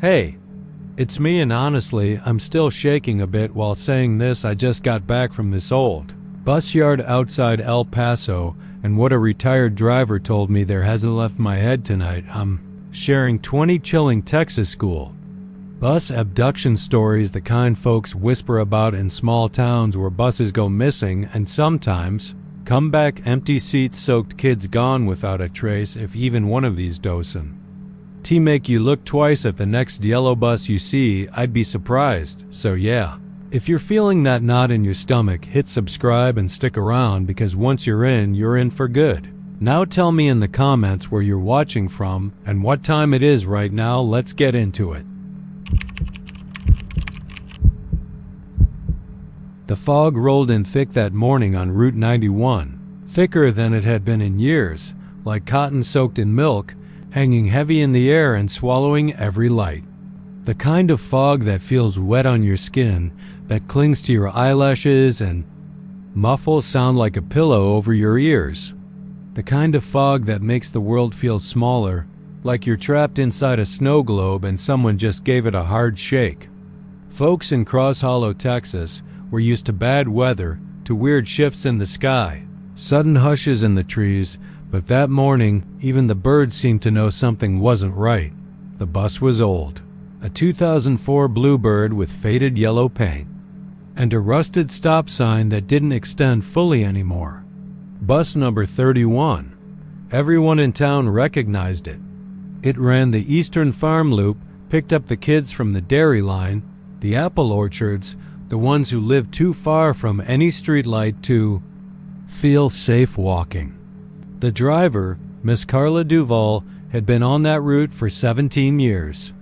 Hey, it's me, and honestly, I'm still shaking a bit while saying this. I just got back from this old bus yard outside El Paso, and what a retired driver told me there hasn't left my head tonight. I'm sharing 20 chilling Texas school bus abduction stories, the kind folks whisper about in small towns where buses go missing and sometimes come back empty, seat-soaked kids gone without a trace, if even one of these docen make you look twice at the next yellow bus you see. I'd be surprised. So yeah, if you're feeling that knot in your stomach, hit subscribe and stick around, because once you're in for good. Now tell me in the comments where you're watching from and what time it is right now. Let's get into it. The fog rolled in thick that morning on Route 91, thicker than it had been in years, like cotton soaked in milk, hanging heavy in the air and swallowing every light. The kind of fog that feels wet on your skin, that clings to your eyelashes and muffles sound like a pillow over your ears. The kind of fog that makes the world feel smaller, like you're trapped inside a snow globe and someone just gave it a hard shake. Folks in Cross Hollow, Texas, were used to bad weather, to weird shifts in the sky, sudden hushes in the trees, but that morning, even the birds seemed to know something wasn't right. The bus was old, a 2004 Bluebird with faded yellow paint, and a rusted stop sign that didn't extend fully anymore. Bus number 31. Everyone in town recognized it. It ran the Eastern Farm Loop, picked up the kids from the dairy line, the apple orchards, the ones who lived too far from any streetlight to feel safe walking. The driver, Miss Carla Duval, had been on that route for 17 years.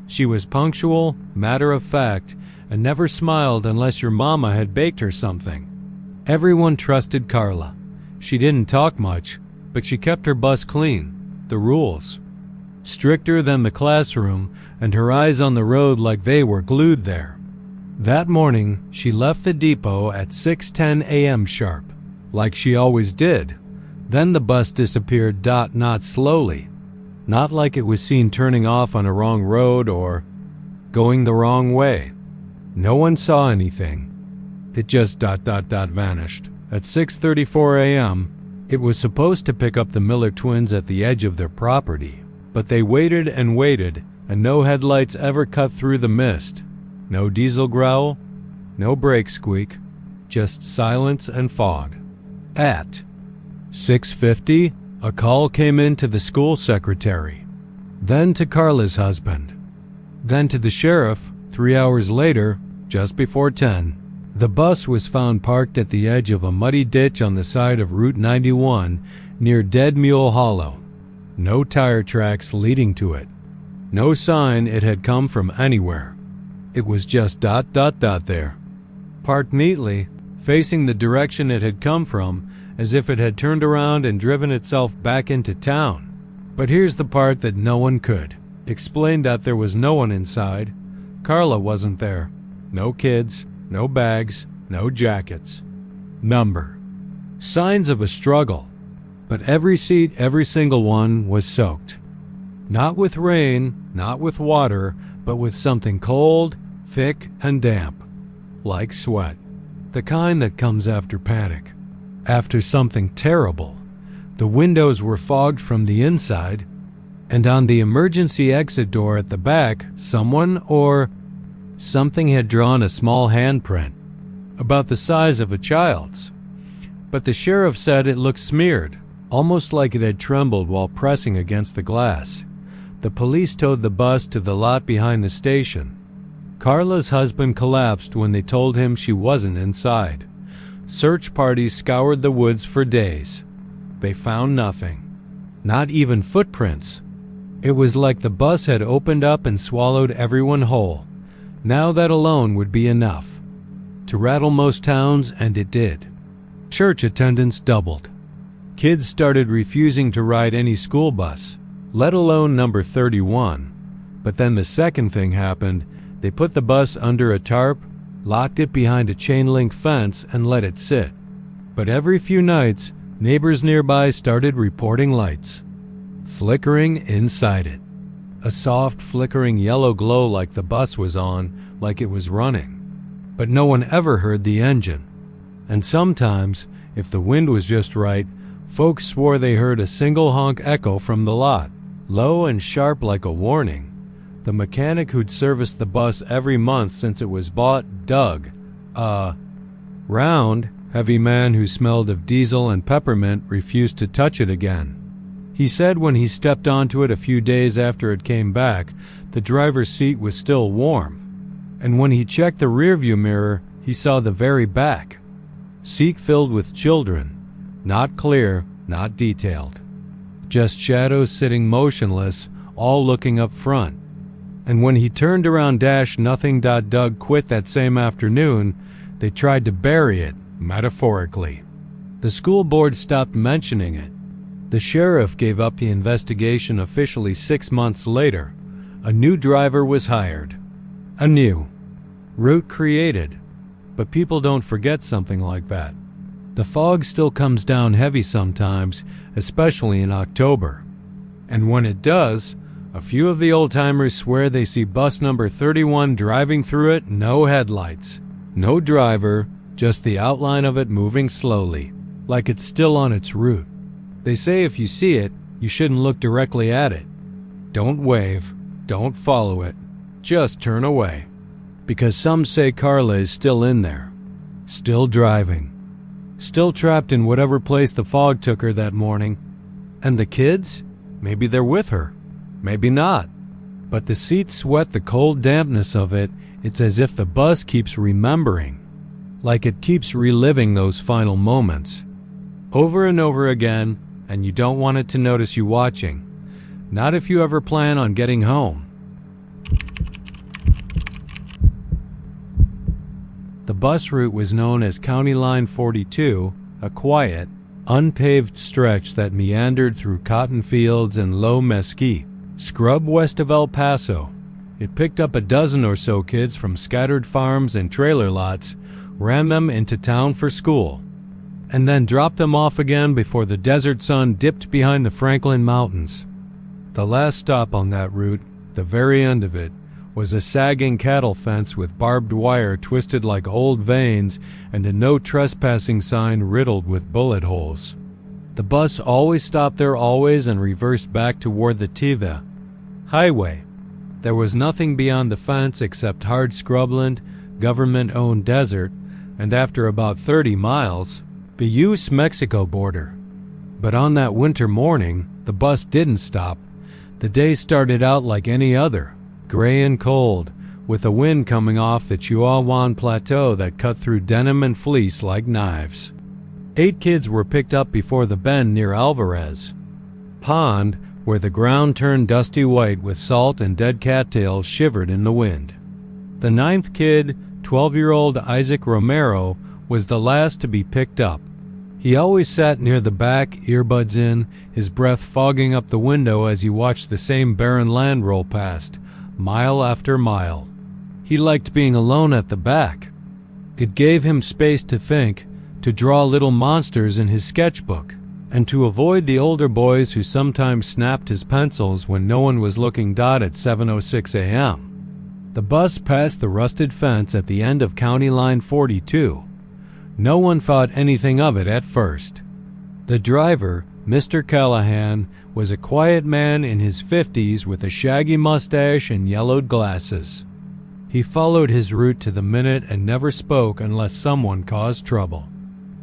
She was punctual, matter of fact, and never smiled unless your mama had baked her something. Everyone trusted Carla. She didn't talk much, but she kept her bus clean. The rules stricter than the classroom, and her eyes on the road like they were glued there. That morning, she left the depot at 6:10 a.m. sharp, like she always did. Then the bus disappeared, not slowly, not like it was seen turning off on a wrong road or going the wrong way. No one saw anything. It just vanished. At 6:34 a.m., it was supposed to pick up the Miller twins at the edge of their property, but they waited and waited, and no headlights ever cut through the mist. No diesel growl, no brake squeak, just silence and fog. At 6:50, a call came in to the school secretary, then to Carla's husband, then to the sheriff. 3 hours later, just before 10, the bus was found parked at the edge of a muddy ditch on the side of Route 91 near Dead Mule Hollow. No tire tracks leading to it. No sign it had come from anywhere. It was just there, parked neatly, facing the direction it had come from, as if it had turned around and driven itself back into town. But here's the part that no one could explain: that there was no one inside. Carla wasn't there. No kids, no bags, no jackets. Number. Signs of a struggle. But every seat, every single one, was soaked. Not with rain, not with water, but with something cold, thick, and damp. Like sweat. The kind that comes after panic. After something terrible. The windows were fogged from the inside, and on the emergency exit door at the back, someone or something had drawn a small handprint, about the size of a child's. But the sheriff said it looked smeared, almost like it had trembled while pressing against the glass. The police towed the bus to the lot behind the station. Carla's husband collapsed when they told him she wasn't inside. Search parties scoured the woods for days. They found nothing. Not even footprints. It was like the bus had opened up and swallowed everyone whole. Now that alone would be enough to rattle most towns, and it did. Church attendance doubled. Kids started refusing to ride any school bus, let alone number 31. But then the second thing happened. They put the bus under a tarp, locked it behind a chain-link fence, and let it sit. But every few nights, neighbors nearby started reporting lights flickering inside it. A soft, flickering yellow glow like the bus was on, like it was running. But no one ever heard the engine. And sometimes, if the wind was just right, folks swore they heard a single honk echo from the lot, low and sharp like a warning. The mechanic who'd serviced the bus every month since it was bought, Doug, a round, heavy man who smelled of diesel and peppermint, refused to touch it again. He said when he stepped onto it a few days after it came back, the driver's seat was still warm. And when he checked the rearview mirror, he saw the very back. Seat filled with children, not clear, not detailed. Just shadows sitting motionless, all looking up front. And when he turned around nothing. Doug quit that same afternoon, they tried to bury it, metaphorically. The school board stopped mentioning it. The sheriff gave up the investigation officially 6 months later. A new driver was hired. A new route created. But people don't forget something like that. The fog still comes down heavy sometimes, especially in October. And when it does, a few of the old-timers swear they see bus number 31 driving through it, no headlights, no driver, just the outline of it moving slowly, like it's still on its route. They say if you see it, you shouldn't look directly at it. Don't wave, don't follow it, just turn away. Because some say Carla is still in there, still driving, still trapped in whatever place the fog took her that morning. And the kids? Maybe they're with her, maybe not. But the seats sweat the cold dampness of it. It's as if the bus keeps remembering, like it keeps reliving those final moments, over and over again, and you don't want it to notice you watching. Not if you ever plan on getting home. The bus route was known as County Line 42, a quiet, unpaved stretch that meandered through cotton fields and low mesquite scrub west of El Paso. It picked up a dozen or so kids from scattered farms and trailer lots, ran them into town for school, and then dropped them off again before the desert sun dipped behind the Franklin Mountains. The last stop on that route, the very end of it, was a sagging cattle fence with barbed wire twisted like old veins and a no trespassing sign riddled with bullet holes. The bus always stopped there and reversed back toward the Tiva highway. There was nothing beyond the fence except hard scrubland, government-owned desert, and after about 30 miles, the U.S.-Mexico border. But on that winter morning, the bus didn't stop. The day started out like any other, gray and cold, with a wind coming off the Chihuahuan Plateau that cut through denim and fleece like knives. 8 kids were picked up before the bend near Alvarez Pond, where the ground turned dusty white with salt and dead cattails shivered in the wind. The 9th kid, 12-year-old Isaac Romero, was the last to be picked up. He always sat near the back, earbuds in, his breath fogging up the window as he watched the same barren land roll past, mile after mile. He liked being alone at the back. It gave him space to think, to draw little monsters in his sketchbook, and to avoid the older boys who sometimes snapped his pencils when no one was looking. At 7:06 a.m. The bus passed the rusted fence at the end of County Line 42. No one thought anything of it at first. The driver, Mr. Callahan, was a quiet man in his 50s with a shaggy mustache and yellowed glasses. He followed his route to the minute and never spoke unless someone caused trouble.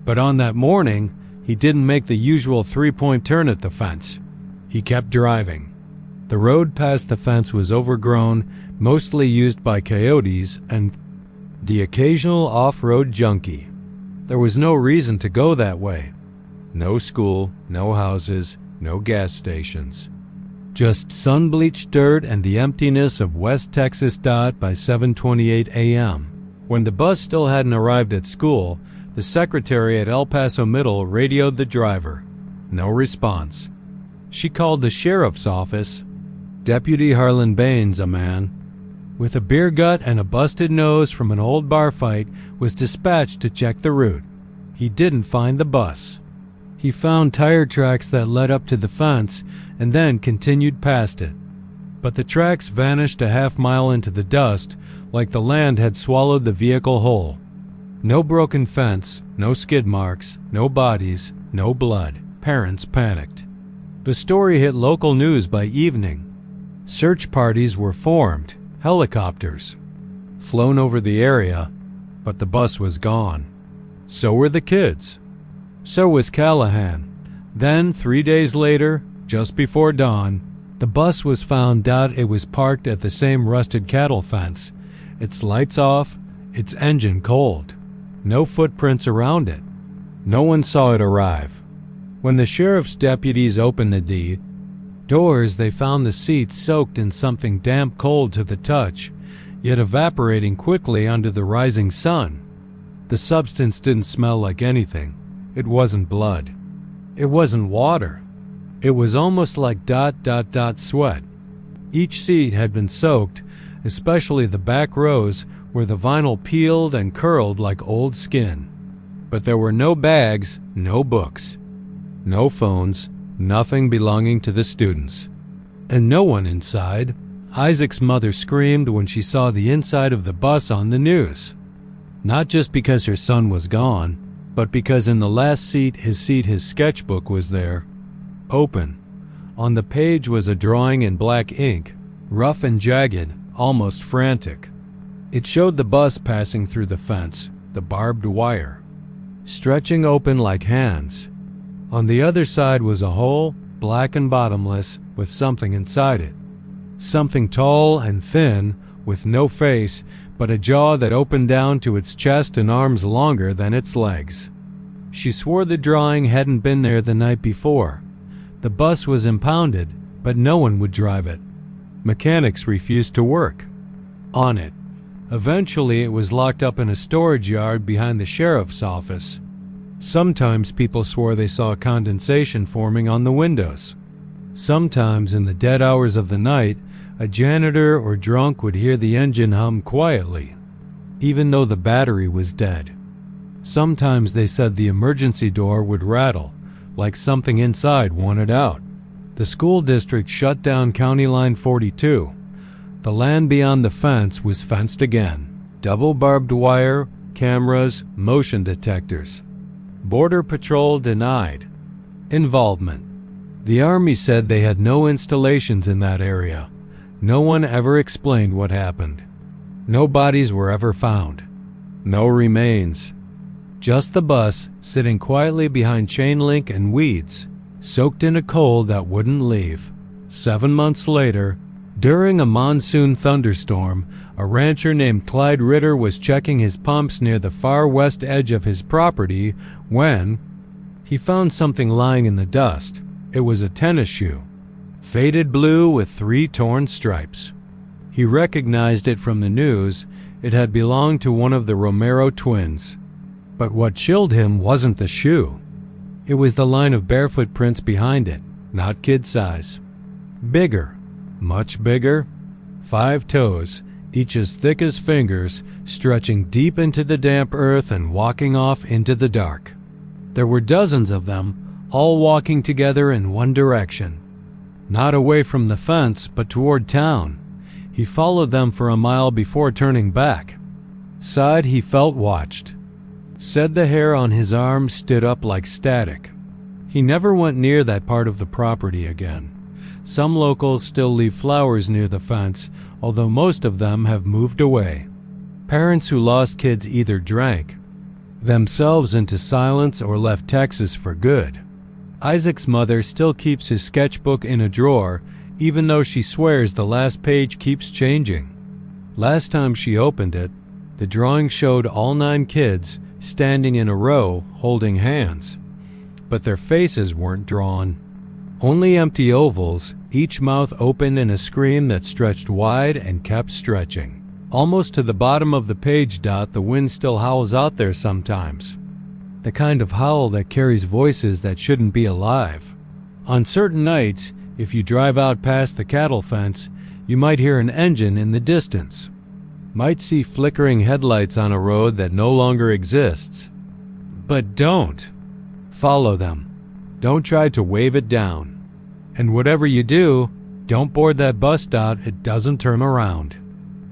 But on that morning, he didn't make the usual 3-point turn at the fence. He kept driving. The road past the fence was overgrown, mostly used by coyotes and the occasional off-road junkie. There was no reason to go that way. No school, no houses, no gas stations. Just sun-bleached dirt and the emptiness of West Texas. By 7:28 a.m., when the bus still hadn't arrived at school, the secretary at El Paso Middle radioed the driver. No response. She called the sheriff's office. Deputy Harlan Baines, a man with a beer gut and a busted nose from an old bar fight, was dispatched to check the route. He didn't find the bus. He found tire tracks that led up to the fence and then continued past it. but the tracks vanished a half-mile into the dust like the land had swallowed the vehicle whole. No broken fence, no skid marks, no bodies, no blood. Parents panicked. The story hit local news by evening. Search parties were formed, helicopters flown over the area, but the bus was gone. So were the kids. So was Callahan. Then, 3 days later, just before dawn, the bus was found. It was parked at the same rusted cattle fence, its lights off, its engine cold. No footprints around it. No one saw it arrive. When the sheriff's deputies opened the doors, they found the seats soaked in something damp cold to the touch, yet evaporating quickly under the rising sun. The substance didn't smell like anything. It wasn't blood. It wasn't water. It was almost like ... sweat. Each seat had been soaked, especially the back rows where the vinyl peeled and curled like old skin. But there were no bags, no books, no phones, nothing belonging to the students. And no one inside. Isaac's mother screamed when she saw the inside of the bus on the news. Not just because her son was gone, but because in the last seat, his sketchbook was there, open. On the page was a drawing in black ink, rough and jagged, almost frantic. It showed the bus passing through the fence, the barbed wire, stretching open like hands. On the other side was a hole, black and bottomless, with something inside it. Something tall and thin, with no face, but a jaw that opened down to its chest and arms longer than its legs. She swore the drawing hadn't been there the night before. The bus was impounded, but no one would drive it. Mechanics refused to work on it. Eventually, it was locked up in a storage yard behind the sheriff's office. Sometimes people swore they saw condensation forming on the windows. Sometimes, in the dead hours of the night, a janitor or drunk would hear the engine hum quietly, even though the battery was dead. Sometimes they said the emergency door would rattle, like something inside wanted out. The school district shut down County Line 42. The land beyond the fence was fenced again. Double barbed wire, cameras, motion detectors. Border Patrol denied involvement. The Army said they had no installations in that area. No one ever explained what happened. No bodies were ever found. No remains. Just the bus sitting quietly behind chain link and weeds, soaked in a cold that wouldn't leave. 7 months later, during a monsoon thunderstorm, a rancher named Clyde Ritter was checking his pumps near the far west edge of his property when he found something lying in the dust. It was a tennis shoe, faded blue with 3 torn stripes. He recognized it from the news. It had belonged to one of the Romero twins. But what chilled him wasn't the shoe. It was the line of barefoot prints behind it, not kid size. Bigger, much bigger. 5 toes, each as thick as fingers, stretching deep into the damp earth and walking off into the dark. There were dozens of them, all walking together in one direction. Not away from the fence, but toward town. He followed them for a mile before turning back. Sighed he felt watched. Said the hair on his arm stood up like static. He never went near that part of the property again. Some locals still leave flowers near the fence, although most of them have moved away. Parents who lost kids either drank themselves into silence or left Texas for good. Isaac's mother still keeps his sketchbook in a drawer, even though she swears the last page keeps changing. Last time she opened it, the drawing showed all 9 kids standing in a row holding hands, but their faces weren't drawn. Only empty ovals, each mouth open in a scream that stretched wide and kept stretching. Almost to the bottom of the page. The wind still howls out there sometimes. The kind of howl that carries voices that shouldn't be alive. On certain nights, if you drive out past the cattle fence, you might hear an engine in the distance. Might see flickering headlights on a road that no longer exists. But don't follow them. Don't try to wave it down. And whatever you do, Don't board that bus, Dot. It doesn't turn around.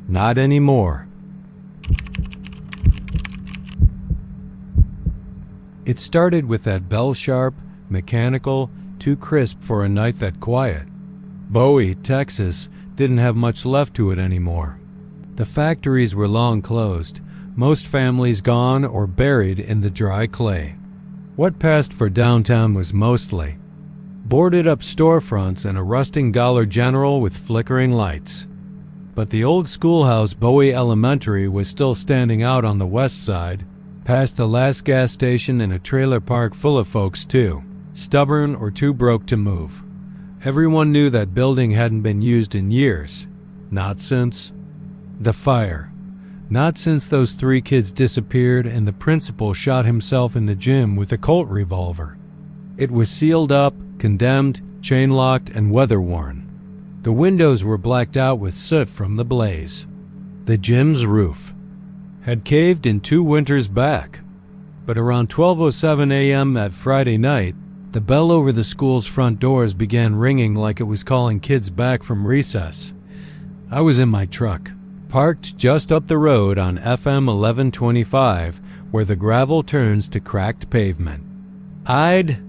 Not anymore. It started with that bell-sharp, mechanical, too crisp for a night that quiet. Bowie, Texas, didn't have much left to it anymore. The factories were long closed, most families gone or buried in the dry clay. What passed for downtown was mostly boarded-up storefronts and a rusting Dollar General with flickering lights. But the old schoolhouse, Bowie Elementary, was still standing out on the west side, past the last gas station and a trailer park full of folks too, stubborn or too broke to move. Everyone knew that building hadn't been used in years. Not since the fire. Not since those 3 kids disappeared and the principal shot himself in the gym with a Colt revolver. It was sealed up, condemned, chain-locked, and weather-worn. The windows were blacked out with soot from the blaze. The gym's roof had caved in 2 winters back. But around 12:07 a.m. that Friday night, the bell over the school's front doors began ringing like it was calling kids back from recess. I was in my truck, parked just up the road on FM 1125, where the gravel turns to cracked pavement. I'd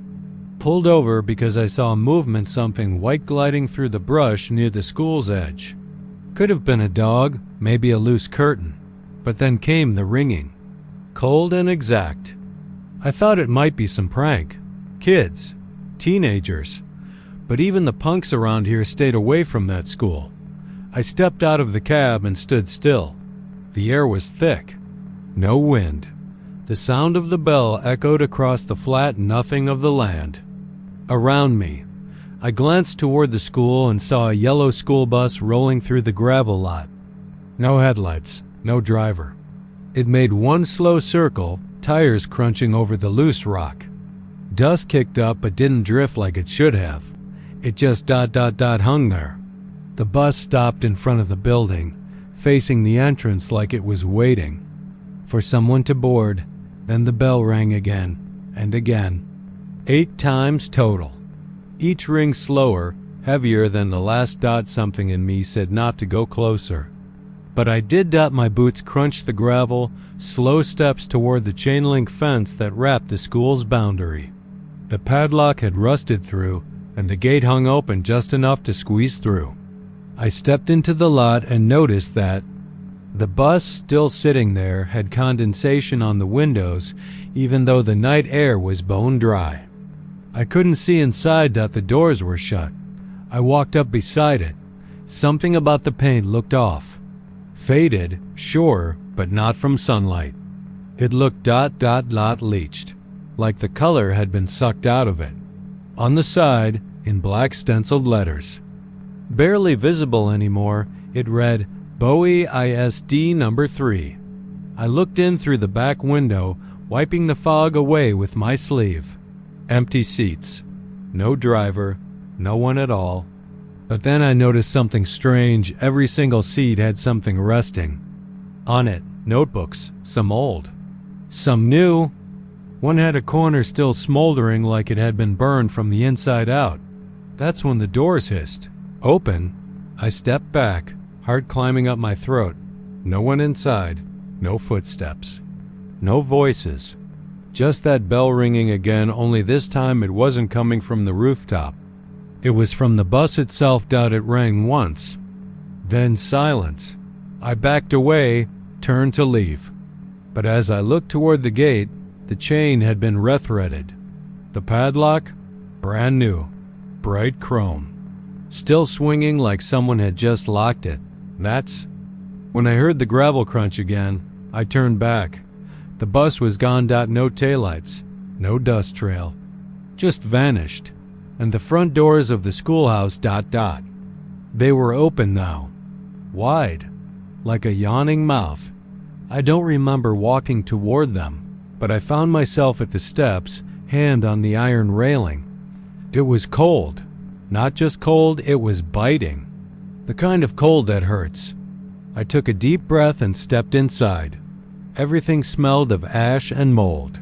pulled over because I saw movement, something white gliding through the brush near the school's edge. Could have been a dog, maybe a loose curtain. But then came the ringing, cold and exact. I thought it might be some prank. Kids, teenagers. But even the punks around here stayed away from that school. I stepped out of the cab and stood still. The air was thick. No wind. The sound of the bell echoed across the flat nothing of the land. Around me, I glanced toward the school and saw a yellow school bus rolling through the gravel lot. No headlights, no driver. It made one slow circle, tires crunching over the loose rock. Dust kicked up but didn't drift like it should have. It just hung there. The bus stopped in front of the building, facing the entrance like it was waiting for someone to board. Then the bell rang again and again. 8 times total. Each ring slower, heavier than the last. Something in me said not to go closer. But I did. My boots crunched the gravel, slow steps toward the chain-link fence that wrapped the school's boundary. The padlock had rusted through, and the gate hung open just enough to squeeze through. I stepped into the lot and noticed that the bus, still sitting there, had condensation on the windows, even though the night air was bone dry. I couldn't see inside. The doors were shut. I walked up beside it. Something about the paint looked off. Faded, sure, but not from sunlight. It looked leached, like the color had been sucked out of it. On the side, in black stenciled letters, barely visible anymore, it read, Bowie ISD number 3. I looked in through the back window, wiping the fog away with my sleeve. Empty seats. No driver. No one at all. But then I noticed something strange. Every single seat had something resting on it. Notebooks. Some old. Some new. One had a corner still smoldering like it had been burned from the inside out. That's when the doors hissed open. I stepped back, heart climbing up my throat. No one inside. No footsteps. No voices. Just that bell ringing again, only this time it wasn't coming from the rooftop. It was from the bus itself. It rang once. Then silence. I backed away, turned to leave. But as I looked toward the gate, the chain had been rethreaded. The padlock, brand new, bright chrome. Still swinging like someone had just locked it. That's when I heard the gravel crunch again. I turned back. The bus was gone. No taillights, no dust trail. Just vanished. And the front doors of the schoolhouse. They were open now. Wide. Like a yawning mouth. I don't remember walking toward them, but I found myself at the steps, hand on the iron railing. It was cold. Not just cold, it was biting. The kind of cold that hurts. I took a deep breath and stepped inside. Everything smelled of ash and mold.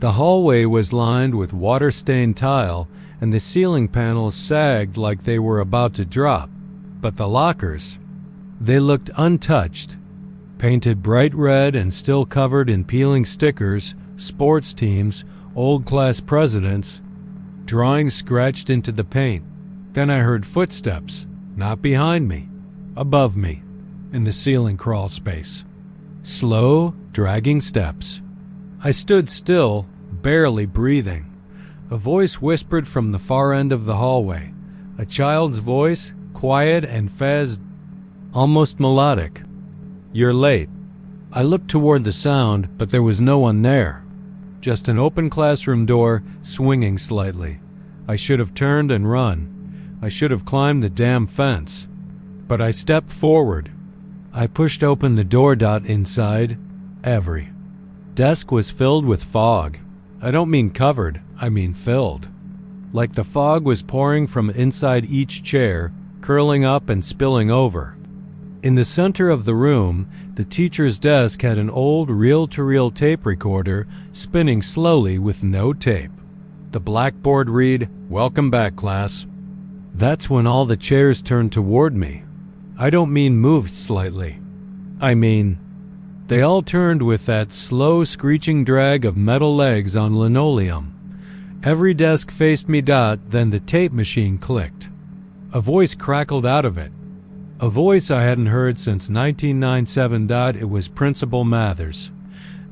The hallway was lined with water-stained tile, and the ceiling panels sagged like they were about to drop. But the lockers, they looked untouched, painted bright red and still covered in peeling stickers, sports teams, old class presidents, drawings scratched into the paint. Then I heard footsteps, not behind me, above me, in the ceiling crawl space. Slow, dragging steps. I stood still, barely breathing. A voice whispered from the far end of the hallway. A child's voice, quiet and fez, almost melodic. "You're late." I looked toward the sound, but there was no one there. Just an open classroom door, swinging slightly. I should have turned and run. I should have climbed the damn fence. But I stepped forward. I pushed open the door. Inside, every desk was filled with fog. I don't mean covered, I mean filled. Like the fog was pouring from inside each chair, curling up and spilling over. In the center of the room, the teacher's desk had an old reel-to-reel tape recorder spinning slowly with no tape. The blackboard read, "Welcome back, class." That's when all the chairs turned toward me. I don't mean moved slightly. I mean, they all turned with that slow screeching drag of metal legs on linoleum. Every desk faced me. Then the tape machine clicked. A voice crackled out of it. A voice I hadn't heard since 1997. It was Principal Mathers.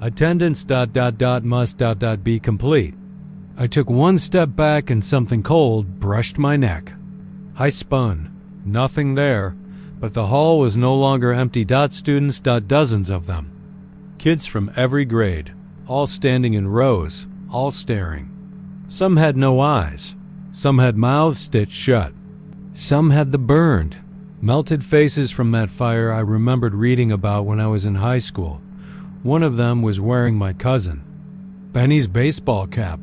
Attendance ... must ... be complete. I took one step back and something cold brushed my neck. I spun. Nothing there, but the hall was no longer empty. Students ... dozens of them. Kids from every grade, all standing in rows, all staring. Some had no eyes. Some had mouths stitched shut. Some had the burned, melted faces from that fire I remembered reading about when I was in high school. One of them was wearing my cousin Benny's baseball cap.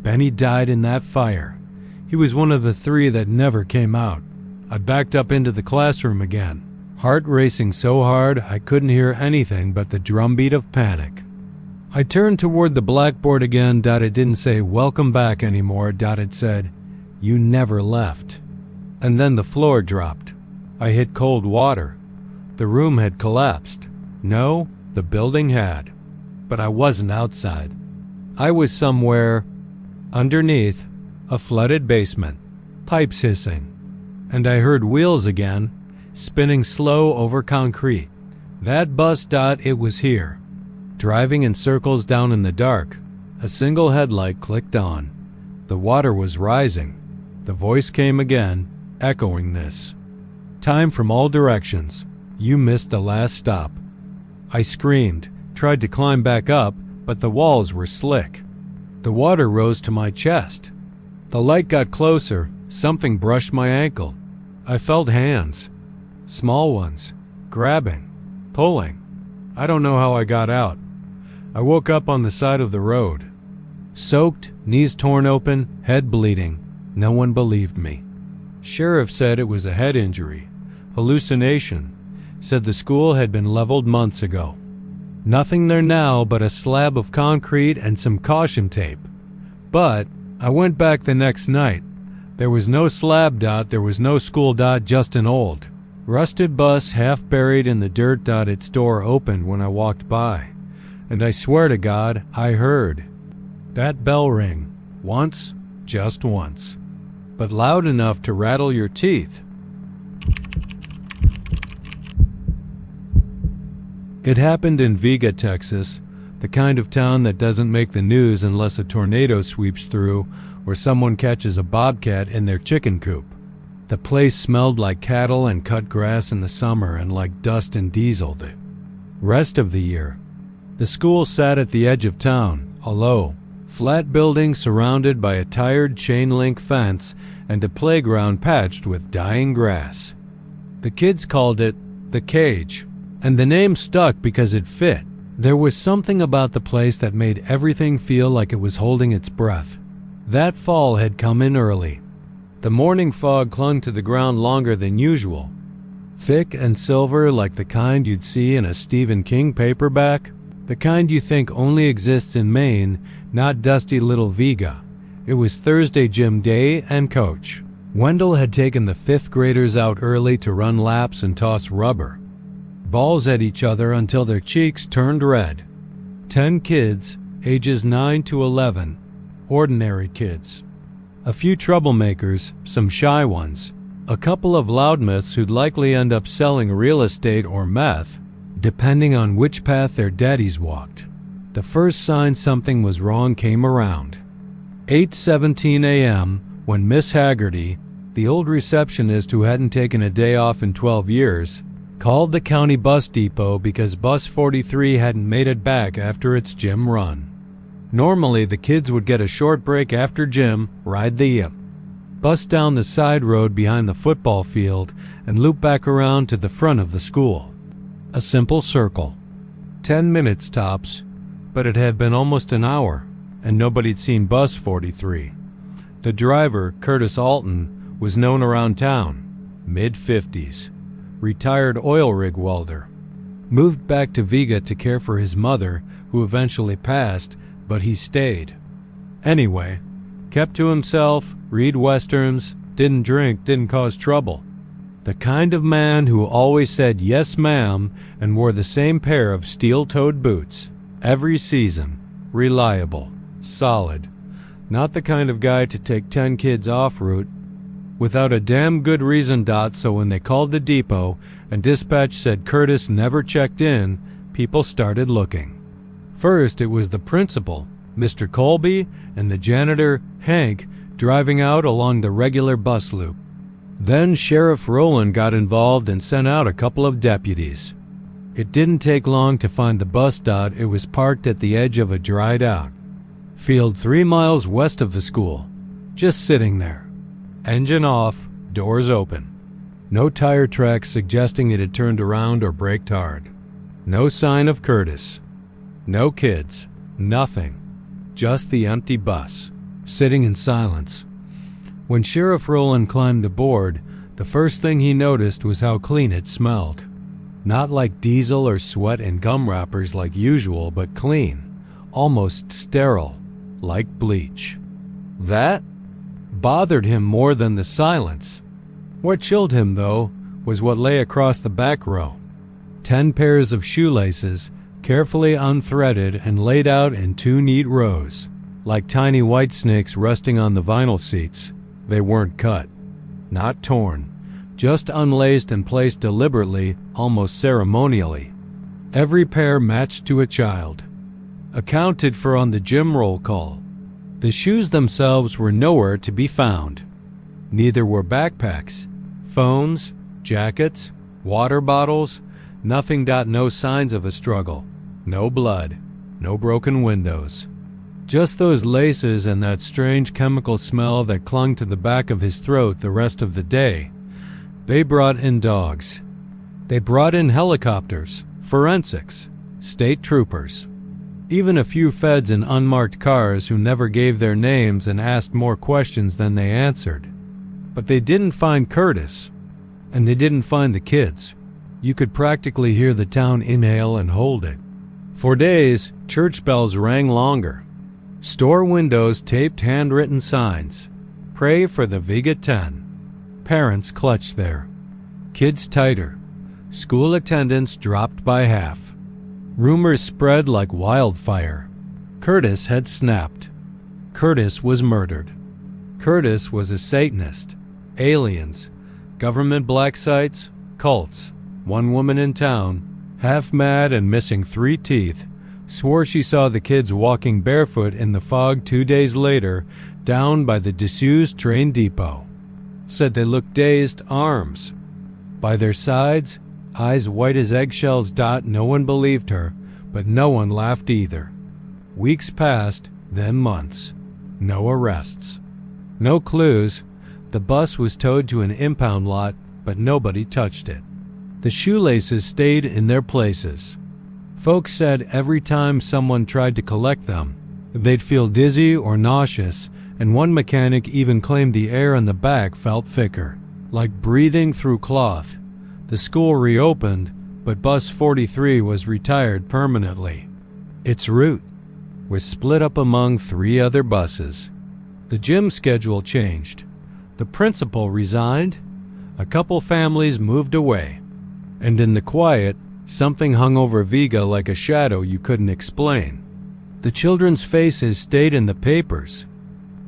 Benny died in that fire. He was one of the 3 that never came out. I backed up into the classroom again, heart racing so hard I couldn't hear anything but the drumbeat of panic. I turned toward the blackboard again. It didn't say "Welcome back" anymore. It said, "You never left." And then the floor dropped. I hit cold water. The room had collapsed. No, the building had. But I wasn't outside. I was somewhere underneath a flooded basement, pipes hissing. And I heard wheels again, spinning slow over concrete. That bus. It was here, driving in circles down in the dark. A single headlight clicked on. The water was rising. The voice came again, echoing this. "Time from all directions. You missed the last stop." I screamed, tried to climb back up, but the walls were slick. The water rose to my chest. The light got closer. Something brushed my ankle. I felt hands, small ones, grabbing, pulling. I don't know how I got out. I woke up on the side of the road. Soaked, knees torn open, head bleeding. No one believed me. Sheriff said it was a head injury. Hallucination. Said the school had been leveled months ago. Nothing there now but a slab of concrete and some caution tape. But I went back the next night. There was no slab. There was no school. Just an old, rusted bus half buried in the dirt. Its door opened when I walked by. And I swear to God, I heard that bell ring. Once, just once. But loud enough to rattle your teeth. It happened in Vega, Texas, the kind of town that doesn't make the news unless a tornado sweeps through or someone catches a bobcat in their chicken coop. The place smelled like cattle and cut grass in the summer and like dust and diesel the rest of the year. The school sat at the edge of town, a low, flat building surrounded by a tired chain-link fence and a playground patched with dying grass. The kids called it the Cage, and the name stuck because it fit. There was something about the place that made everything feel like it was holding its breath. That fall had come in early. The morning fog clung to the ground longer than usual, thick and silver like the kind you'd see in a Stephen King paperback, the kind you think only exists in Maine, not dusty little Vega. It was Thursday gym day, and Coach Wendell had taken the fifth graders out early to run laps and toss rubber balls at each other until their cheeks turned red. 10 kids, ages 9 to 11, ordinary kids. A few troublemakers, some shy ones, a couple of loudmouths who'd likely end up selling real estate or meth, depending on which path their daddies walked. The first sign something was wrong came around 8:17 a.m. when Miss Haggerty, the old receptionist who hadn't taken a day off in 12 years, called the county bus depot because bus 43 hadn't made it back after its gym run. Normally, the kids would get a short break after gym, ride the bus down the side road behind the football field, and loop back around to the front of the school. A simple circle. 10 minutes tops, but it had been almost an hour, and nobody'd seen bus 43. The driver, Curtis Alton, was known around town, mid-50s. Retired oil rig welder. Moved back to Vega to care for his mother, who eventually passed, but he stayed. Anyway, kept to himself, read westerns, didn't drink, didn't cause trouble. The kind of man who always said yes ma'am and wore the same pair of steel-toed boots every season. Reliable, solid. Not the kind of guy to take 10 kids off route without a damn good reason. So when they called the depot and dispatch said Curtis never checked in, people started looking. First, it was the principal, Mr. Colby, and the janitor, Hank, driving out along the regular bus loop. Then Sheriff Rowland got involved and sent out a couple of deputies. It didn't take long to find the bus. It was parked at the edge of a dried-out field 3 miles west of the school, just sitting there. Engine off, doors open. No tire tracks suggesting it had turned around or braked hard. No sign of Curtis. No kids. Nothing. Just the empty bus, sitting in silence. When Sheriff Rowland climbed aboard, the first thing he noticed was how clean it smelled. Not like diesel or sweat and gum wrappers like usual, but clean, almost sterile, like bleach. That bothered him more than the silence. What chilled him, though, was what lay across the back row. 10 pairs of shoelaces, carefully unthreaded and laid out in 2 neat rows, like tiny white snakes resting on the vinyl seats. They weren't cut, not torn, just unlaced and placed deliberately, almost ceremonially. Every pair matched to a child, accounted for on the gym roll call. The shoes themselves were nowhere to be found. Neither were backpacks, phones, jackets, water bottles, nothing. No signs of a struggle, no blood, no broken windows. Just those laces and that strange chemical smell that clung to the back of his throat the rest of the day. They brought in dogs. They brought in helicopters, forensics, state troopers. Even a few feds in unmarked cars who never gave their names and asked more questions than they answered. But they didn't find Curtis, and they didn't find the kids. You could practically hear the town inhale and hold it. For days, church bells rang longer. Store windows taped handwritten signs. Pray for the Vega 10. Parents clutched there. Kids tighter. School attendance dropped by half. Rumors spread like wildfire. Curtis had snapped. Curtis was murdered. Curtis was a Satanist. Aliens. Government black sites. Cults. One woman in town, half mad and missing 3 teeth, swore she saw the kids walking barefoot in the fog 2 days later down by the disused train depot. Said they looked dazed. Arms by their sides, eyes white as eggshells. No one believed her, but no one laughed either. Weeks passed, then months. No arrests. No clues. The bus was towed to an impound lot, but nobody touched it. The shoelaces stayed in their places. Folks said every time someone tried to collect them, they'd feel dizzy or nauseous, and one mechanic even claimed the air in the back felt thicker, like breathing through cloth. The school reopened, but bus 43 was retired permanently. Its route was split up among 3 other buses. The gym schedule changed. The principal resigned. A couple families moved away. And in the quiet, something hung over Vega like a shadow you couldn't explain. The children's faces stayed in the papers.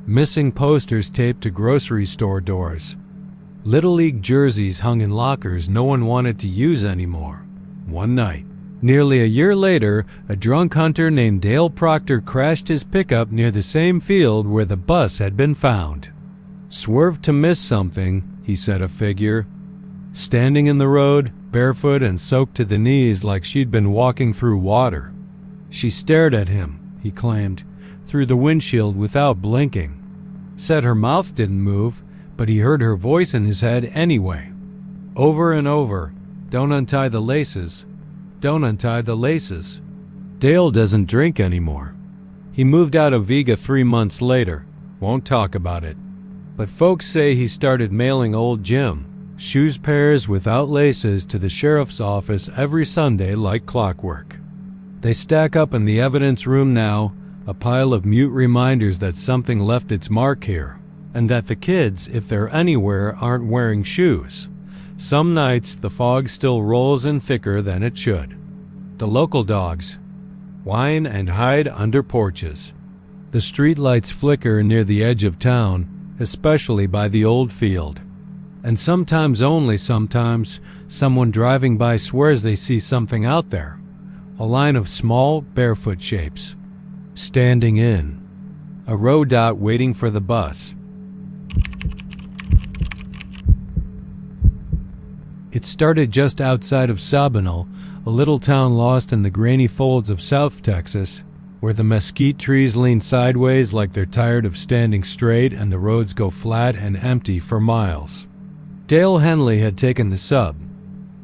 Missing posters taped to grocery store doors. Little League jerseys hung in lockers no one wanted to use anymore. One night, nearly a year later, a drunk hunter named Dale Proctor crashed his pickup near the same field where the bus had been found. "Swerved to miss something," he said, a figure. Standing in the road, barefoot and soaked to the knees like she'd been walking through water. She stared at him, he claimed, through the windshield without blinking. Said her mouth didn't move, but he heard her voice in his head anyway. Over and over, "Don't untie the laces. Don't untie the laces." Dale doesn't drink anymore. He moved out of Vega 3 months later. Won't talk about it. But folks say he started mailing old Jim shoes pairs without laces to the sheriff's office every Sunday like clockwork. They stack up in the evidence room now, a pile of mute reminders that something left its mark here, and that the kids, if they're anywhere, aren't wearing shoes. Some nights the fog still rolls in thicker than it should. The local dogs whine and hide under porches. The streetlights flicker near the edge of town, especially by the old field. And sometimes, only sometimes, someone driving by swears they see something out there. A line of small, barefoot shapes. Standing in. A row dot waiting for the bus. It started just outside of Sabinal, a little town lost in the grainy folds of South Texas, where the mesquite trees lean sideways like they're tired of standing straight and the roads go flat and empty for miles. Dale Henley had taken the sub.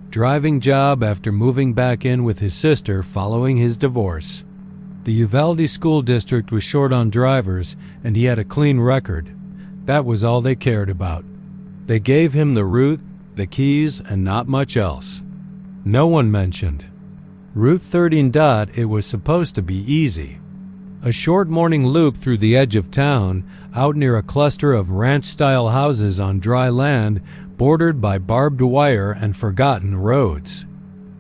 Driving job after moving back in with his sister following his divorce. The Uvalde School District was short on drivers, and he had a clean record. That was all they cared about. They gave him the route, the keys, and not much else. No one mentioned Route 13. It was supposed to be easy. A short morning loop through the edge of town, out near a cluster of ranch-style houses on dry land, bordered by barbed wire and forgotten roads.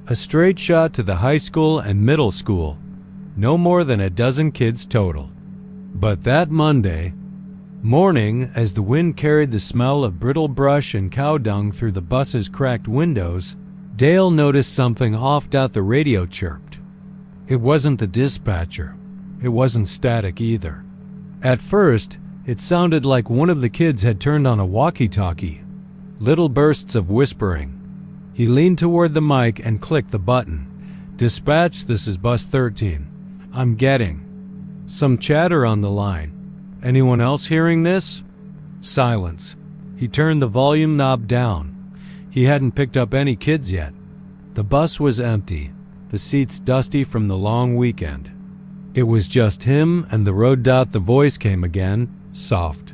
A straight shot to the high school and middle school. No more than a dozen kids total. But that Monday morning, as the wind carried the smell of brittle brush and cow dung through the bus's cracked windows, Dale noticed something off. The radio chirped. It wasn't the dispatcher. It wasn't static either. At first, it sounded like one of the kids had turned on a walkie-talkie. Little bursts of whispering. He leaned toward the mic and clicked the button. "Dispatch, this is bus 13. I'm getting." Some chatter on the line. "Anyone else hearing this?" Silence. He turned the volume knob down. He hadn't picked up any kids yet. The bus was empty, the seats dusty from the long weekend. It was just him and the road. The voice came again, soft.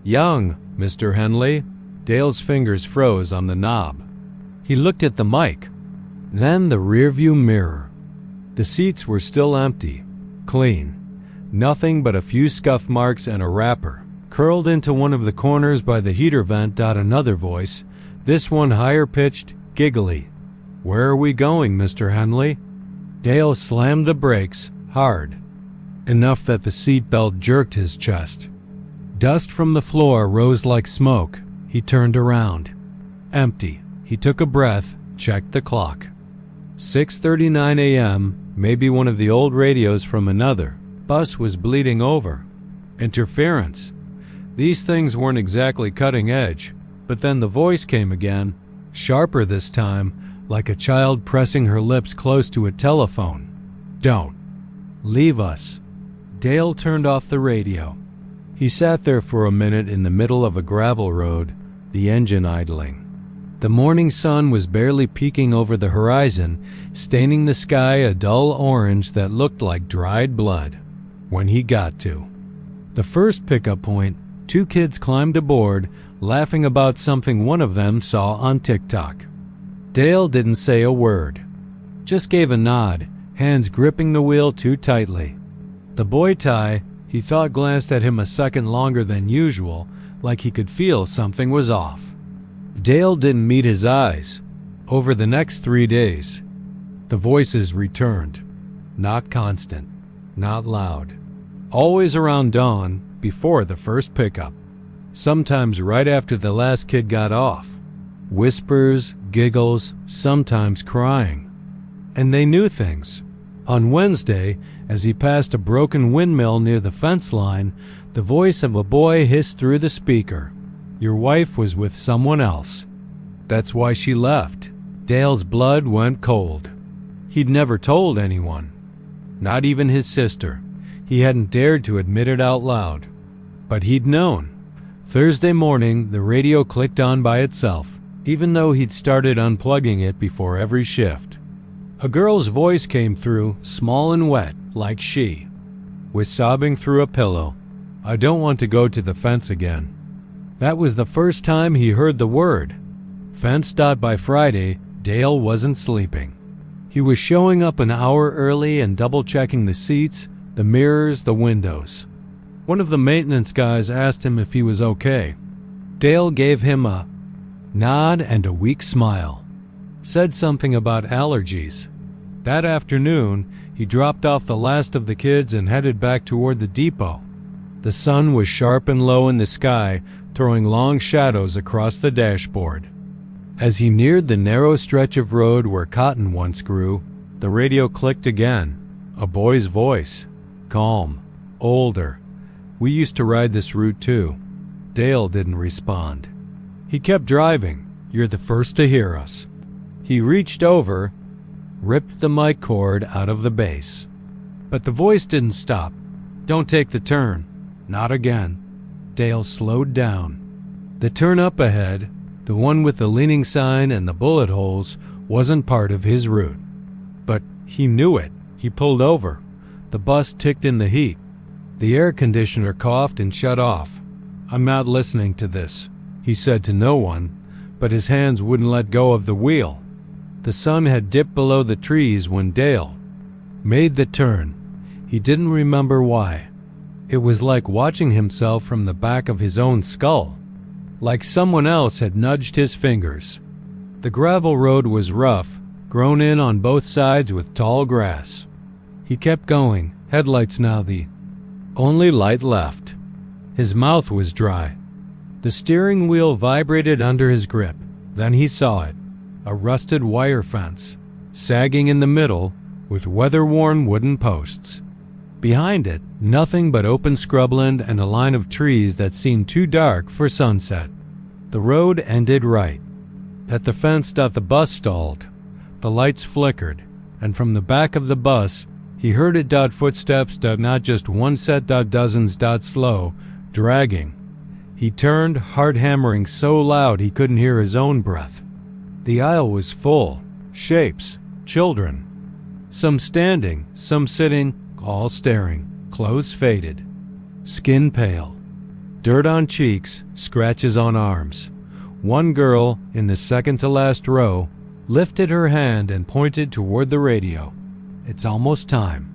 "Young, Mr. Henley." Dale's fingers froze on the knob. He looked at the mic, then the rearview mirror. The seats were still empty, clean. Nothing but a few scuff marks and a wrapper. Curled into one of the corners by the heater vent. Another voice, this one higher-pitched, giggly. "Where are we going, Mr. Henley?" Dale slammed the brakes, hard. Enough that the seatbelt jerked his chest. Dust from the floor rose like smoke. He turned around. Empty. He took a breath, checked the clock. 6:39 a.m., maybe one of the old radios from another bus was bleeding over. Interference. These things weren't exactly cutting edge, but then the voice came again, sharper this time, like a child pressing her lips close to a telephone. "Don't. Leave us." Dale turned off the radio. He sat there for a minute in the middle of a gravel road, the engine idling. The morning sun was barely peeking over the horizon, staining the sky a dull orange that looked like dried blood. When he got to the first pickup point, 2 kids climbed aboard, laughing about something one of them saw on TikTok. Dale didn't say a word, just gave a nod, hands gripping the wheel too tightly. The boy Ty, He thought glanced at him a second longer than usual, like he could feel something was off. Dale didn't meet his eyes. Over the next 3 days, the voices returned. Not constant, not loud. Always around dawn, before the first pickup. Sometimes right after the last kid got off. Whispers, giggles, sometimes crying. And they knew things. On Wednesday, as he passed a broken windmill near the fence line, the voice of a boy hissed through the speaker. Your wife was with someone else. That's why she left. Dale's blood went cold. He'd never told anyone. Not even his sister. He hadn't dared to admit it out loud. But he'd known. Thursday morning, the radio clicked on by itself, even though he'd started unplugging it before every shift. A girl's voice came through, small and wet, like she was sobbing through a pillow. I don't want to go to the fence again. That was the first time he heard the word. Fence. By Friday, Dale wasn't sleeping. He was showing up an hour early and double-checking the seats, the mirrors, the windows. One of the maintenance guys asked him if he was okay. Dale gave him a nod and a weak smile. Said something about allergies. That afternoon, he dropped off the last of the kids and headed back toward the depot. The sun was sharp and low in the sky, throwing long shadows across the dashboard. As he neared the narrow stretch of road where cotton once grew, the radio clicked again. A boy's voice. Calm. Older. We used to ride this route too. Dale didn't respond. He kept driving. You're the first to hear us. He reached over, ripped the mic cord out of the base. But the voice didn't stop. Don't take the turn. Not again. Dale slowed down. The turn up ahead, the one with the leaning sign and the bullet holes, wasn't part of his route. But he knew it. He pulled over. The bus ticked in the heat. The air conditioner coughed and shut off. I'm not listening to this, he said to no one, but his hands wouldn't let go of the wheel. The sun had dipped below the trees when Dale made the turn. He didn't remember why. It was like watching himself from the back of his own skull. Like someone else had nudged his fingers. The gravel road was rough, grown in on both sides with tall grass. He kept going, headlights now the only light left. His mouth was dry. The steering wheel vibrated under his grip. Then he saw it. A rusted wire fence, sagging in the middle, with weather-worn wooden posts. Behind it, nothing but open scrubland and a line of trees that seemed too dark for sunset. The road ended right. At the fence, the bus stalled. The lights flickered, and from the back of the bus, he heard it. Footsteps. Not just one set. Dozens. Slow, dragging. He turned, heart hammering so loud he couldn't hear his own breath. The aisle was full. Shapes. Children. Some standing, some sitting, all staring. Clothes faded. Skin pale. Dirt on cheeks, scratches on arms. One girl, in the second to last row, lifted her hand and pointed toward the radio. It's almost time.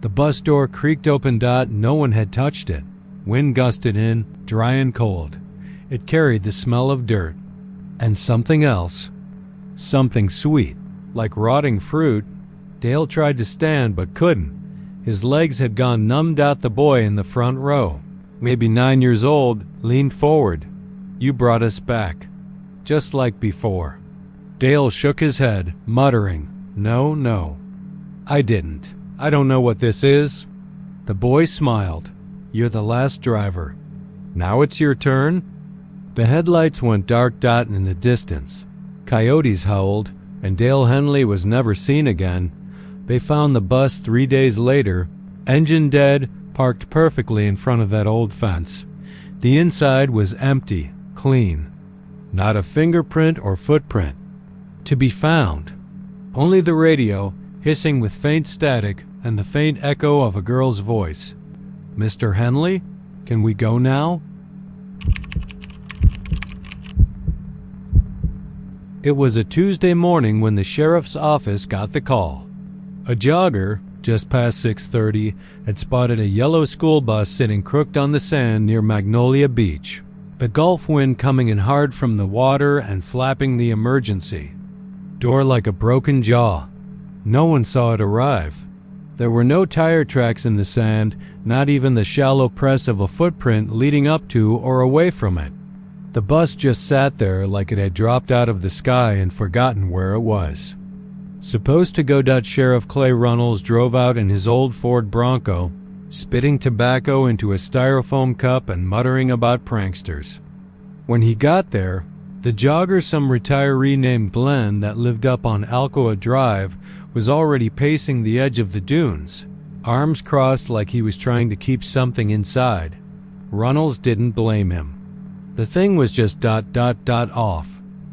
The bus door creaked open. No one had touched it. Wind gusted in, dry and cold. It carried the smell of dirt. And something else. Something sweet, like rotting fruit. Dale tried to stand but couldn't. His legs had gone numb. The boy in the front row, maybe 9 years old, leaned forward. You brought us back. Just like before. Dale shook his head, muttering, No. I didn't. I don't know what this is. The boy smiled. You're the last driver. Now it's your turn. The headlights went dark. In the distance. Coyotes howled, and Dale Henley was never seen again. They found the bus 3 days later, engine dead, parked perfectly in front of that old fence. The inside was empty, clean. Not a fingerprint or footprint to be found. Only the radio, hissing with faint static, and the faint echo of a girl's voice. Mr. Henley, can we go now? It was a Tuesday morning when the sheriff's office got the call. A jogger, just past 6:30, had spotted a yellow school bus sitting crooked on the sand near Magnolia Beach, the Gulf wind coming in hard from the water and flapping the emergency door like a broken jaw. No one saw it arrive. There were no tire tracks in the sand, not even the shallow press of a footprint leading up to or away from it. The bus just sat there like it had dropped out of the sky and forgotten where it was. Supposed to go, Sheriff Clay Runnels drove out in his old Ford Bronco, spitting tobacco into a styrofoam cup and muttering about pranksters. When he got there, the jogger, some retiree named Glenn that lived up on Alcoa Drive, was already pacing the edge of the dunes, arms crossed like he was trying to keep something inside. Runnels didn't blame him. The thing was just off.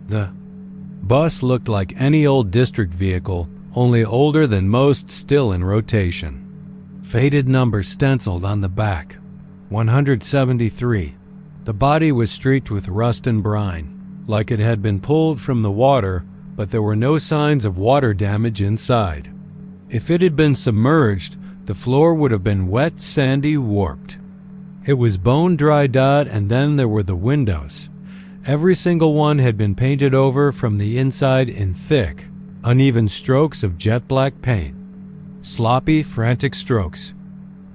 The bus looked like any old district vehicle, only older than most, still in rotation. Faded number stenciled on the back, 173. The body was streaked with rust and brine, like it had been pulled from the water, but there were no signs of water damage inside. If it had been submerged, the floor would have been wet, sandy, warped. It was bone dry, and then there were the windows. Every single one had been painted over from the inside in thick, uneven strokes of jet black paint. Sloppy, frantic strokes.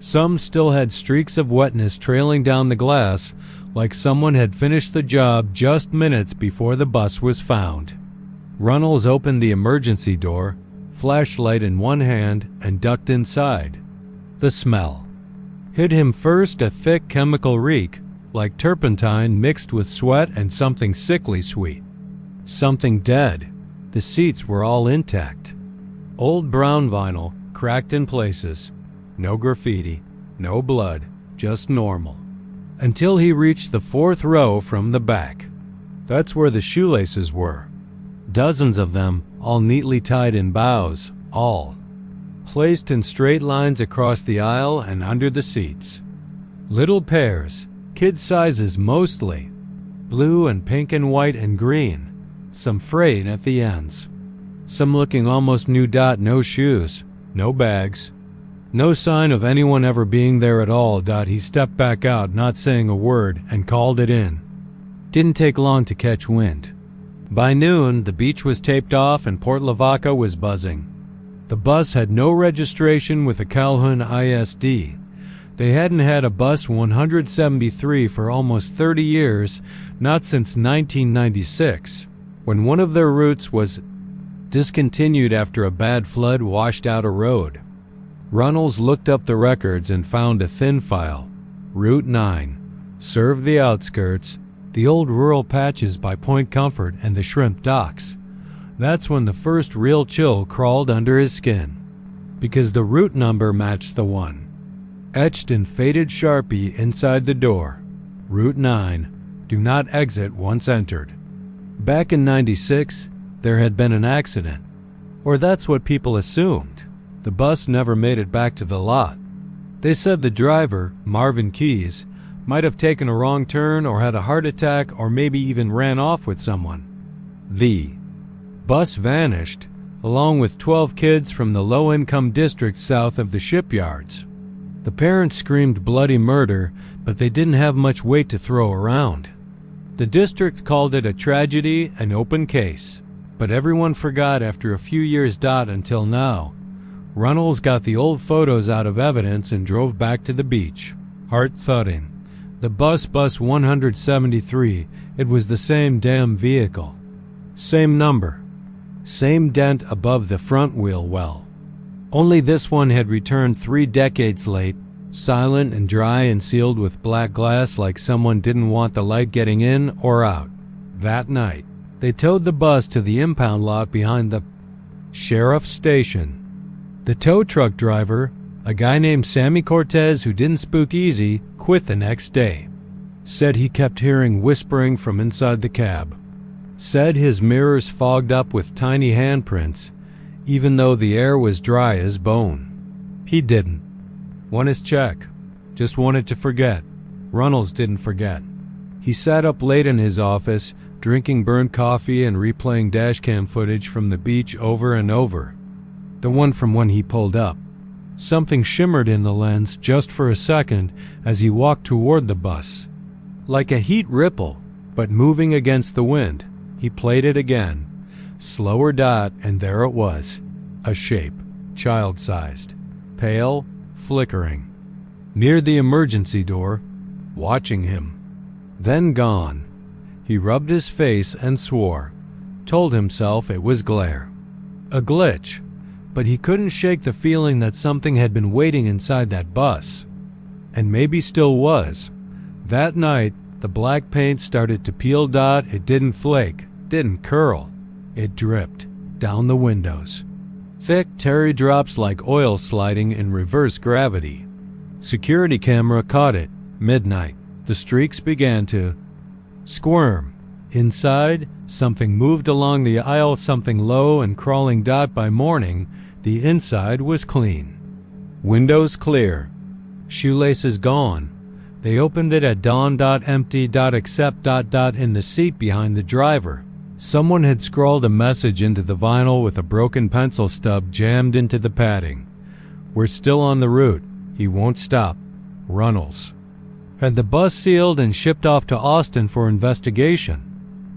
Some still had streaks of wetness trailing down the glass, like someone had finished the job just minutes before the bus was found. Runnels opened the emergency door, flashlight in one hand, and ducked inside. The smell hit him first, a thick chemical reek, like turpentine mixed with sweat and something sickly sweet. Something dead. The seats were all intact. Old brown vinyl, cracked in places. No graffiti, no blood, just normal. Until he reached the fourth row from the back. That's where the shoelaces were. Dozens of them, all neatly tied in bows, all placed in straight lines across the aisle and under the seats. Little pairs, kid sizes mostly, blue and pink and white and green, some frayed at the ends. Some looking almost new. No shoes, no bags, no sign of anyone ever being there at all. He stepped back out, not saying a word, and called it in. Didn't take long to catch wind. By noon, the beach was taped off and Port Lavaca was buzzing. The bus had no registration with the Calhoun ISD. They hadn't had a bus 173 for almost 30 years, not since 1996, when one of their routes was discontinued after a bad flood washed out a road. Runnels looked up the records and found a thin file. Route 9. Served the outskirts, the old rural patches by Point Comfort and the shrimp docks. That's when the first real chill crawled under his skin, because the route number matched the one etched in faded Sharpie inside the door. Route 9. Do not exit once entered. Back in '96, there had been an accident. Or that's what people assumed. The bus never made it back to the lot. They said the driver, Marvin Keyes, might have taken a wrong turn or had a heart attack or maybe even ran off with someone. The bus vanished, along with 12 kids from the low-income district south of the shipyards. The parents screamed bloody murder, but they didn't have much weight to throw around. The district called it a tragedy, an open case, but everyone forgot after a few years. Until now. Runnels got the old photos out of evidence and drove back to the beach, heart thudding. The bus 173, it was the same damn vehicle. Same number. Same dent above the front wheel well. Only this one had returned 3 decades late, silent and dry and sealed with black glass like someone didn't want the light getting in or out. That night, they towed the bus to the impound lot behind the sheriff's station. The tow truck driver, a guy named Sammy Cortez who didn't spook easy, quit the next day. Said he kept hearing whispering from inside the cab. Said his mirrors fogged up with tiny handprints, even though the air was dry as bone. He didn't. Won his check. Just wanted to forget. Runnels didn't forget. He sat up late in his office, drinking burnt coffee and replaying dashcam footage from the beach over and over. The one from when he pulled up. Something shimmered in the lens just for a second as he walked toward the bus. Like a heat ripple, but moving against the wind. He played it again. Slower dot, and there it was. A shape, child-sized, pale, flickering. Near the emergency door, watching him. Then gone. He rubbed his face and swore. Told himself it was glare. A glitch. But he couldn't shake the feeling that something had been waiting inside that bus. And maybe still was. That night, the black paint started to peel. It didn't flake, didn't curl. It dripped down the windows. Thick terry drops like oil sliding in reverse gravity. Security camera caught it. Midnight. The streaks began to squirm. Inside, something moved along the aisle, something low and crawling. By morning, the inside was clean. Windows clear. Shoelaces gone. They opened it at dawn. Empty. Except in the seat behind the driver. Someone had scrawled a message into the vinyl with a broken pencil stub jammed into the padding. We're still on the route. He won't stop. Runnels. Had the bus sealed and shipped off to Austin for investigation.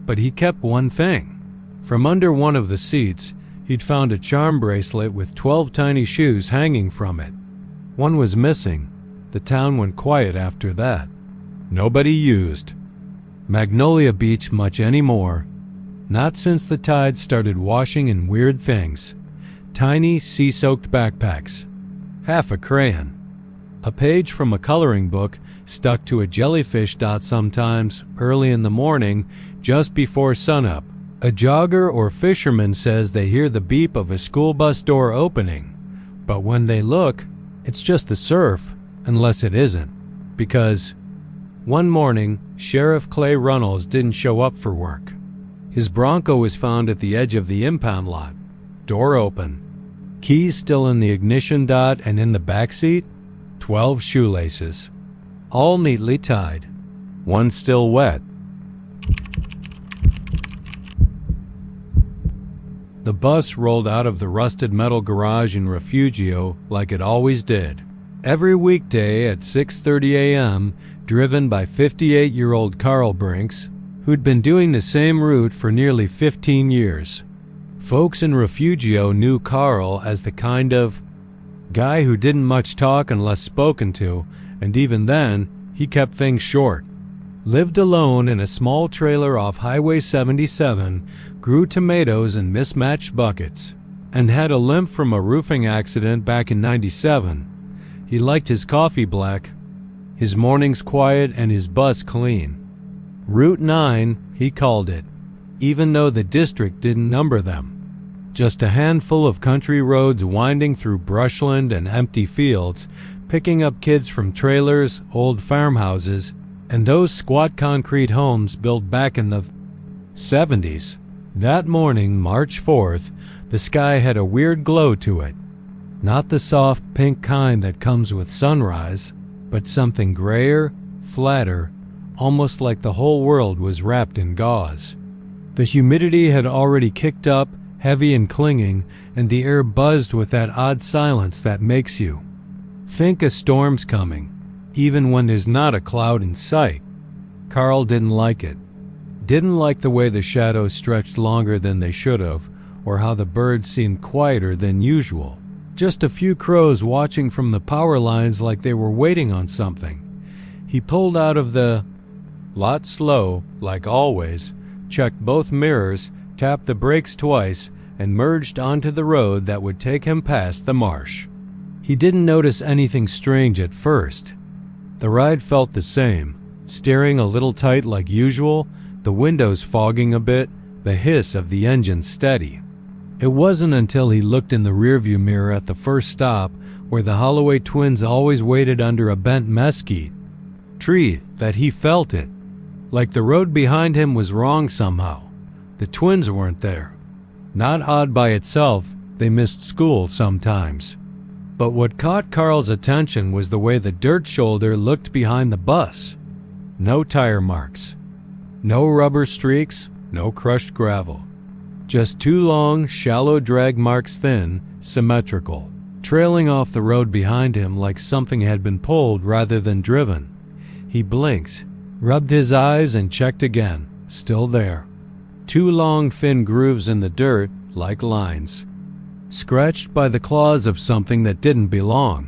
But he kept one thing. From under one of the seats, he'd found a charm bracelet with 12 tiny shoes hanging from it. One was missing. The town went quiet after that. Nobody used Magnolia Beach much anymore. Not since the tide started washing in weird things. Tiny, sea-soaked backpacks. Half a crayon. A page from a coloring book stuck to a jellyfish. Sometimes, early in the morning, just before sunup, a jogger or fisherman says they hear the beep of a school bus door opening. But when they look, it's just the surf, unless it isn't. Because one morning, Sheriff Clay Runnels didn't show up for work. His Bronco was found at the edge of the impound lot. Door open. Keys still in the ignition. And in the back seat, 12 shoelaces. All neatly tied. One still wet. The bus rolled out of the rusted metal garage in Refugio like it always did. Every weekday at 6:30 a.m., driven by 58-year-old Carl Brinks, who'd been doing the same route for nearly 15 years. Folks in Refugio knew Carl as the kind of guy who didn't much talk unless spoken to, and even then, he kept things short. Lived alone in a small trailer off Highway 77, grew tomatoes in mismatched buckets, and had a limp from a roofing accident back in '97. He liked his coffee black, his mornings quiet, and his bus clean. Route 9, he called it, even though the district didn't number them. Just a handful of country roads winding through brushland and empty fields, picking up kids from trailers, old farmhouses, and those squat concrete homes built back in the 70s. That morning, March 4th, the sky had a weird glow to it. Not the soft pink kind that comes with sunrise, but something grayer, flatter, almost like the whole world was wrapped in gauze. The humidity had already kicked up, heavy and clinging, and the air buzzed with that odd silence that makes you think a storm's coming, even when there's not a cloud in sight. Carl didn't like it. Didn't like the way the shadows stretched longer than they should have, or how the birds seemed quieter than usual. Just a few crows watching from the power lines like they were waiting on something. He pulled out of the lot slow, like always, checked both mirrors, tapped the brakes twice, and merged onto the road that would take him past the marsh. He didn't notice anything strange at first. The ride felt the same, steering a little tight like usual, the windows fogging a bit, the hiss of the engine steady. It wasn't until he looked in the rearview mirror at the first stop, where the Holloway twins always waited under a bent mesquite tree, that he felt it. Like the road behind him was wrong somehow. The twins weren't there. Not odd by itself, they missed school sometimes. But what caught Carl's attention was the way the dirt shoulder looked behind the bus. No tire marks. No rubber streaks, no crushed gravel. Just two long, shallow drag marks, thin, symmetrical, trailing off the road behind him like something had been pulled rather than driven. He blinked, rubbed his eyes, and checked again. Still there. 2 long, thin grooves in the dirt, like lines, scratched by the claws of something that didn't belong.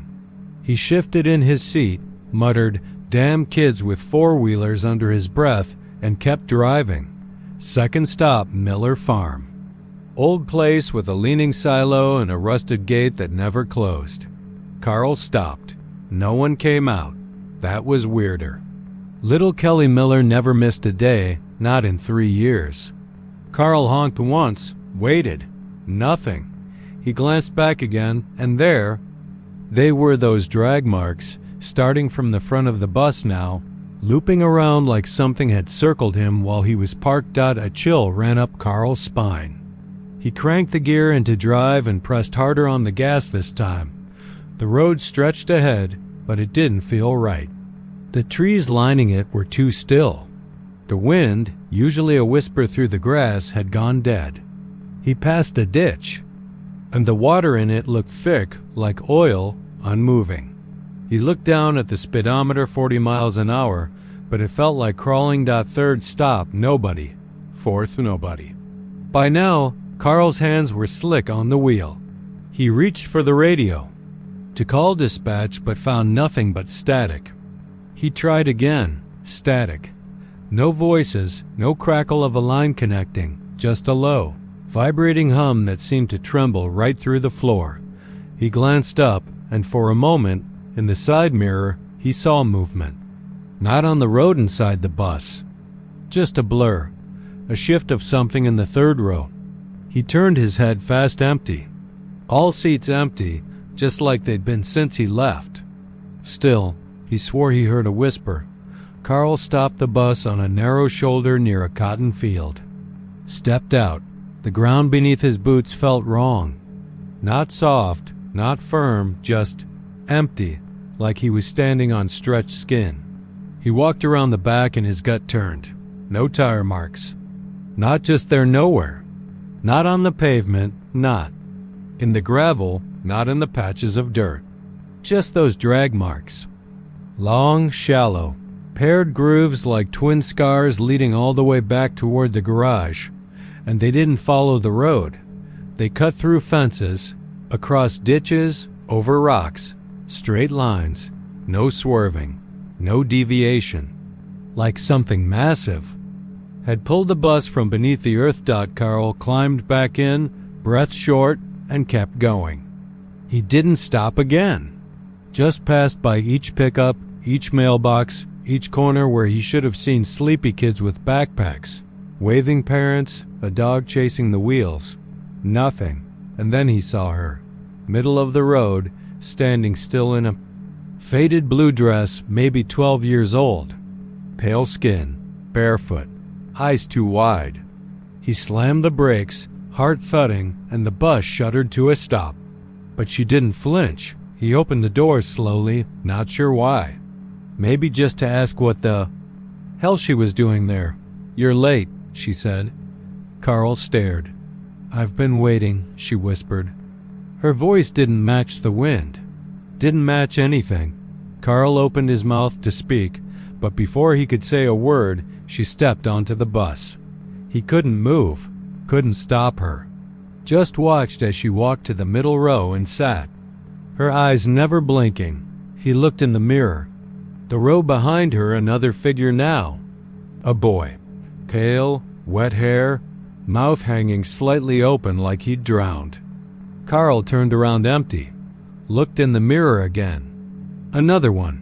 He shifted in his seat, muttered, "Damn kids with four-wheelers," under his breath, and kept driving. Second stop, Miller Farm. Old place with a leaning silo and a rusted gate that never closed. Carl stopped. No one came out. That was weirder. Little Kelly Miller never missed a day, not in 3 years. Carl honked once, waited. Nothing. He glanced back again, and there they were, those drag marks, starting from the front of the bus now, looping around like something had circled him while he was parked. A chill ran up Carl's spine. He cranked the gear into drive and pressed harder on the gas this time. The road stretched ahead, but it didn't feel right. The trees lining it were too still. The wind, usually a whisper through the grass, had gone dead. He passed a ditch, and the water in it looked thick, like oil, unmoving. He looked down at the speedometer, 40 miles an hour, but it felt like crawling. Third stop, nobody. Fourth, nobody. By now, Carl's hands were slick on the wheel. He reached for the radio to call dispatch, but found nothing but static. He tried again. Static. No voices, no crackle of a line connecting, just a low, vibrating hum that seemed to tremble right through the floor. He glanced up, and for a moment, in the side mirror, he saw movement. Not on the road inside the bus. Just a blur, a shift of something in the third row. He turned his head, fast, empty. All seats empty, just like they'd been since he left. Still, he swore he heard a whisper. Carl stopped the bus on a narrow shoulder near a cotton field. Stepped out. The ground beneath his boots felt wrong. Not soft, not firm, just empty, like he was standing on stretched skin. He walked around the back and his gut turned. No tire marks. Not just there, nowhere. Not on the pavement, not in the gravel, not in the patches of dirt. Just those drag marks. Long, shallow, paired grooves like twin scars leading all the way back toward the garage. And they didn't follow the road. They cut through fences, across ditches, over rocks, straight lines, no swerving, no deviation. Like something massive had pulled the bus from beneath the earth. Carl climbed back in, breath short, and kept going. He didn't stop again. Just passed by each pickup, each mailbox, each corner where he should have seen sleepy kids with backpacks, waving parents, a dog chasing the wheels. Nothing. And then he saw her, middle of the road, standing still in a faded blue dress, maybe 12 years old. Pale skin, barefoot, eyes too wide. He slammed the brakes, heart thudding, and the bus shuddered to a stop. But she didn't flinch. He opened the doors slowly, not sure why. Maybe just to ask what the hell she was doing there. "You're late," she said. Carl stared. "I've been waiting," she whispered. Her voice didn't match the wind. Didn't match anything. Carl opened his mouth to speak, but before he could say a word, she stepped onto the bus. He couldn't move, couldn't stop her. Just watched as she walked to the middle row and sat, her eyes never blinking. He looked in the mirror. The row behind her, another figure now. A boy. Pale, wet hair, mouth hanging slightly open like he'd drowned. Carl turned around empty. Looked in the mirror again. Another one.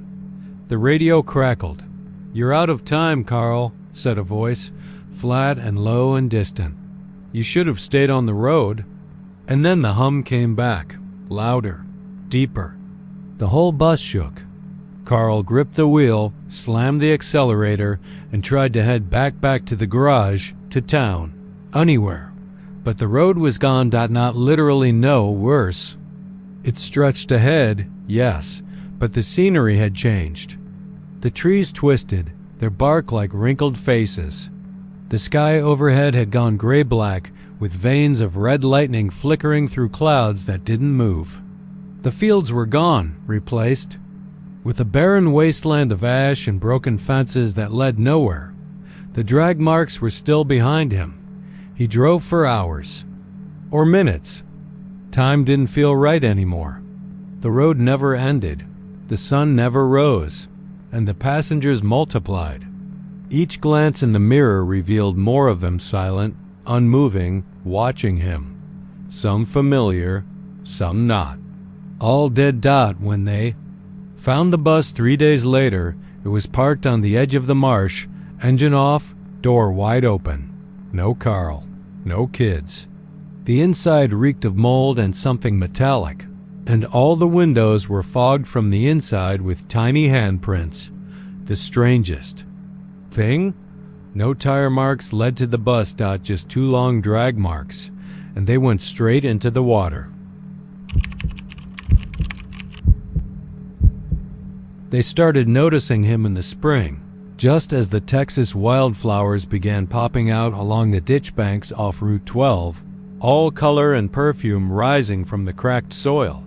The radio crackled. "You're out of time, Carl," said a voice, flat and low and distant. "You should have stayed on the road." And then the hum came back, louder, deeper. The whole bus shook. Carl gripped the wheel, slammed the accelerator, and tried to head back to the garage, to town, anywhere. But the road was gone. Not literally, no, worse. It stretched ahead, yes, but the scenery had changed. The trees twisted, their bark like wrinkled faces. The sky overhead had gone gray-black, with veins of red lightning flickering through clouds that didn't move. The fields were gone, replaced with a barren wasteland of ash and broken fences that led nowhere. The drag marks were still behind him. He drove for hours. Or minutes. Time didn't feel right anymore. The road never ended. The sun never rose. And the passengers multiplied. Each glance in the mirror revealed more of them silent, unmoving, watching him. Some familiar, some not. All dead dot when they found the bus 3 days later. It was parked on the edge of the marsh, engine off, door wide open. No Carl, no kids. The inside reeked of mold and something metallic, and all the windows were fogged from the inside with tiny handprints. The strangest thing? No tire marks led to the bus. Just 2 long drag marks, and they went straight into the water. They started noticing him in the spring, just as the Texas wildflowers began popping out along the ditch banks off Route 12, all color and perfume rising from the cracked soil.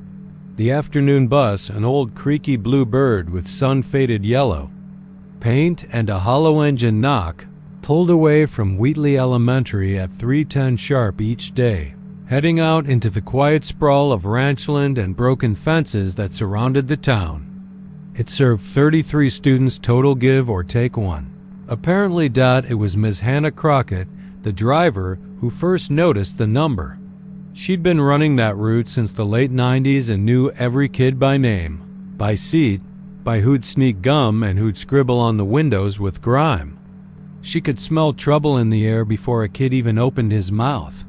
The afternoon bus, an old creaky blue bird with sun-faded yellow paint and a hollow engine knock, pulled away from Wheatley Elementary at 3:10 sharp each day, heading out into the quiet sprawl of ranchland and broken fences that surrounded the town. It served 33 students total, give or take one. Apparently, it was Ms. Hannah Crockett, the driver, who first noticed the number. She'd been running that route since the late 90s and knew every kid by name, by seat, by who'd sneak gum and who'd scribble on the windows with grime. She could smell trouble in the air before a kid even opened his mouth.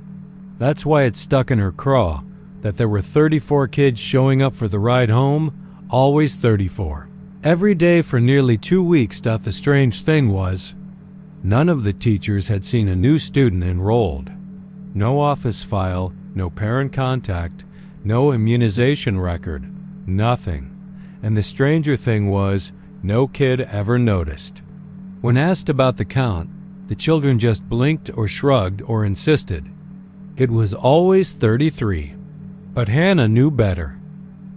That's why it stuck in her craw, that there were 34 kids showing up for the ride home, always 34. Every day for nearly 2 weeks. The strange thing was, none of the teachers had seen a new student enrolled. No office file, no parent contact, no immunization record, nothing. And the stranger thing was, no kid ever noticed. When asked about the count, the children just blinked or shrugged or insisted. It was always 33. But Hannah knew better.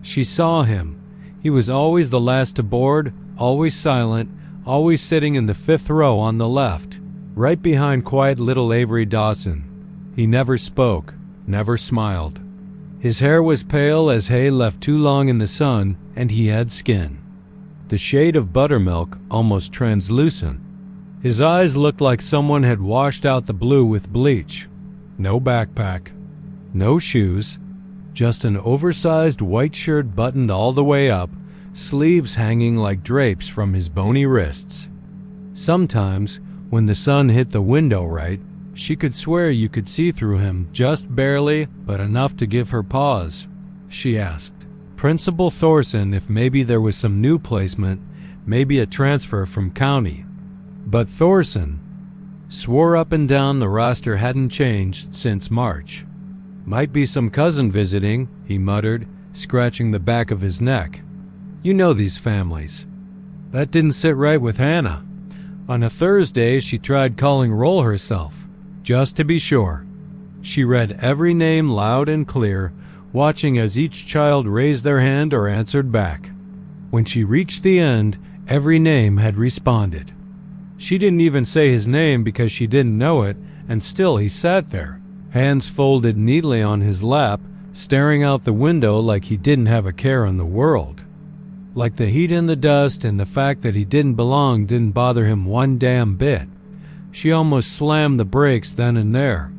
She saw him. He was always the last to board, always silent, always sitting in the 5th row on the left, right behind quiet little Avery Dawson. He never spoke, never smiled. His hair was pale as hay left too long in the sun, and he had skin. The shade of buttermilk, almost translucent. His eyes looked like someone had washed out the blue with bleach. No backpack, no shoes, just an oversized white shirt buttoned all the way up, sleeves hanging like drapes from his bony wrists. Sometimes, when the sun hit the window right, she could swear you could see through him, just barely, but enough to give her pause. She asked Principal Thorson if maybe there was some new placement, maybe a transfer from county. But Thorson swore up and down the roster hadn't changed since March. Might be some cousin visiting, he muttered, scratching the back of his neck. You know these families. That didn't sit right with Hannah. On a Thursday, she tried calling roll herself, just to be sure. She read every name loud and clear, watching as each child raised their hand or answered back. When she reached the end, every name had responded. She didn't even say his name because she didn't know it, and still he sat there, hands folded neatly on his lap, staring out the window like he didn't have a care in the world. Like the heat and the dust and the fact that he didn't belong didn't bother him one damn bit. She almost slammed the brakes then and there.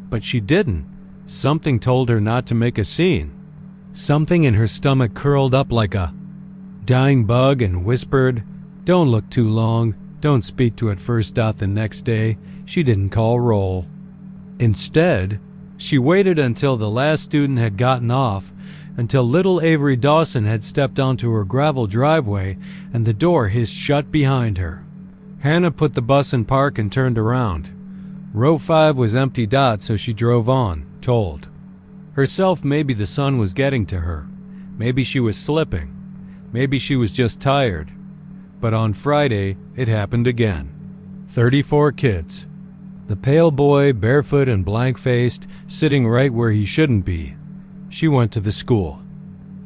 But she didn't. Something told her not to make a scene. Something in her stomach curled up like a dying bug and whispered, "Don't look too long. Don't speak to it first." The next day, she didn't call roll. Instead, she waited until the last student had gotten off, until little Avery Dawson had stepped onto her gravel driveway and the door hissed shut behind her. Hannah put the bus in park and turned around. Row 5 was empty, so she drove on, told herself maybe the sun was getting to her. Maybe she was slipping. Maybe she was just tired. But on Friday, it happened again. 34 kids. The pale boy, barefoot and blank-faced, sitting right where he shouldn't be. She went to the school.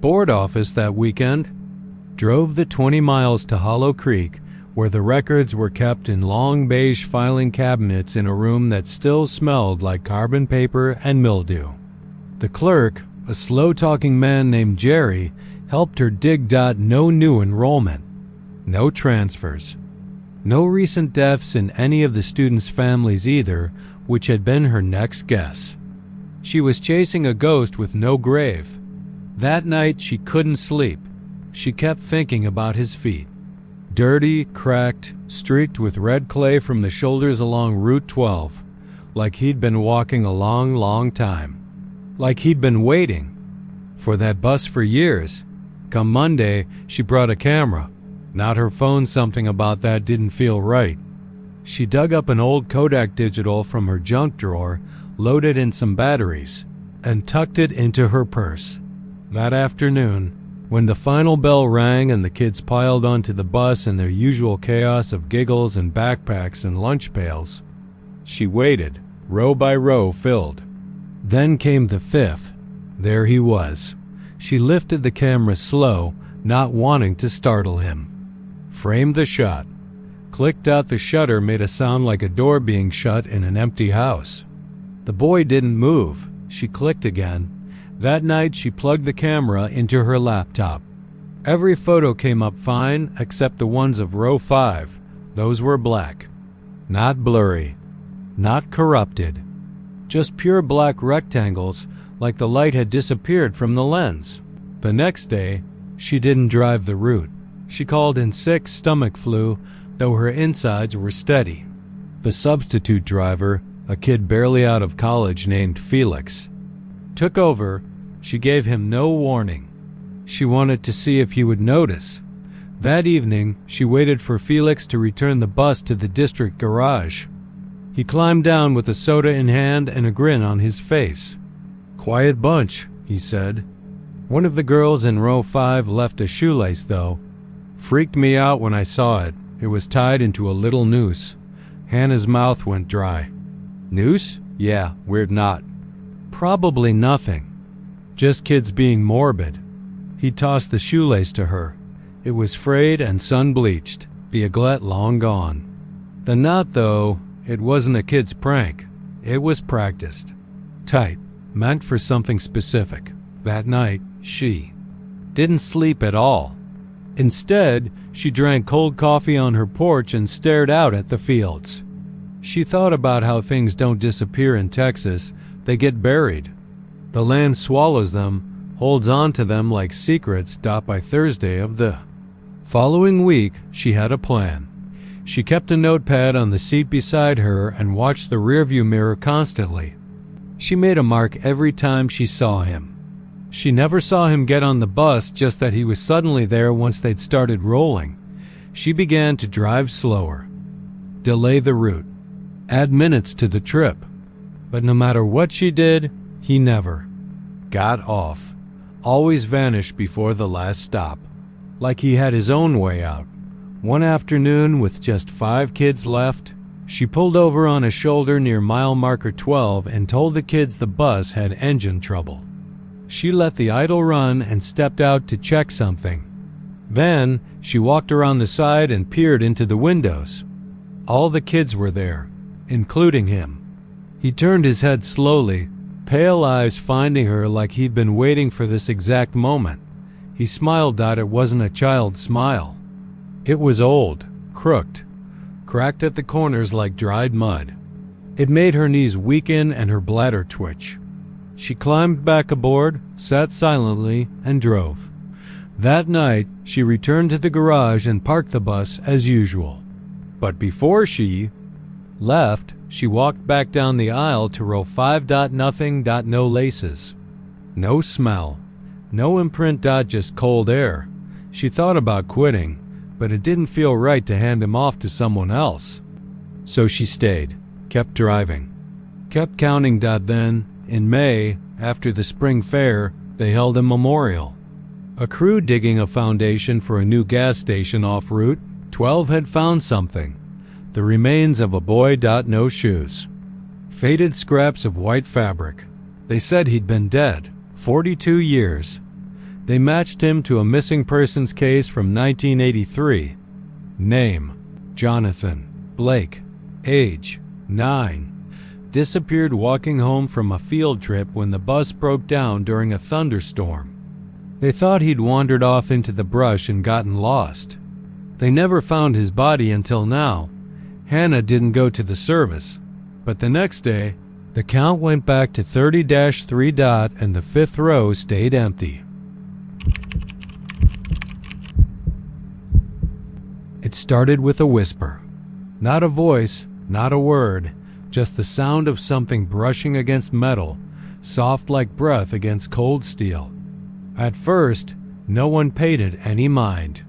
Board office that weekend. Drove the 20 miles to Hollow Creek, where the records were kept in long beige filing cabinets in a room that still smelled like carbon paper and mildew. The clerk, a slow-talking man named Jerry, helped her dig. No new enrollment, no transfers, no recent deaths in any of the students' families either, which had been her next guess. She was chasing a ghost with no grave. That night she couldn't sleep. She kept thinking about his feet. Dirty, cracked, streaked with red clay from the shoulders along Route 12, like he'd been walking a long, long time. Like he'd been waiting for that bus for years. Come Monday, she brought a camera. Not her phone. Something about that didn't feel right. She dug up an old Kodak digital from her junk drawer, loaded in some batteries, and tucked it into her purse. That afternoon, when the final bell rang and the kids piled onto the bus in their usual chaos of giggles and backpacks and lunch pails, she waited, row by row filled. Then came the fifth. There he was. She lifted the camera slow, not wanting to startle him. Framed the shot. Clicked out the shutter, made a sound like a door being shut in an empty house. The boy didn't move. She clicked again. That night she plugged the camera into her laptop. Every photo came up fine except the ones of row 5. Those were black. Not blurry. Not corrupted. Just pure black rectangles, like the light had disappeared from the lens. The next day, she didn't drive the route. She called in sick, stomach flu, though her insides were steady. The substitute driver, a kid barely out of college named Felix, took over. She gave him no warning. She wanted to see if he would notice. That evening, she waited for Felix to return the bus to the district garage. He climbed down with a soda in hand and a grin on his face. "Quiet bunch," he said. One of the girls in row 5 left a shoelace, though. Freaked me out when I saw it. It was tied into a little noose. Hannah's mouth went dry. "Noose? Yeah, weird knot." "Probably nothing. Just kids being morbid." He tossed the shoelace to her. It was frayed and sun-bleached, the aglet long gone. The knot, though, it wasn't a kid's prank. It was practiced. Tight, meant for something specific. That night, she didn't sleep at all. Instead, she drank cold coffee on her porch and stared out at the fields. She thought about how things don't disappear in Texas, they get buried. The land swallows them, holds on to them like secrets. By Thursday of the following week, she had a plan. She kept a notepad on the seat beside her and watched the rearview mirror constantly. She made a mark every time she saw him. She never saw him get on the bus, just that he was suddenly there once they'd started rolling. She began to drive slower, delay the route, add minutes to the trip. But no matter what she did, he never got off. Always vanished before the last stop, like he had his own way out. One afternoon, with just 5 kids left, she pulled over on a shoulder near mile marker 12 and told the kids the bus had engine trouble. She let the idle run and stepped out to check something. Then, she walked around the side and peered into the windows. All the kids were there, including him. He turned his head slowly, pale eyes finding her like he'd been waiting for this exact moment. He smiled. It wasn't a child's smile. It was old, crooked, cracked at the corners like dried mud. It made her knees weaken and her bladder twitch. She climbed back aboard, sat silently, and drove. That night, she returned to the garage and parked the bus as usual. But before she left, she walked back down the aisle to row 5. Nothing. No laces. No smell. No imprint. Just cold air. She thought about quitting, but it didn't feel right to hand him off to someone else. So she stayed, kept driving, kept counting. Then, in May, after the spring fair, they held a memorial. A crew digging a foundation for a new gas station off Route 12 had found something. The remains of a boy. No shoes. Faded scraps of white fabric. They said he'd been dead 42 years. They matched him to a missing persons case from 1983. Name: Jonathan Blake. Age: 9. Disappeared walking home from a field trip when the bus broke down during a thunderstorm. They thought he'd wandered off into the brush and gotten lost. They never found his body until now. Hannah didn't go to the service, but the next day, the count went back to 30-3 and the fifth row stayed empty. It started with a whisper. Not a voice, not a word, just the sound of something brushing against metal, soft like breath against cold steel. At first, no one paid it any mind.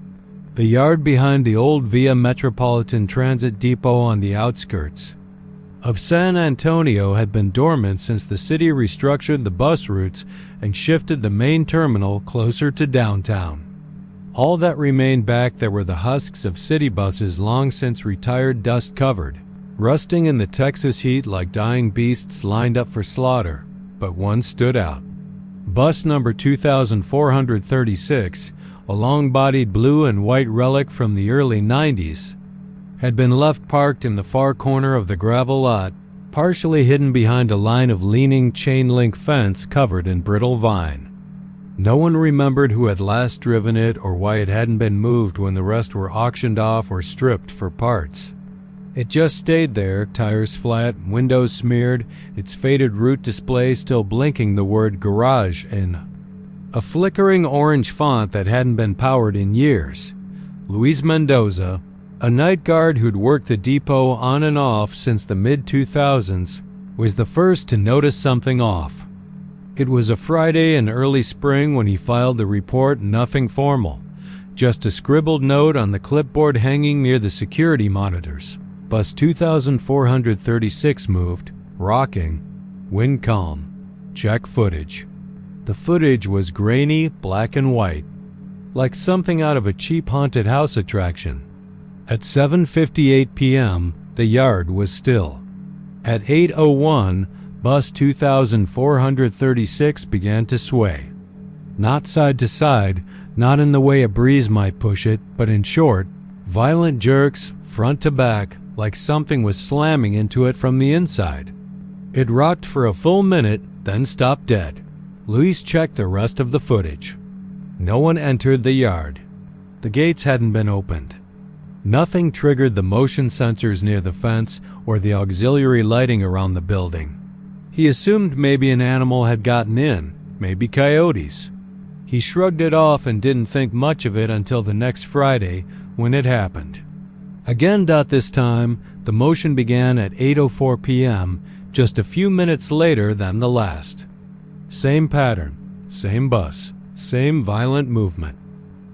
The yard behind the old Via Metropolitan Transit depot on the outskirts of San Antonio had been dormant since the city restructured the bus routes and shifted the main terminal closer to downtown. All that remained back there were the husks of city buses long since retired, dust-covered, rusting in the Texas heat like dying beasts lined up for slaughter, but one stood out. Bus number 2436, a long-bodied blue and white relic from the early 90s, had been left parked in the far corner of the gravel lot, partially hidden behind a line of leaning chain-link fence covered in brittle vine. No one remembered who had last driven it or why it hadn't been moved when the rest were auctioned off or stripped for parts. It just stayed there, tires flat, windows smeared, its faded route display still blinking the word garage in a flickering orange font that hadn't been powered in years. Luis Mendoza, a night guard who'd worked the depot on and off since the mid-2000s, was the first to notice something off. It was a Friday in early spring when he filed the report, nothing formal, just a scribbled note on the clipboard hanging near the security monitors. Bus 2436 moved, rocking, wind calm, check footage. The footage was grainy, black and white, like something out of a cheap haunted house attraction. At 7:58 p.m., the yard was still. At 8:01, bus 2436 began to sway. Not side to side, not in the way a breeze might push it, but in short, violent jerks, front to back, like something was slamming into it from the inside. It rocked for a full minute, then stopped dead. Luis checked the rest of the footage. No one entered the yard. The gates hadn't been opened. Nothing triggered the motion sensors near the fence or the auxiliary lighting around the building. He assumed maybe an animal had gotten in, maybe coyotes. He shrugged it off and didn't think much of it until the next Friday when it happened. Again, this time, the motion began at 8:04 p.m., just a few minutes later than the last. Same pattern, same bus, same violent movement.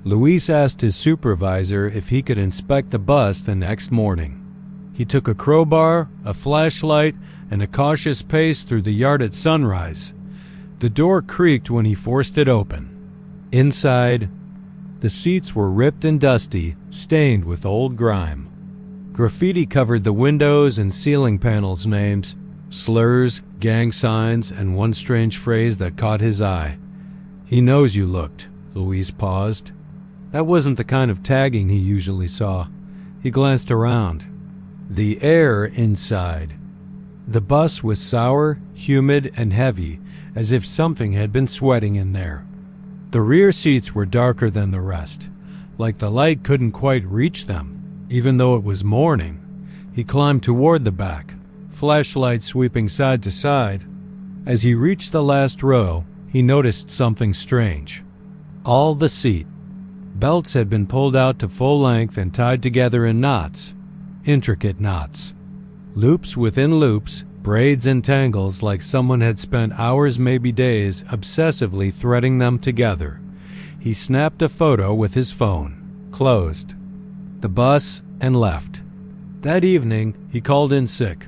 Luis asked his supervisor if he could inspect the bus the next morning. He took a crowbar, a flashlight, and a cautious pace through the yard at sunrise. The door creaked when he forced it open. Inside, the seats were ripped and dusty, stained with old grime. Graffiti covered the windows and ceiling panels, names, slurs, gang signs, and one strange phrase that caught his eye. "He knows you looked." Luis paused. That wasn't the kind of tagging he usually saw. He glanced around. The air inside. The bus was sour, humid, and heavy, as if something had been sweating in there. The rear seats were darker than the rest, like the light couldn't quite reach them, even though it was morning. He climbed toward the back, flashlight sweeping side to side. As he reached the last row, he noticed something strange. All the seat belts had been pulled out to full length and tied together in knots, intricate knots. Loops within loops, braids and tangles like someone had spent hours, maybe days, obsessively threading them together. He snapped a photo with his phone, closed the bus, and left. That evening, he called in sick.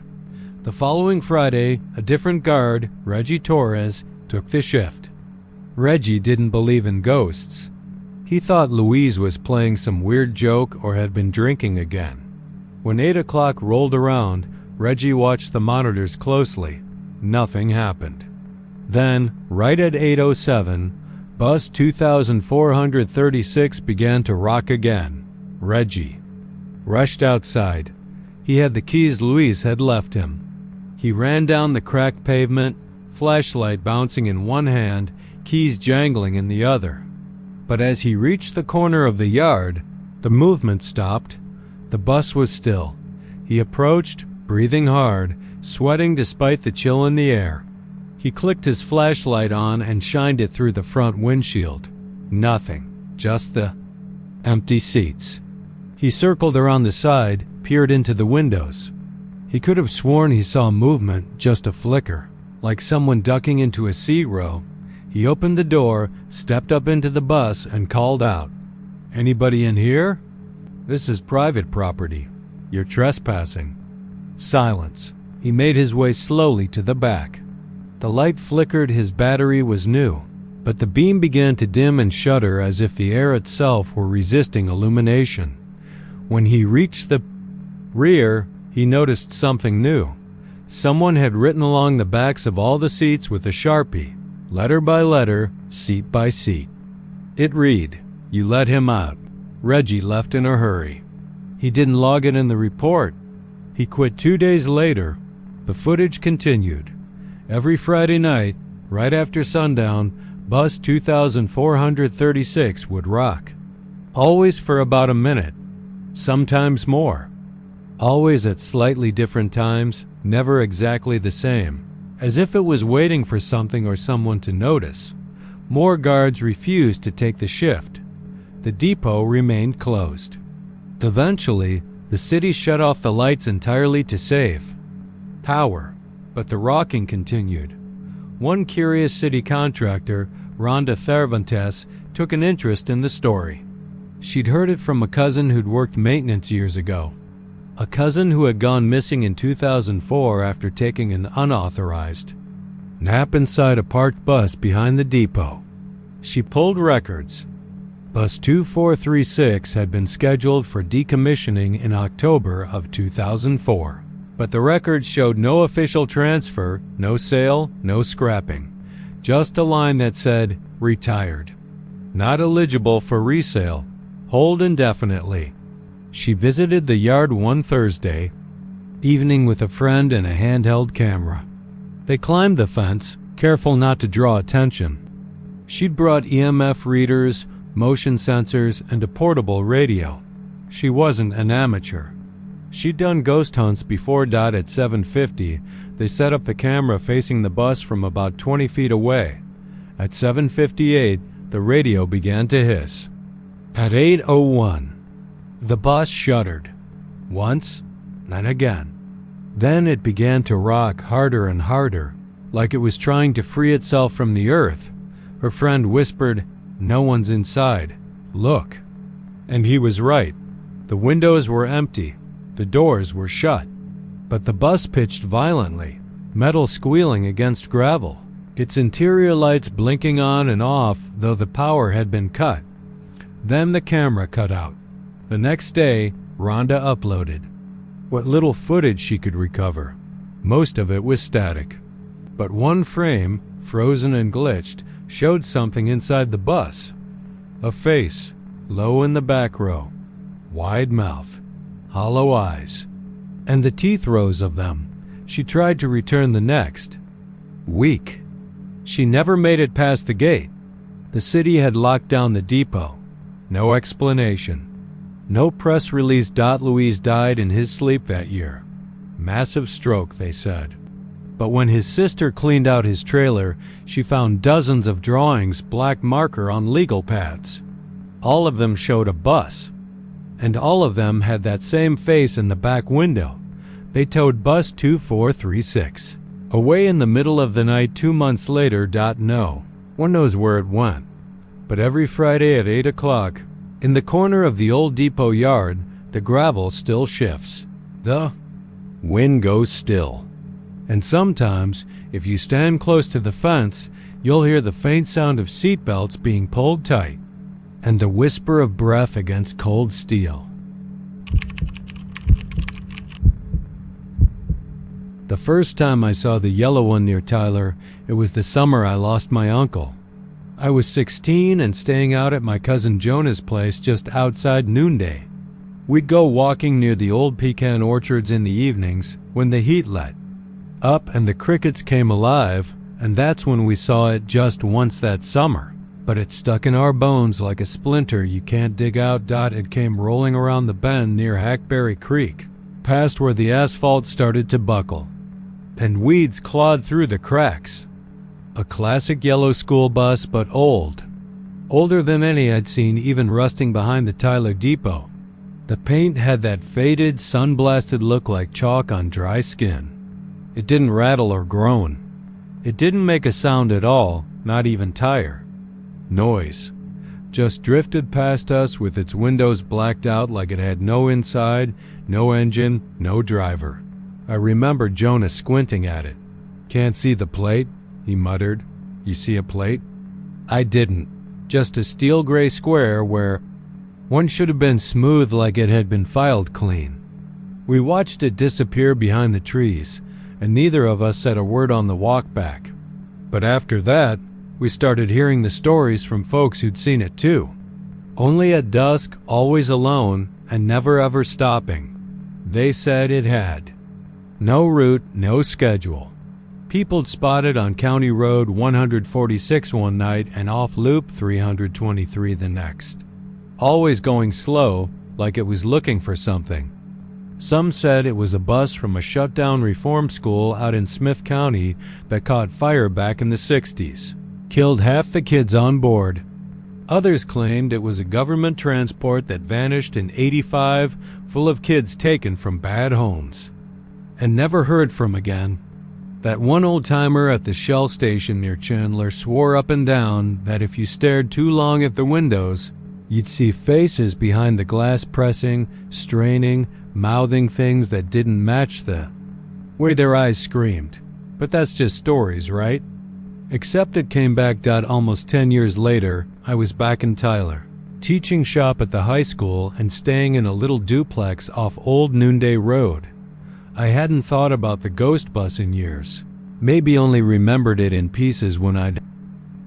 The following Friday, a different guard, Reggie Torres, took the shift. Reggie didn't believe in ghosts. He thought Luis was playing some weird joke or had been drinking again. When 8 o'clock rolled around, Reggie watched the monitors closely. Nothing happened. Then, right at 8:07, Bus 2436 began to rock again. Reggie rushed outside. He had the keys Luis had left him. He ran down the cracked pavement, flashlight bouncing in one hand, keys jangling in the other. But as he reached the corner of the yard, the movement stopped. The bus was still. He approached, breathing hard, sweating despite the chill in the air. He clicked his flashlight on and shined it through the front windshield. Nothing, just the empty seats. He circled around the side, peered into the windows. He could have sworn he saw movement, just a flicker, like someone ducking into a seat row. He opened the door, stepped up into the bus, and called out, "Anybody in here? This is private property. You're trespassing." Silence. He made his way slowly to the back. The light flickered. His battery was new, but the beam began to dim and shudder as if the air itself were resisting illumination. When he reached the rear, he noticed something new. Someone had written along the backs of all the seats with a Sharpie, letter by letter, seat by seat. It read, "You let him out. Reggie left in a hurry." He didn't log it in the report. He quit 2 days later. The footage continued. Every Friday night, right after sundown, bus 2436 would rock. Always for about a minute, sometimes more. Always at slightly different times, never exactly the same, as if it was waiting for something or someone to notice. More guards refused to take the shift. The depot remained closed. Eventually, the city shut off the lights entirely to save power, but the rocking continued. One curious city contractor, Rhonda Cervantes, took an interest in the story. She'd heard it from a cousin who'd worked maintenance years ago. A cousin who had gone missing in 2004 after taking an unauthorized nap inside a parked bus behind the depot. She pulled records. Bus 2436 had been scheduled for decommissioning in October of 2004, but the records showed no official transfer, no sale, no scrapping. Just a line that said, "Retired. Not eligible for resale. Hold indefinitely." She visited the yard one Thursday evening with a friend and a handheld camera. They climbed the fence, careful not to draw attention. She'd brought EMF readers, motion sensors, and a portable radio. She wasn't an amateur. She'd done ghost hunts before. At 7:50, they set up the camera facing the bus from about 20 feet away. At 7:58, the radio began to hiss. At 8:01, the bus shuddered. Once, then again. Then it began to rock harder and harder, like it was trying to free itself from the earth. Her friend whispered, "No one's inside. Look." And he was right. The windows were empty. The doors were shut. But the bus pitched violently, metal squealing against gravel, its interior lights blinking on and off, though the power had been cut. Then the camera cut out. The next day, Rhonda uploaded what little footage she could recover. Most of it was static. But one frame, frozen and glitched, showed something inside the bus. A face, low in the back row, wide mouth, hollow eyes, and the teeth rows of them. She tried to return the next week. She never made it past the gate. The city had locked down the depot. No explanation. No press release. Luis died in his sleep that year. Massive stroke, they said. But when his sister cleaned out his trailer, she found dozens of drawings, black marker on legal pads. All of them showed a bus, and all of them had that same face in the back window. They towed bus 2436 away in the middle of the night 2 months later. No one knows where it went. But every Friday at 8 o'clock, in the corner of the old depot yard, the gravel still shifts. The wind goes still. And sometimes, if you stand close to the fence, you'll hear the faint sound of seatbelts being pulled tight, and the whisper of breath against cold steel. The first time I saw the yellow one near Tyler, it was the summer I lost my uncle. I was 16 and staying out at my cousin Jonah's place just outside noonday. We'd go walking near the old pecan orchards in the evenings when the heat let up and the crickets came alive, and that's when we saw it just once that summer. But it stuck in our bones like a splinter you can't dig out. It came rolling around the bend near Hackberry Creek, past where the asphalt started to buckle, and weeds clawed through the cracks. A classic yellow school bus, but old. Older than any I'd seen, even rusting behind the Tyler Depot. The paint had that faded, sun-blasted look like chalk on dry skin. It didn't rattle or groan. It didn't make a sound at all, not even tire. Noise. Just drifted past us with its windows blacked out like it had no inside, no engine, no driver. I remember Jonah squinting at it. "Can't see the plate?" he muttered. "You see a plate?" I didn't. Just a steel gray square where one should have been smooth like it had been filed clean. We watched it disappear behind the trees, and neither of us said a word on the walk back. But after that, we started hearing the stories from folks who'd seen it too. Only at dusk, always alone, and never ever stopping. They said it had no route, no schedule. People'd spot it on County Road 146 one night and off Loop 323 the next. Always going slow, like it was looking for something. Some said it was a bus from a shut-down reform school out in Smith County that caught fire back in the 60s. Killed half the kids on board. Others claimed it was a government transport that vanished in '85, full of kids taken from bad homes, and never heard from again. That one old-timer at the Shell station near Chandler swore up and down that if you stared too long at the windows, you'd see faces behind the glass pressing, straining, mouthing things that didn't match the way their eyes screamed. But that's just stories, right? Except it came back. Almost 10 years later, I was back in Tyler, teaching shop at the high school and staying in a little duplex off Old Noonday Road. I hadn't thought about the ghost bus in years. Maybe only remembered it in pieces when I'd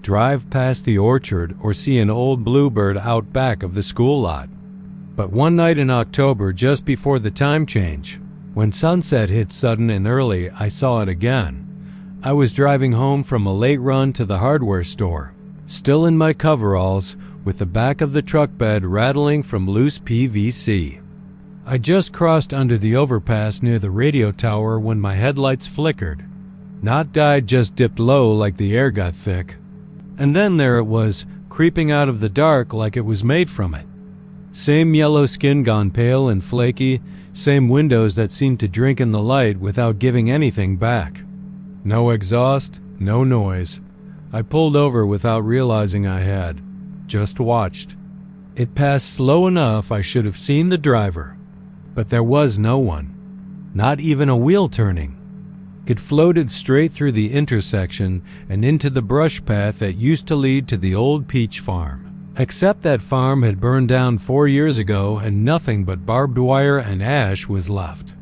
drive past the orchard or see an old bluebird out back of the school lot. But one night in October, just before the time change, when sunset hit sudden and early, I saw it again. I was driving home from a late run to the hardware store, still in my coveralls, with the back of the truck bed rattling from loose PVC. I just crossed under the overpass near the radio tower when my headlights flickered. Not died, just dipped low like the air got thick. And then there it was, creeping out of the dark like it was made from it. Same yellow skin gone pale and flaky, same windows that seemed to drink in the light without giving anything back. No exhaust, no noise. I pulled over without realizing I had. Just watched. It passed slow enough I should have seen the driver. But there was no one. Not even a wheel turning. It floated straight through the intersection and into the brush path that used to lead to the old peach farm. Except that farm had burned down 4 years ago and nothing but barbed wire and ash was left.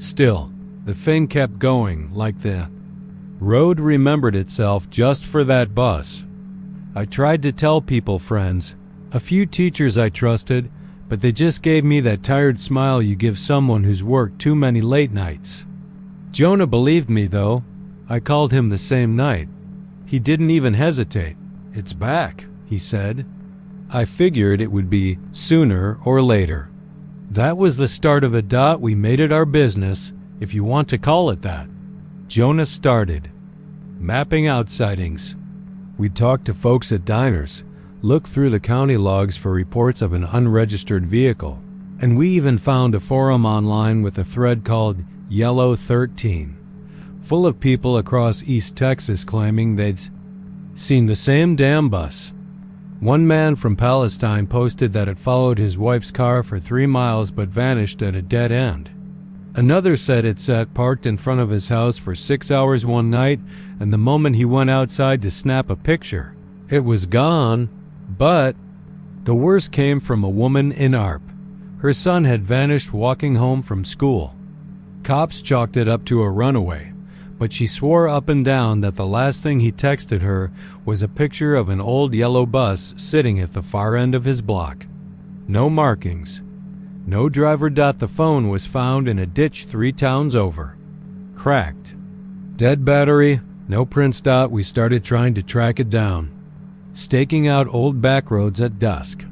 Still, the thing kept going, like the road remembered itself just for that bus. I tried to tell people, friends, a few teachers I trusted, but they just gave me that tired smile you give someone who's worked too many late nights. Jonah believed me, though. I called him the same night. He didn't even hesitate. "It's back," he said. I figured it would be sooner or later. That was the start of it. We made it our business, if you want to call it that. Jonah started mapping out sightings. We'd talk to folks at diners, look through the county logs for reports of an unregistered vehicle, and we even found a forum online with a thread called Yellow 13, full of people across East Texas claiming they'd seen the same damn bus. One man from Palestine posted that it followed his wife's car for 3 miles but vanished at a dead end. Another said it sat parked in front of his house for 6 hours one night, and the moment he went outside to snap a picture, it was gone. But the worst came from a woman in Arp. Her son had vanished walking home from school. Cops chalked it up to a runaway, but she swore up and down that the last thing he texted her was a picture of an old yellow bus sitting at the far end of his block. No markings. No driver. The phone was found in a ditch 3 towns over. Cracked. Dead battery. No prints. We started trying to track it down, staking out old back roads at dusk.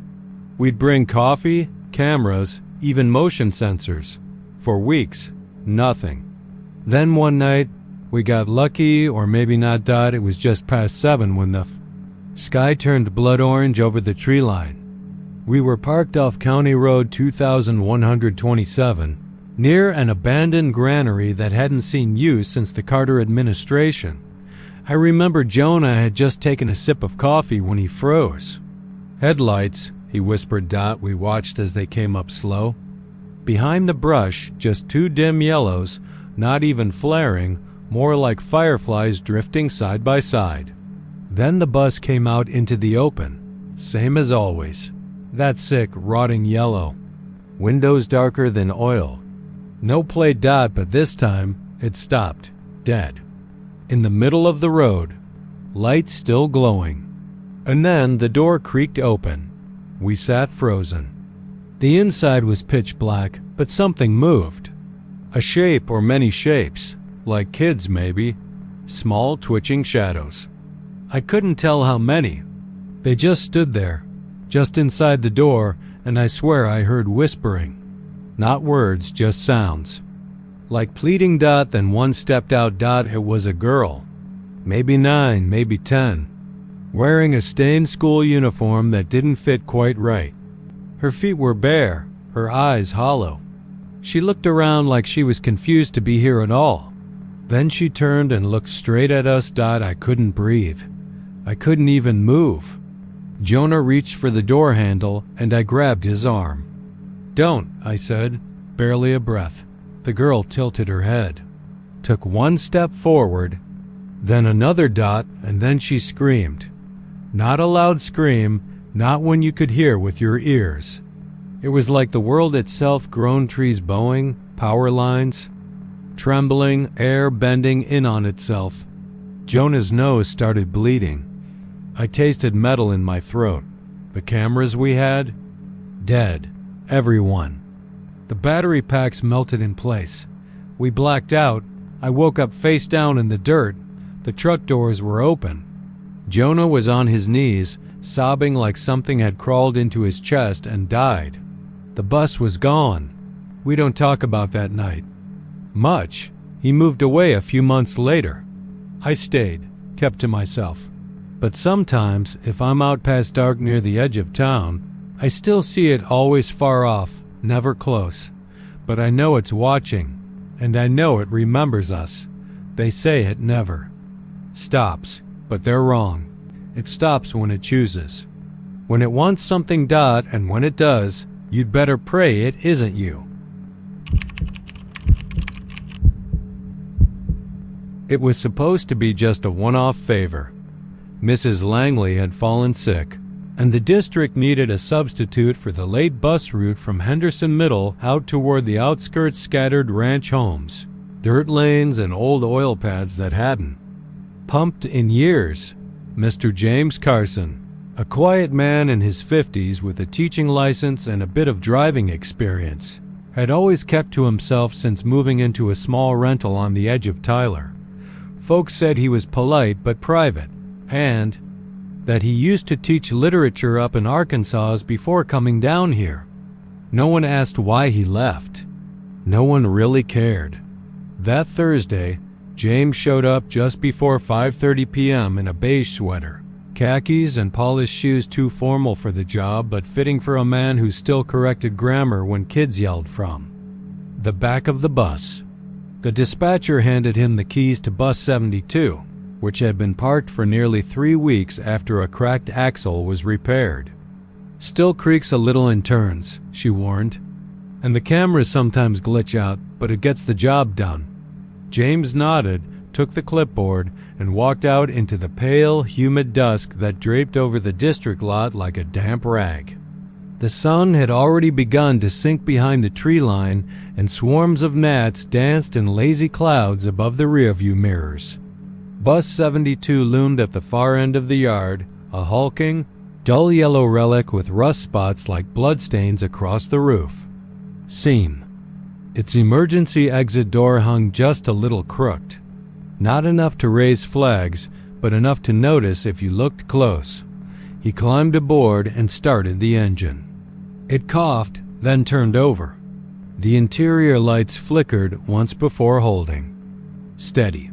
We'd bring coffee, cameras, even motion sensors. For weeks, nothing. Then one night, we got lucky, or maybe not. It was just past 7 when the sky turned blood orange over the tree line. We were parked off County Road 2127, near an abandoned granary that hadn't seen use since the Carter administration. I remember Jonah had just taken a sip of coffee when he froze. Headlights, he whispered. We watched as they came up slow. Behind the brush, just 2 dim yellows, not even flaring, more like fireflies drifting side by side. Then the bus came out into the open, same as always. That sick, rotting yellow. Windows darker than oil. No plate. But this time, it stopped, dead. In the middle of the road, lights still glowing. And then the door creaked open. We sat frozen. The inside was pitch black, but something moved. A shape or many shapes, like kids maybe, small twitching shadows. I couldn't tell how many. They just stood there, just inside the door, and I swear I heard whispering. Not words, just sounds. Like pleading. Then one stepped out. It was a girl. Maybe 9, maybe 10. Wearing a stained school uniform that didn't fit quite right. Her feet were bare, her eyes hollow. She looked around like she was confused to be here at all. Then she turned and looked straight at us. I couldn't breathe. I couldn't even move. Jonah reached for the door handle, and I grabbed his arm. "Don't," I said, barely a breath. The girl tilted her head, took 1 step forward, then another. And then she screamed. Not a loud scream, not one you could hear with your ears. It was like the world itself groaned, trees bowing, power lines trembling, air bending in on itself. Jonah's nose started bleeding. I tasted metal in my throat. The cameras we had? Dead. Everyone. The battery packs melted in place. We blacked out. I woke up face down in the dirt. The truck doors were open. Jonah was on his knees, sobbing like something had crawled into his chest and died. The bus was gone. We don't talk about that night much. He moved away a few months later. I stayed, kept to myself. But sometimes, if I'm out past dark near the edge of town, I still see it, always far off, never close. But I know it's watching, and I know it remembers us. They say it never stops, but they're wrong. It stops when it chooses. When it wants something. And when it does, you'd better pray it isn't you. It was supposed to be just a one-off favor. Mrs. Langley had fallen sick, and the district needed a substitute for the late bus route from Henderson Middle out toward the outskirts. Scattered ranch homes, dirt lanes, and old oil pads that hadn't pumped in years. Mr. James Carson, a quiet man in his 50s with a teaching license and a bit of driving experience, had always kept to himself since moving into a small rental on the edge of Tyler. Folks said he was polite but private, and that he used to teach literature up in Arkansas before coming down here. No one asked why he left. No one really cared. That Thursday, James showed up just before 5:30 p.m. in a beige sweater, khakis, and polished shoes too formal for the job but fitting for a man who still corrected grammar when kids yelled from the back of the bus. The dispatcher handed him the keys to bus 72, which had been parked for nearly 3 weeks after a cracked axle was repaired. "Still creaks a little in turns," she warned, "and the cameras sometimes glitch out, but it gets the job done." James nodded, took the clipboard, and walked out into the pale, humid dusk that draped over the district lot like a damp rag. The sun had already begun to sink behind the tree line, and swarms of gnats danced in lazy clouds above the rearview mirrors. Bus 72 loomed at the far end of the yard, a hulking, dull yellow relic with rust spots like bloodstains across the roof. Seen. Its emergency exit door hung just a little crooked. Not enough to raise flags, but enough to notice if you looked close. He climbed aboard and started the engine. It coughed, then turned over. The interior lights flickered once before holding. Steady.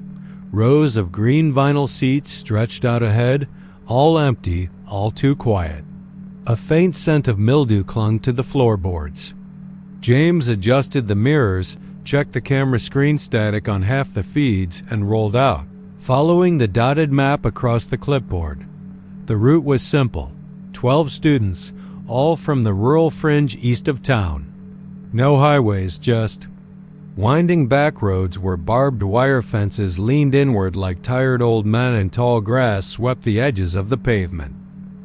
Rows of green vinyl seats stretched out ahead, all empty, all too quiet. A faint scent of mildew clung to the floorboards. James adjusted the mirrors, checked the camera screen static on half the feeds, and rolled out, following the dotted map across the clipboard. The route was simple. 12 students, all from the rural fringe east of town. No highways, just winding back roads where barbed wire fences leaned inward like tired old men and tall grass swept the edges of the pavement.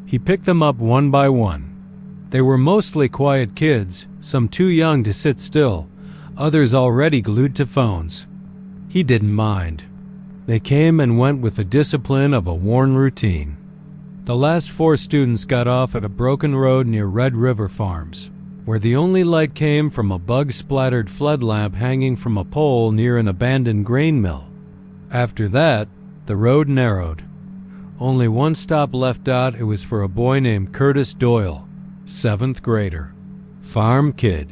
He picked them up one by one. They were mostly quiet kids, some too young to sit still, others already glued to phones. He didn't mind. They came and went with the discipline of a worn routine. The last 4 students got off at a broken road near Red River Farms, where the only light came from a bug-splattered flood lamp hanging from a pole near an abandoned grain mill. After that, the road narrowed. Only one stop left out. It was for a boy named Curtis Doyle, 7th grader. Farm kid.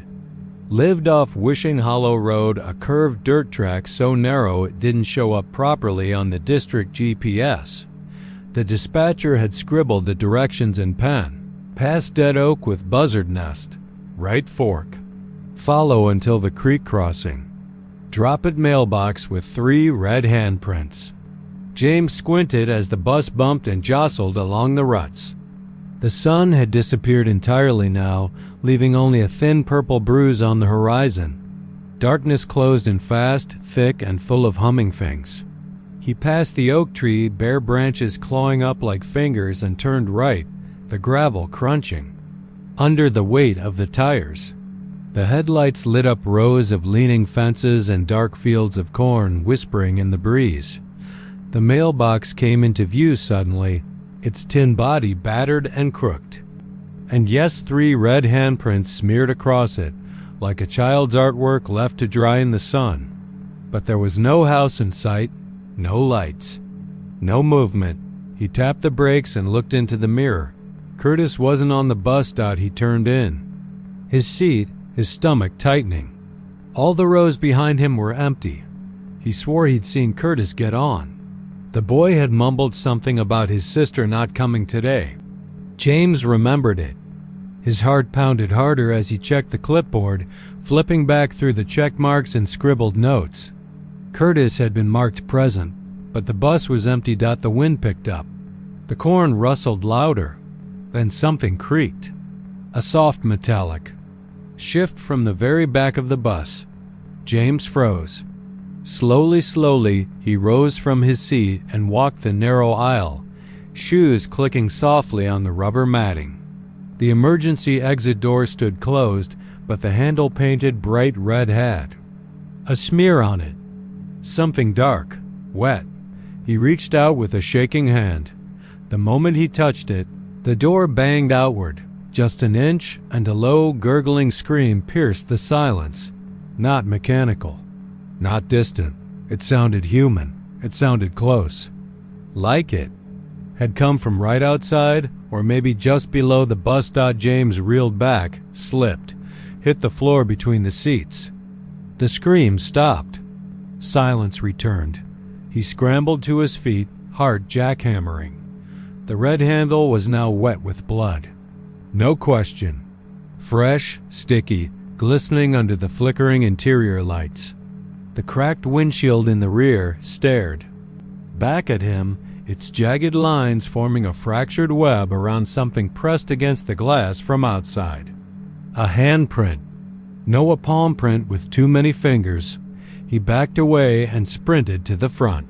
Lived off Wishing Hollow Road, a curved dirt track so narrow it didn't show up properly on the district GPS. The dispatcher had scribbled the directions in pen. Past Dead Oak with Buzzard Nest. Right fork. Follow until the creek crossing. Drop at mailbox with 3 red handprints. James squinted as the bus bumped and jostled along the ruts. The sun had disappeared entirely now, leaving only a thin purple bruise on the horizon. Darkness closed in fast, thick, and full of humming things. He passed the oak tree, bare branches clawing up like fingers, and turned right, the gravel crunching under the weight of the tires. The headlights lit up rows of leaning fences and dark fields of corn whispering in the breeze. The mailbox came into view suddenly, its tin body battered and crooked. And yes, 3 red handprints smeared across it, like a child's artwork left to dry in the sun. But there was no house in sight, no lights, no movement. He tapped the brakes and looked into the mirror. Curtis wasn't on the bus stop he turned in. His seat, his stomach tightening. All the rows behind him were empty. He swore he'd seen Curtis get on. The boy had mumbled something about his sister not coming today. James remembered it. His heart pounded harder as he checked the clipboard, flipping back through the check marks and scribbled notes. Curtis had been marked present, but the bus was empty. The wind picked up. The corn rustled louder. Then something creaked. A soft metallic shift from the very back of the bus. James froze. Slowly, he rose from his seat and walked the narrow aisle, shoes clicking softly on the rubber matting. The emergency exit door stood closed, but the handle painted bright red had a smear on it. Something dark, wet. He reached out with a shaking hand. The moment he touched it, the door banged outward. Just an inch, and a low, gurgling scream pierced the silence. Not mechanical. Not distant. It sounded human. It sounded close. Like it had come from right outside, or maybe just below the bus stop. James reeled back, slipped, hit the floor between the seats. The scream stopped. Silence returned. He scrambled to his feet, heart jackhammering. The red handle was now wet with blood. No question. Fresh, sticky, glistening under the flickering interior lights. The cracked windshield in the rear stared back at him, its jagged lines forming a fractured web around something pressed against the glass from outside. A handprint. No, a palm print with too many fingers. He backed away and sprinted to the front.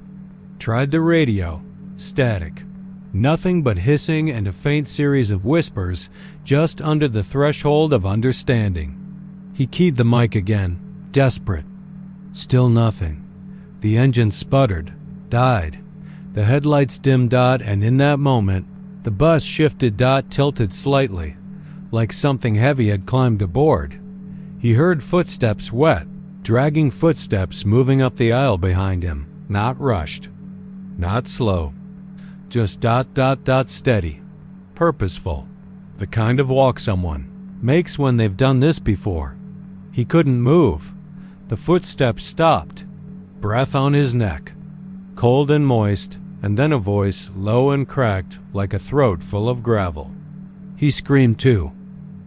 Tried the radio. Static. Nothing but hissing and a faint series of whispers. just under the threshold of understanding. He keyed the mic again, desperate. Still nothing. The engine sputtered, died. The headlights dimmed, and in that moment, the bus shifted, tilted slightly, like something heavy had climbed aboard. He heard footsteps, wet, dragging footsteps moving up the aisle behind him, not rushed, not slow, just steady, purposeful, the kind of walk someone makes when they've done this before. He couldn't move. The footsteps stopped, breath on his neck, cold and moist, and then a voice, low and cracked, like a throat full of gravel. He screamed too.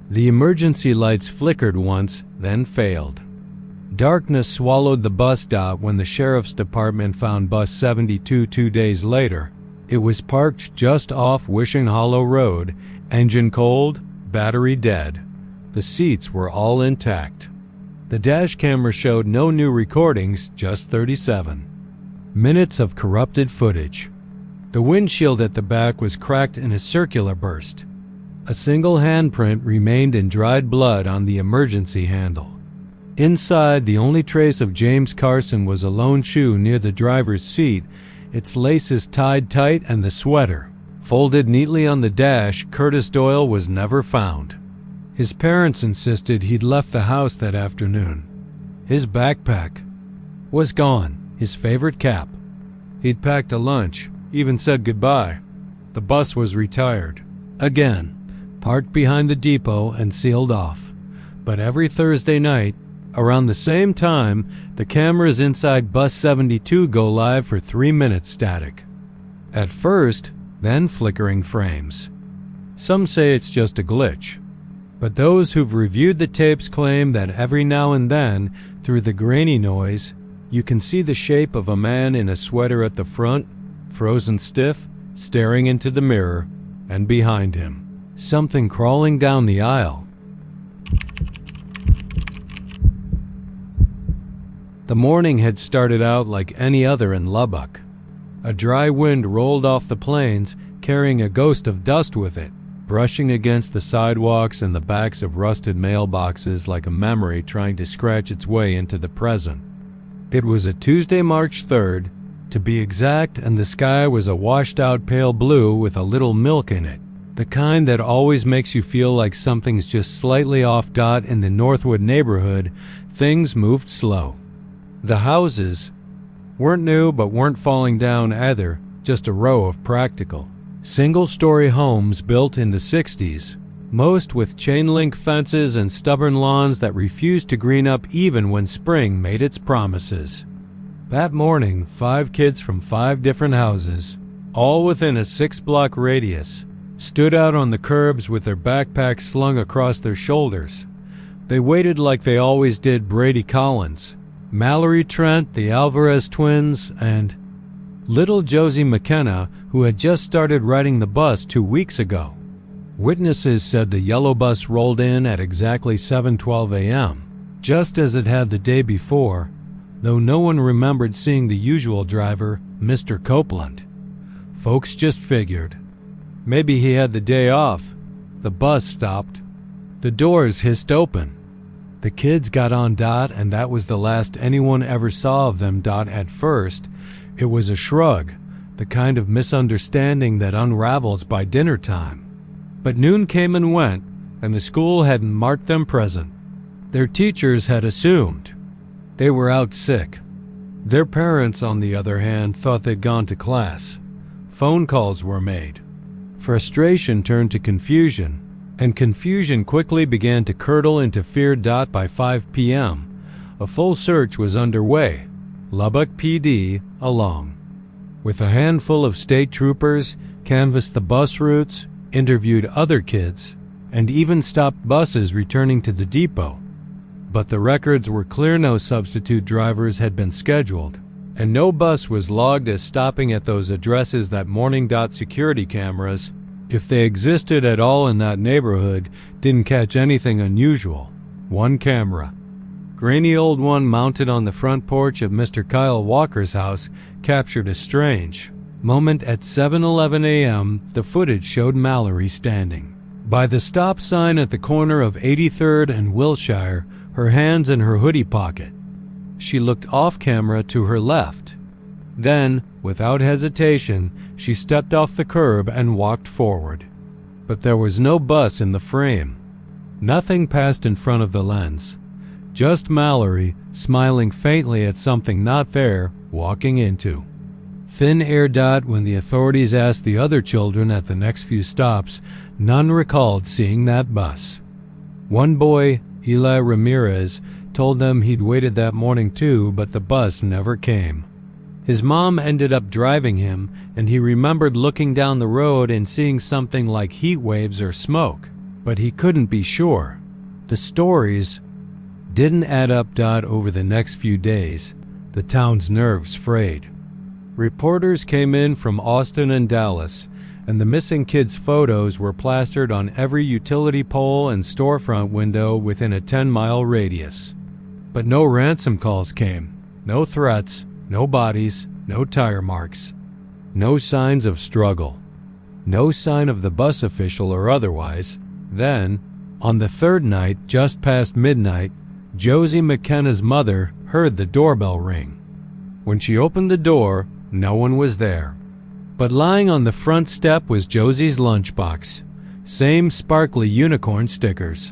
The emergency lights flickered once, then failed. Darkness swallowed the bus. When the sheriff's department found bus 72 2 days later, it was parked just off Wishing Hollow Road, engine cold, battery dead. The seats were all intact. The dash camera showed no new recordings, just 37 minutes of corrupted footage. The windshield at the back was cracked in a circular burst. A single handprint remained in dried blood on the emergency handle. Inside, the only trace of James Carson was a lone shoe near the driver's seat, its laces tied tight and the sweater folded neatly on the dash. Curtis Doyle was never found. His parents insisted he'd left the house that afternoon. His backpack was gone, his favorite cap. He'd packed a lunch, even said goodbye. The bus was retired. Again, parked behind the depot and sealed off. But every Thursday night, around the same time, the cameras inside bus 72 go live for 3 minutes static. At first, then flickering frames. Some say it's just a glitch. But those who've reviewed the tapes claim that every now and then, through the grainy noise, you can see the shape of a man in a sweater at the front, frozen stiff, staring into the mirror, and behind him, something crawling down the aisle. The morning had started out like any other in Lubbock. A dry wind rolled off the plains, carrying a ghost of dust with it, brushing against the sidewalks and the backs of rusted mailboxes like a memory trying to scratch its way into the present. It was a Tuesday, March 3rd, to be exact, and the sky was a washed-out pale blue with a little milk in it, the kind that always makes you feel like something's just slightly off. In the Northwood neighborhood, things moved slow. The houses weren't new but weren't falling down either, just a row of practical, single-story homes built in the 60s, most with chain-link fences and stubborn lawns that refused to green up even when spring made its promises. That morning, 5 kids from 5 different houses, all within a 6-block radius, stood out on the curbs with their backpacks slung across their shoulders. They waited like they always did. Brady Collins, Mallory Trent, the Alvarez twins, and little Josie McKenna, who had just started riding the bus 2 weeks ago. Witnesses said the yellow bus rolled in at exactly 7:12 a.m., just as it had the day before, though no one remembered seeing the usual driver, Mr. Copeland. Folks just figured maybe he had the day off. The bus stopped. The doors hissed open. The kids got on. And that was the last anyone ever saw of them. At first, it was a shrug, the kind of misunderstanding that unravels by dinner time. But noon came and went, and the school hadn't marked them present. Their teachers had assumed they were out sick. Their parents, on the other hand, thought they'd gone to class. Phone calls were made. Frustration turned to confusion, and confusion quickly began to curdle into fear. By 5 p.m., a full search was underway, Lubbock PD along, with a handful of state troopers, canvassed the bus routes, interviewed other kids, and even stopped buses returning to the depot. But the records were clear: no substitute drivers had been scheduled, and no bus was logged as stopping at those addresses that morning. Security cameras, if they existed at all in that neighborhood, didn't catch anything unusual. One camera, grainy old one mounted on the front porch of Mr. Kyle Walker's house, captured a strange moment at 7:11 a.m. The footage showed Mallory standing By the stop sign at the corner of 83rd and Wilshire, her hands in her hoodie pocket. She looked off camera to her left. Then, without hesitation, she stepped off the curb and walked forward. But there was no bus in the frame. Nothing passed in front of the lens. Just Mallory, smiling faintly at something not there, walking into. Thin air. When the authorities asked the other children at the next few stops, none recalled seeing that bus. One boy, Eli Ramirez, told them he'd waited that morning too, but the bus never came. His mom ended up driving him, and he remembered looking down the road and seeing something like heat waves or smoke, but he couldn't be sure. The stories didn't add up. Over the next few days, the town's nerves frayed. Reporters came in from Austin and Dallas, and the missing kids' photos were plastered on every utility pole and storefront window within a 10-mile radius. But no ransom calls came, no threats, no bodies, no tire marks, no signs of struggle, no sign of the bus official or otherwise. Then, on the third night, just past midnight, Josie McKenna's mother heard the doorbell ring. When she opened the door, no one was there. But lying on the front step was Josie's lunchbox. Same sparkly unicorn stickers.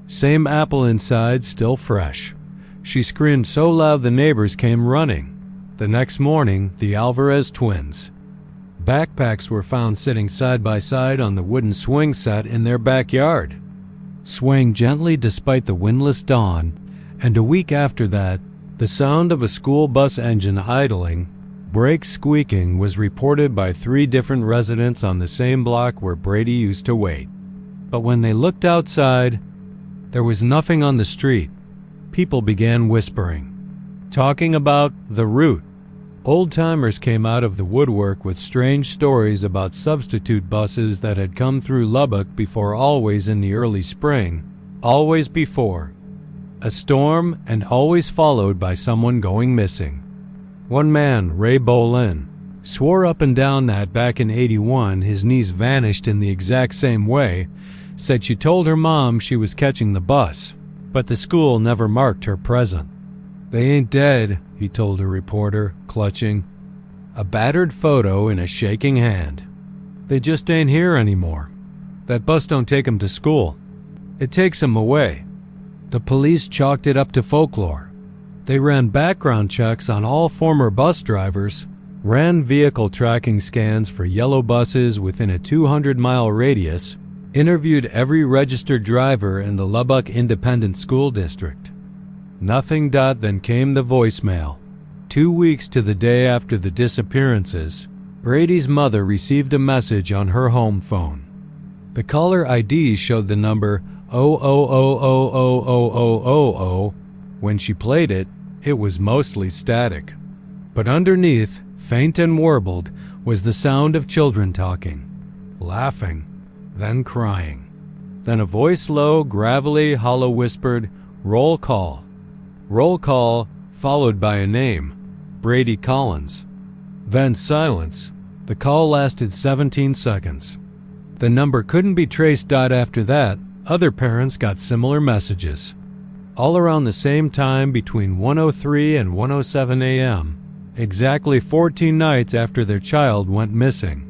Same apple inside, still fresh. She screamed so loud the neighbors came running. The next morning, the Alvarez twins. Backpacks were found sitting side by side on the wooden swing set in their backyard, swaying gently despite the windless dawn, and a week after that, the sound of a school bus engine idling, brakes squeaking, was reported by 3 different residents on the same block where Brady used to wait. But when they looked outside, there was nothing on the street. People began whispering, talking about the route. Old-timers came out of the woodwork with strange stories about substitute buses that had come through Lubbock before, always in the early spring, always before a storm, and always followed by someone going missing. One man, Ray Bolin, swore up and down that back in '81 his niece vanished in the exact same way, said she told her mom she was catching the bus, but the school never marked her present. "They ain't dead," he told a reporter, clutching a battered photo in a shaking hand. "They just ain't here anymore. That bus don't take 'em to school. It takes 'em away." The police chalked it up to folklore. They ran background checks on all former bus drivers, ran vehicle tracking scans for yellow buses within a 200-mile radius, interviewed every registered driver in the Lubbock Independent School District. Nothing. Then came the voicemail. 2 weeks to the day after the disappearances, Brady's mother received a message on her home phone. The caller ID showed the number 000000000. When she played it, it was mostly static. But underneath, faint and warbled, was the sound of children talking, laughing, then crying. Then a voice, low, gravelly, hollow, whispered, "Roll call." Roll call, followed by a name, Brady Collins. Then silence. The call lasted 17 seconds. The number couldn't be traced. After that, other parents got similar messages. All around the same time, between 1:03 and 1:07 a.m., exactly 14 nights after their child went missing.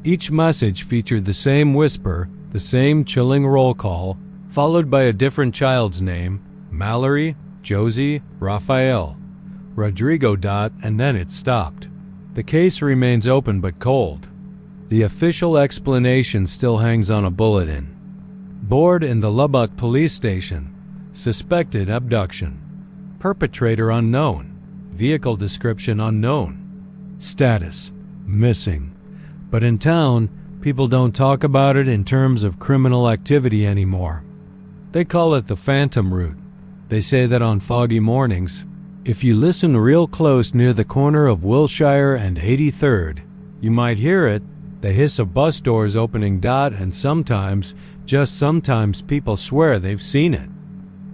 Each message featured the same whisper, the same chilling roll call, followed by a different child's name, Mallory, Josie, Raphael, Rodrigo. And then it stopped. The case remains open but cold. The official explanation still hangs on a bulletin. Board in the Lubbock police station. Suspected abduction. Perpetrator unknown. Vehicle description unknown. Status: missing. But in town, people don't talk about it in terms of criminal activity anymore. They call it the phantom route. They say that on foggy mornings, if you listen real close near the corner of Wilshire and 83rd, you might hear it, the hiss of bus doors opening. And sometimes, just sometimes, people swear they've seen it.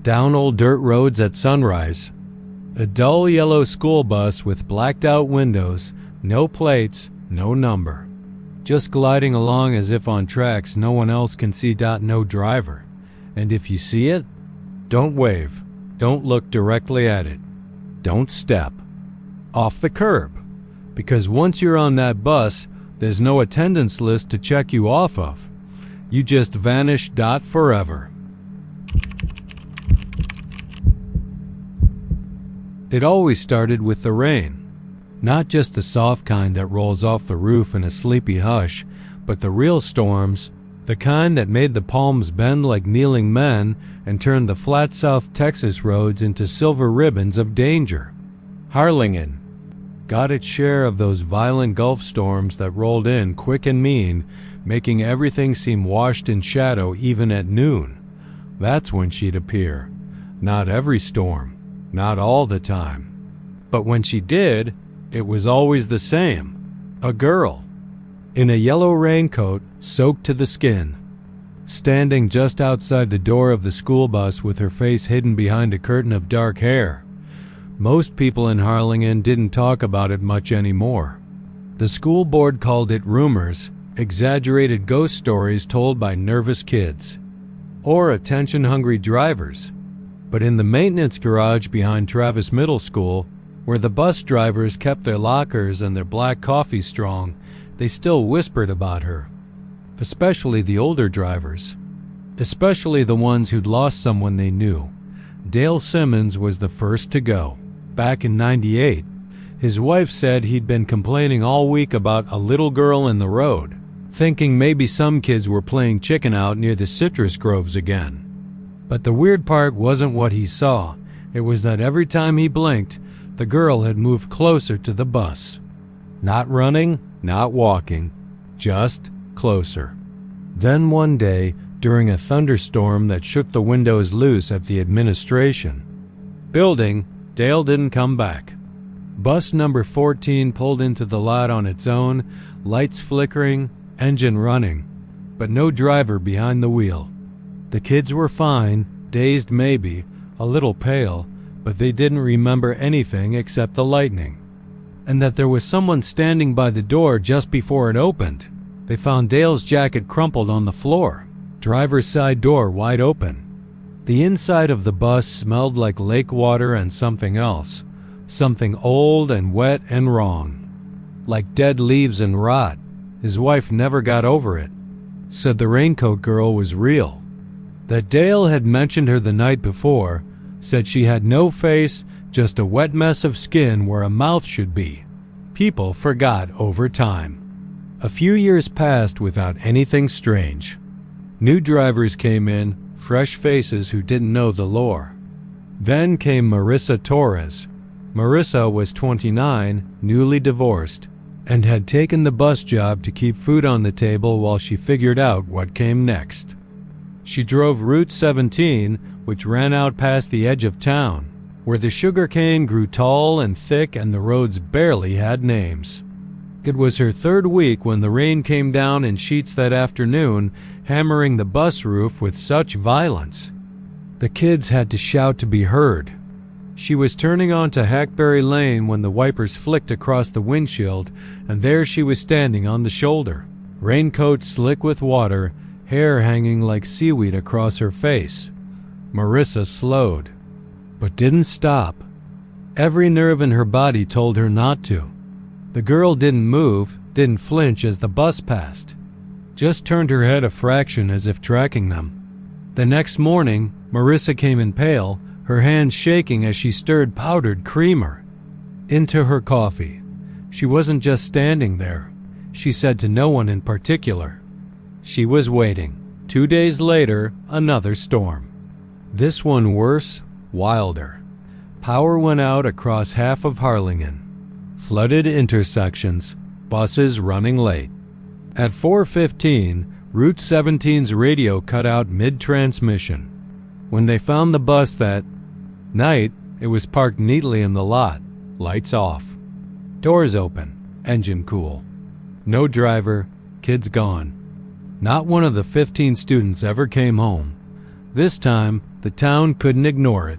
Down old dirt roads at sunrise. A dull yellow school bus with blacked out windows, no plates, no number. just gliding along as if on tracks no one else can see. No driver. And if you see it, don't wave. Don't look directly at it. Don't step off the curb. Because once you're on that bus, there's no attendance list to check you off of. You just vanish. Forever. It always started with the rain. Not just the soft kind that rolls off the roof in a sleepy hush, but the real storms, the kind that made the palms bend like kneeling men and turned the flat South Texas roads into silver ribbons of danger. Harlingen got its share of those violent Gulf storms that rolled in quick and mean, making everything seem washed in shadow even at noon. That's when she'd appear. Not every storm, not all the time. But when she did, it was always the same. A girl, in a yellow raincoat, soaked to the skin, standing just outside the door of the school bus with her face hidden behind a curtain of dark hair. Most people in Harlingen didn't talk about it much anymore. The school board called it rumors, exaggerated ghost stories told by nervous kids, or attention-hungry drivers. But in the maintenance garage behind Travis Middle School, where the bus drivers kept their lockers and their black coffee strong, they still whispered about her. Especially the older drivers. Especially the ones who'd lost someone they knew. Dale Simmons was the first to go. Back in '98, his wife said he'd been complaining all week about a little girl in the road, thinking maybe some kids were playing chicken out near the citrus groves again. But the weird part wasn't what he saw. It was that every time he blinked, the girl had moved closer to the bus. Not running, not walking, just closer. Then one day, during a thunderstorm that shook the windows loose at the administration building, Dale didn't come back. Bus number 14 pulled into the lot on its own, lights flickering, engine running, but no driver behind the wheel. The kids were fine, dazed maybe, a little pale, but they didn't remember anything except the lightning, and that there was someone standing by the door just before it opened. They found Dale's jacket crumpled on the floor, driver's side door wide open. The inside of the bus smelled like lake water and something else, something old and wet and wrong, like dead leaves and rot. His wife never got over it, said the raincoat girl was real. That Dale had mentioned her the night before, said she had no face, just a wet mess of skin where a mouth should be. People forgot over time. A few years passed without anything strange. New drivers came in, fresh faces who didn't know the lore. Then came Marissa Torres. Marissa was 29, newly divorced, and had taken the bus job to keep food on the table while she figured out what came next. She drove Route 17, which ran out past the edge of town, where the sugarcane grew tall and thick and the roads barely had names. It was her third week when the rain came down in sheets that afternoon, hammering the bus roof with such violence. The kids had to shout to be heard. She was turning onto Hackberry Lane when the wipers flicked across the windshield, and there she was standing on the shoulder, raincoat slick with water, hair hanging like seaweed across her face. Marissa slowed, but didn't stop. Every nerve in her body told her not to. The girl didn't move, didn't flinch as the bus passed, just turned her head a fraction as if tracking them. The next morning, Marissa came in pale, her hands shaking as she stirred powdered creamer into her coffee. She wasn't just standing there, she said to no one in particular. She was waiting. 2 days later, another storm. This one worse, wilder. Power went out across half of Harlingen. Flooded intersections, buses running late. At 4:15, Route 17's radio cut out mid-transmission. When they found the bus that night, it was parked neatly in the lot, lights off. Doors open, engine cool. No driver, kids gone. Not one of the 15 students ever came home. This time, the town couldn't ignore it.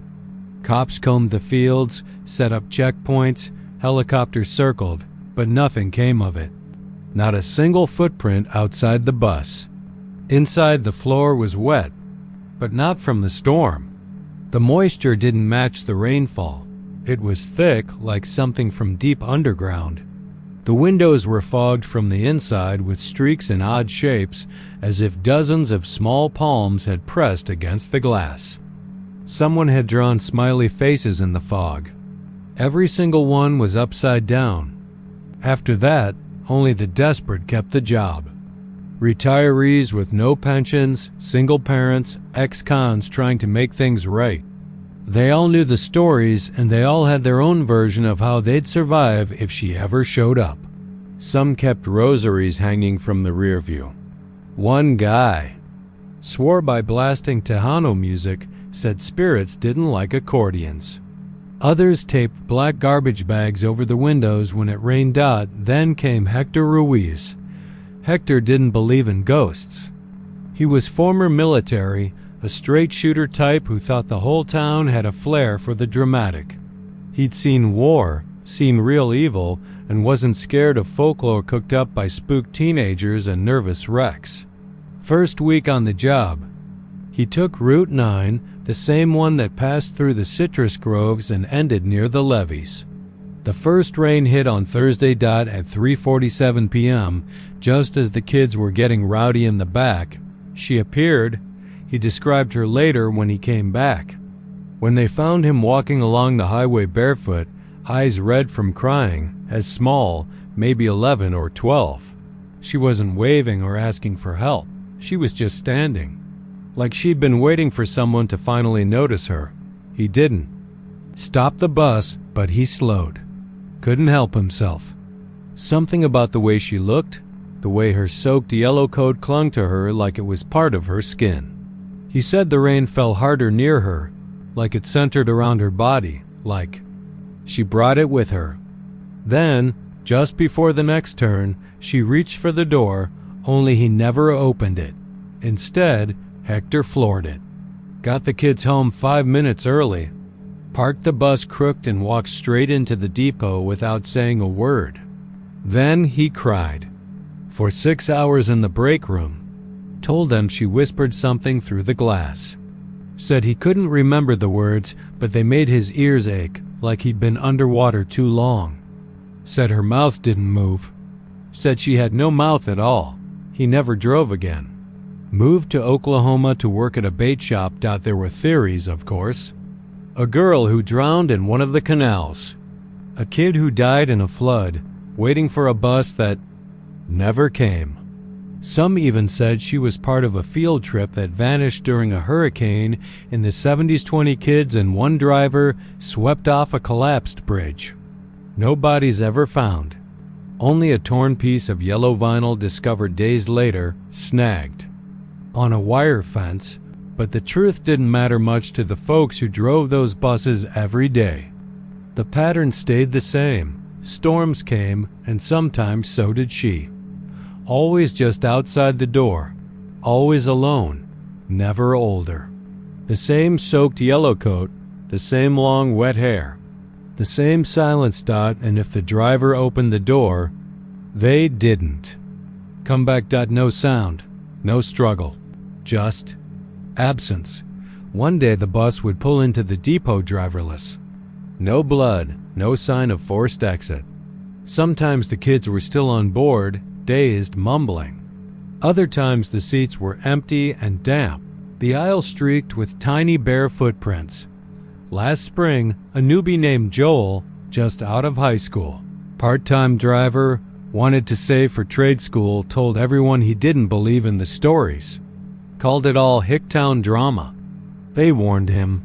Cops combed the fields, set up checkpoints, helicopters circled, but nothing came of it. Not a single footprint outside the bus. Inside, the floor was wet, but not from the storm. The moisture didn't match the rainfall. It was thick, like something from deep underground. The windows were fogged from the inside with streaks in odd shapes, as if dozens of small palms had pressed against the glass. Someone had drawn smiley faces in the fog. Every single one was upside down. After that, only the desperate kept the job. Retirees with no pensions, single parents, ex-cons trying to make things right. They all knew the stories, and they all had their own version of how they'd survive if she ever showed up. Some kept rosaries hanging from the rearview. One guy swore by blasting Tejano music, said spirits didn't like accordions. Others taped black garbage bags over the windows when it rained. Then came Hector Ruiz. Hector didn't believe in ghosts. He was former military, a straight shooter type who thought the whole town had a flair for the dramatic. He'd seen war, seen real evil, and wasn't scared of folklore cooked up by spooked teenagers and nervous wrecks. First week on the job, he took Route 9, the same one that passed through the citrus groves and ended near the levees. The first rain hit on Thursday. At 3:47 p.m., just as the kids were getting rowdy in the back. She appeared. He described her later when he came back. When they found him walking along the highway barefoot, eyes red from crying, as small, maybe 11 or 12. She wasn't waving or asking for help. She was just standing, like she'd been waiting for someone to finally notice her. He didn't. Stopped the bus, but he slowed. Couldn't help himself. Something about the way she looked, the way her soaked yellow coat clung to her like it was part of her skin. He said the rain fell harder near her, like it centered around her body, like she brought it with her. Then, just before the next turn, she reached for the door, only he never opened it. Instead, Hector floored it. Got the kids home 5 minutes early, parked the bus crooked and walked straight into the depot without saying a word. Then he cried. For 6 hours in the break room. Told them she whispered something through the glass. Said he couldn't remember the words, but they made his ears ache, like he'd been underwater too long. Said her mouth didn't move. Said she had no mouth at all. He never drove again. Moved to Oklahoma to work at a bait shop. There were theories, of course. A girl who drowned in one of the canals. A kid who died in a flood, waiting for a bus that never came. Some even said she was part of a field trip that vanished during a hurricane in the 70s. 20 kids and one driver swept off a collapsed bridge. No bodies ever found. Only a torn piece of yellow vinyl discovered days later, snagged on a wire fence, but the truth didn't matter much to the folks who drove those buses every day. The pattern stayed the same. Storms came, and sometimes so did she. Always just outside the door, always alone, never older. The same soaked yellow coat, the same long wet hair, the same silence. And if the driver opened the door, they didn't. Come back. No sound, no struggle, just absence. One day the bus would pull into the depot driverless. No blood, no sign of forced exit. Sometimes the kids were still on board, dazed, mumbling. Other times the seats were empty and damp, the aisle streaked with tiny bare footprints. Last spring, a newbie named Joel, just out of high school, part-time driver, wanted to save for trade school, told everyone he didn't believe in the stories. Called it all Hicktown drama. They warned him.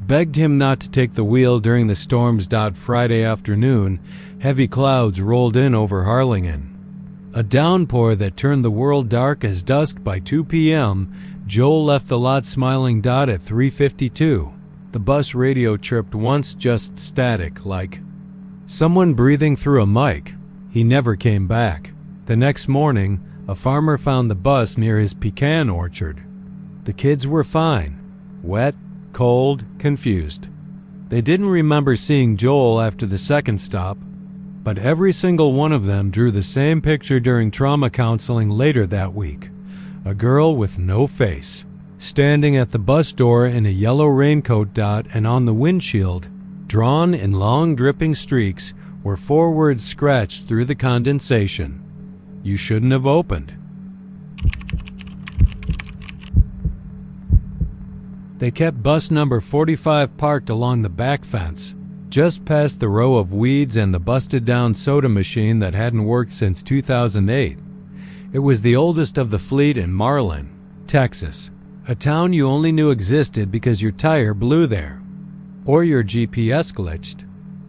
Begged him not to take the wheel during the storms. Friday afternoon, heavy clouds rolled in over Harlingen. A downpour that turned the world dark as dusk. By 2 p.m., Joel left the lot smiling. At 3:52, the bus radio chirped once, just static, like someone breathing through a mic. He never came back. The next morning, a farmer found the bus near his pecan orchard. The kids were fine. Wet, cold, confused. They didn't remember seeing Joel after the second stop. But every single one of them drew the same picture during trauma counseling later that week. A girl with no face, standing at the bus door in a yellow raincoat dot, and on the windshield, drawn in long dripping streaks, were 4 words scratched through the condensation. You shouldn't have opened. They kept bus number 45 parked along the back fence, just past the row of weeds and the busted-down soda machine that hadn't worked since 2008. It was the oldest of the fleet in Marlin, Texas, a town you only knew existed because your tire blew there, or your GPS glitched.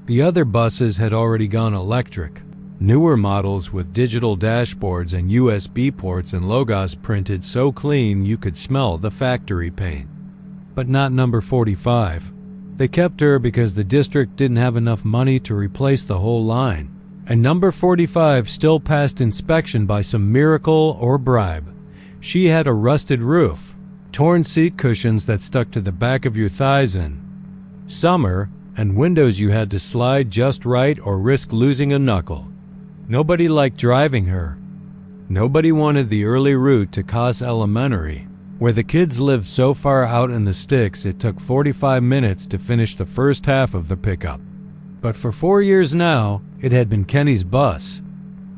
The other buses had already gone electric, newer models with digital dashboards and USB ports and logos printed so clean you could smell the factory paint. But not number 45. They kept her because the district didn't have enough money to replace the whole line, and number 45 still passed inspection by some miracle or bribe. She had a rusted roof, torn seat cushions that stuck to the back of your thighs in summer, and windows you had to slide just right or risk losing a knuckle. Nobody liked driving her. Nobody wanted the early route to Cass Elementary, where the kids lived so far out in the sticks it took 45 minutes to finish the first half of the pickup. But for 4 years now, it had been Kenny's bus.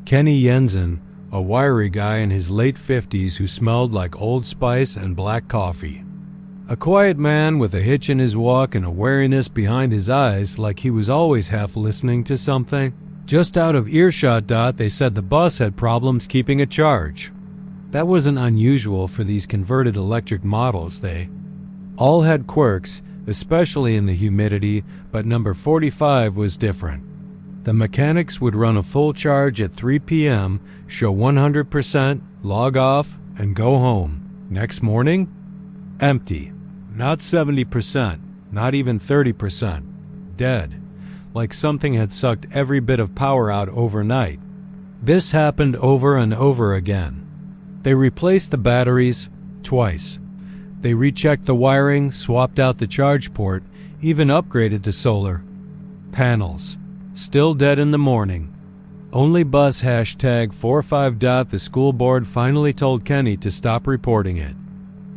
Kenny Jensen, a wiry guy in his late 50s who smelled like Old Spice and black coffee. A quiet man with a hitch in his walk and a wariness behind his eyes, like he was always half listening to something. Just out of earshot, they said the bus had problems keeping a charge. That wasn't unusual for these converted electric models. They all had quirks, especially in the humidity, but number 45 was different. The mechanics would run a full charge at 3 p.m., show 100%, log off, and go home. Next morning, empty. Not 70%, not even 30%. Dead. Like something had sucked every bit of power out overnight. This happened over and over again. They replaced the batteries twice. They rechecked the wiring, swapped out the charge port, even upgraded to solar panels. Still dead in the morning. Only bus #45. The school board finally told Kenny to stop reporting it.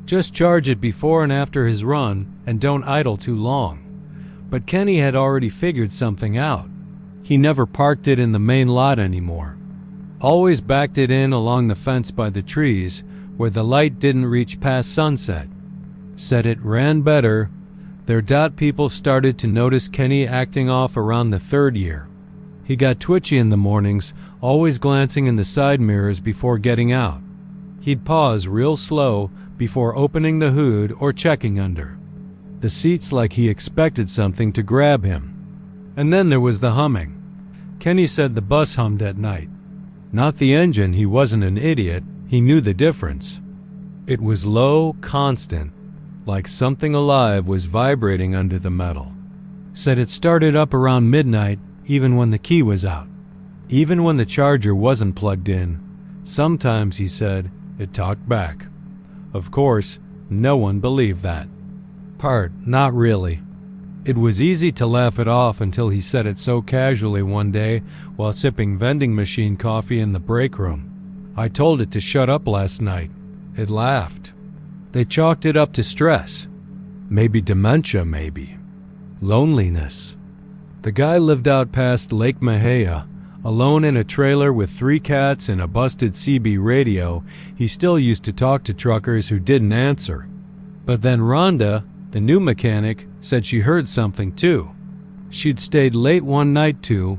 Just charge it before and after his run, and don't idle too long. But Kenny had already figured something out. He never parked it in the main lot anymore. Always backed it in along the fence by the trees, where the light didn't reach past sunset. Said it ran better. Their people started to notice Kenny acting off around the 3rd year. He got twitchy in the mornings, always glancing in the side mirrors before getting out. He'd pause real slow before opening the hood or checking under the seats like he expected something to grab him. And then there was the humming. Kenny said the bus hummed at night. Not the engine, he wasn't an idiot, he knew the difference. It was low, constant, like something alive was vibrating under the metal. Said it started up around midnight, even when the key was out. Even when the charger wasn't plugged in. Sometimes, he said, it talked back. Of course, no one believed that. Not really. It was easy to laugh it off until he said it so casually one day while sipping vending machine coffee in the break room. I told it to shut up last night. It laughed. They chalked it up to stress. Maybe dementia, maybe. Loneliness. The guy lived out past Lake Mejia, alone in a trailer with 3 cats and a busted CB radio. He still used to talk to truckers who didn't answer. But then Rhonda, the new mechanic, said she heard something too. She'd stayed late one night to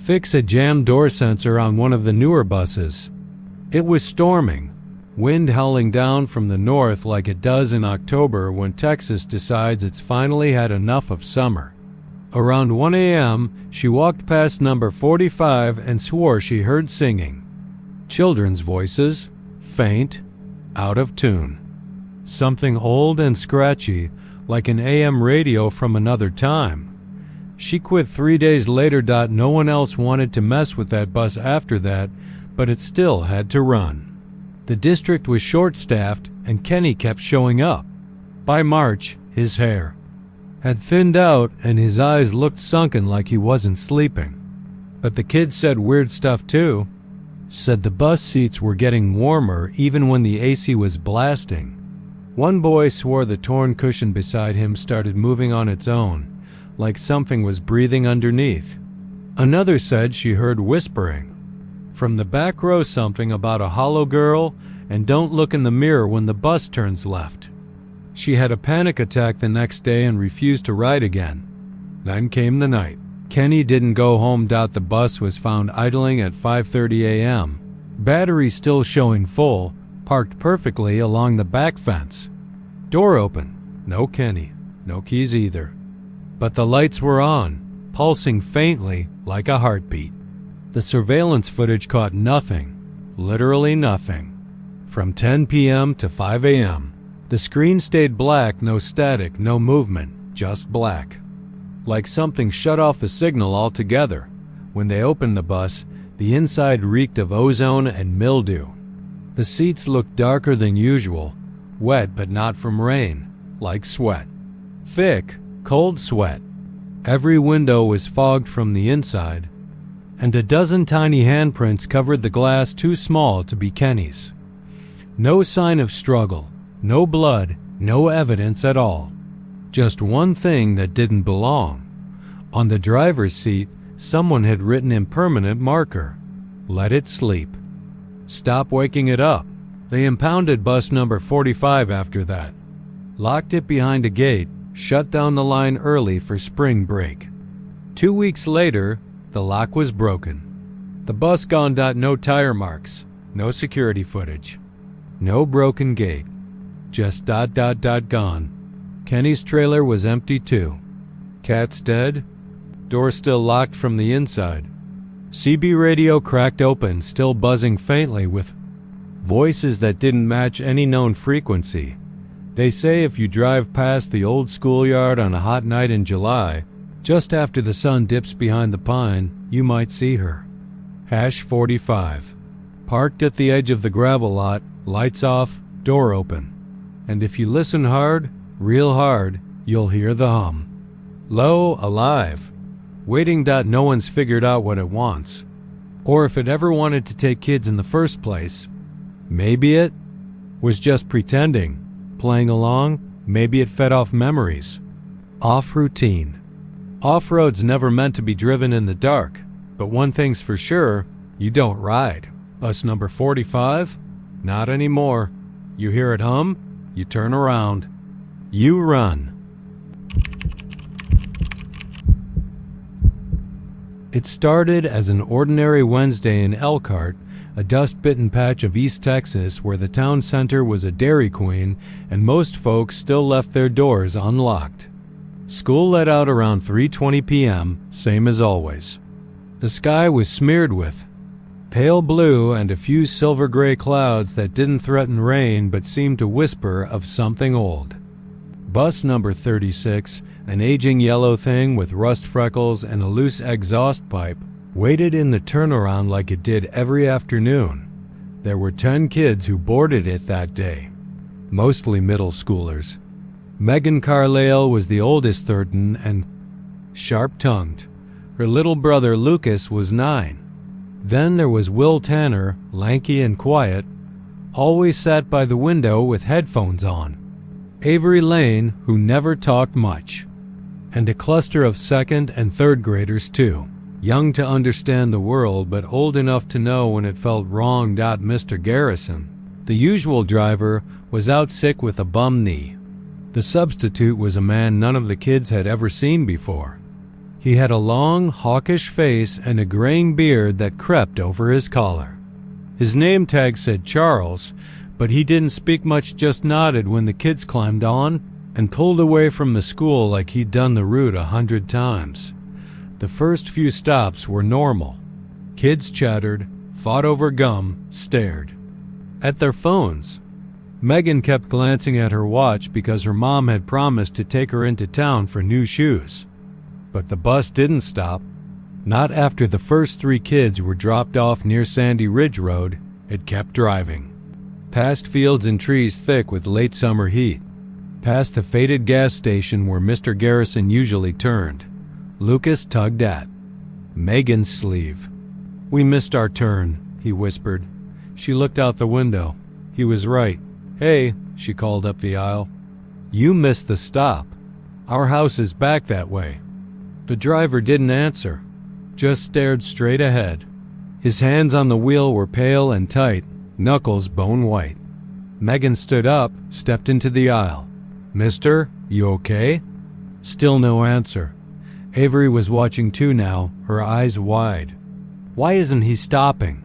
fix a jammed door sensor on one of the newer buses. It was storming, wind howling down from the north like it does in October when Texas decides it's finally had enough of summer. Around 1 a.m., she walked past number 45 and swore she heard singing. Children's voices, faint, out of tune. Something old and scratchy, like an AM radio from another time. She quit 3 days later. No one else wanted to mess with that bus after that, but it still had to run. The district was short-staffed, and Kenny kept showing up. By March, his hair had thinned out and his eyes looked sunken like he wasn't sleeping. But the kids said weird stuff too. Said the bus seats were getting warmer even when the AC was blasting. One boy swore the torn cushion beside him started moving on its own, like something was breathing underneath. Another said she heard whispering. From the back row something about a hollow girl and don't look in the mirror when the bus turns left. She had a panic attack the next day and refused to ride again. Then came the night. Kenny didn't go home. The bus was found idling at 5:30 a.m. Battery still showing full, parked perfectly along the back fence. Door open. No Kenny. No keys either. But the lights were on, pulsing faintly like a heartbeat. The surveillance footage caught nothing. Literally nothing. From 10 p.m. to 5 a.m. The screen stayed black, no static, no movement, just black. Like something shut off the signal altogether. When they opened the bus, the inside reeked of ozone and mildew. The seats looked darker than usual, wet but not from rain, like sweat. Thick, cold sweat. Every window was fogged from the inside, and a dozen tiny handprints covered the glass too small to be Kenny's. No sign of struggle, no blood, no evidence at all. Just one thing that didn't belong. On the driver's seat, someone had written in permanent marker, "Let it sleep. Stop waking it up." They impounded bus number 45 after that, locked it behind a gate, shut down the line early for spring break. 2 weeks later, the lock was broken. The bus gone. No tire marks, no security footage, no broken gate, just ... gone. Kenny's trailer was empty too. Cat's dead, door still locked from the inside. CB radio cracked open, still buzzing faintly with voices that didn't match any known frequency. They say if you drive past the old schoolyard on a hot night in July, just after the sun dips behind the pine, you might see her. #45. Parked at the edge of the gravel lot, lights off, door open. And if you listen hard, real hard, you'll hear the hum. Low, alive. Waiting. No one's figured out what it wants. Or if it ever wanted to take kids in the first place. Maybe it was just pretending, playing along. Maybe it fed off memories. Off routine. Off-road's never meant to be driven in the dark, but one thing's for sure, you don't ride. Bus number 45? Not anymore. You hear it hum, you turn around. You run. It started as an ordinary Wednesday in Elkhart, a dust-bitten patch of East Texas where the town center was a Dairy Queen and most folks still left their doors unlocked. School let out around 3:20 p.m., same as always. The sky was smeared with pale blue and a few silver-gray clouds that didn't threaten rain but seemed to whisper of something old. Bus number 36, an aging yellow thing with rust freckles and a loose exhaust pipe, waited in the turnaround like it did every afternoon. There were 10 kids who boarded it that day, mostly middle schoolers. Megan Carlyle was the oldest 13 and sharp-tongued. Her little brother Lucas was 9. Then there was Will Tanner, lanky and quiet, always sat by the window with headphones on. Avery Lane, who never talked much. And a cluster of second and third graders too, young to understand the world but old enough to know when it felt wrong. Mr. Garrison, the usual driver, was out sick with a bum knee. The substitute was a man none of the kids had ever seen before. He had a long, hawkish face and a graying beard that crept over his collar. His name tag said Charles, but he didn't speak much, just nodded when the kids climbed on and pulled away from the school like he'd done the route 100 times. The first few stops were normal. Kids chattered, fought over gum, stared at their phones. Megan kept glancing at her watch because her mom had promised to take her into town for new shoes. But the bus didn't stop. Not after the first 3 kids were dropped off near Sandy Ridge Road. It kept driving. Past fields and trees thick with late summer heat. Past the faded gas station where Mr. Garrison usually turned. Lucas tugged at Megan's sleeve. "We missed our turn," he whispered. She looked out the window. He was right. "Hey," she called up the aisle. "You missed the stop. Our house is back that way." The driver didn't answer, just stared straight ahead. His hands on the wheel were pale and tight, knuckles bone white. Megan stood up, stepped into the aisle. "Mister, you okay?" Still no answer. Avery was watching too now, her eyes wide. Why isn't he stopping?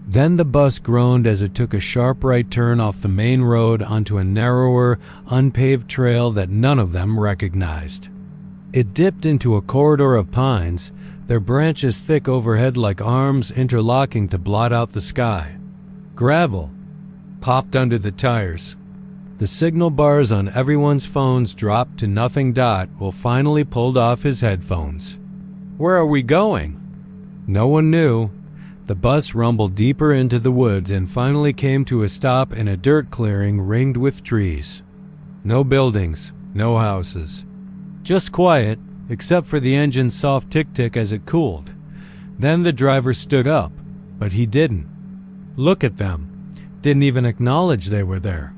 Then the bus groaned as it took a sharp right turn off the main road onto a narrower, unpaved trail that none of them recognized. It dipped into a corridor of pines, their branches thick overhead like arms interlocking to blot out the sky. Gravel popped under the tires. The signal bars on everyone's phones dropped to nothing. Will finally pulled off his headphones. "Where are we going?" No one knew. The bus rumbled deeper into the woods and finally came to a stop in a dirt clearing ringed with trees. No buildings, no houses. Just quiet, except for the engine's soft tick-tick as it cooled. Then the driver stood up, but he didn't look at them, didn't even acknowledge they were there.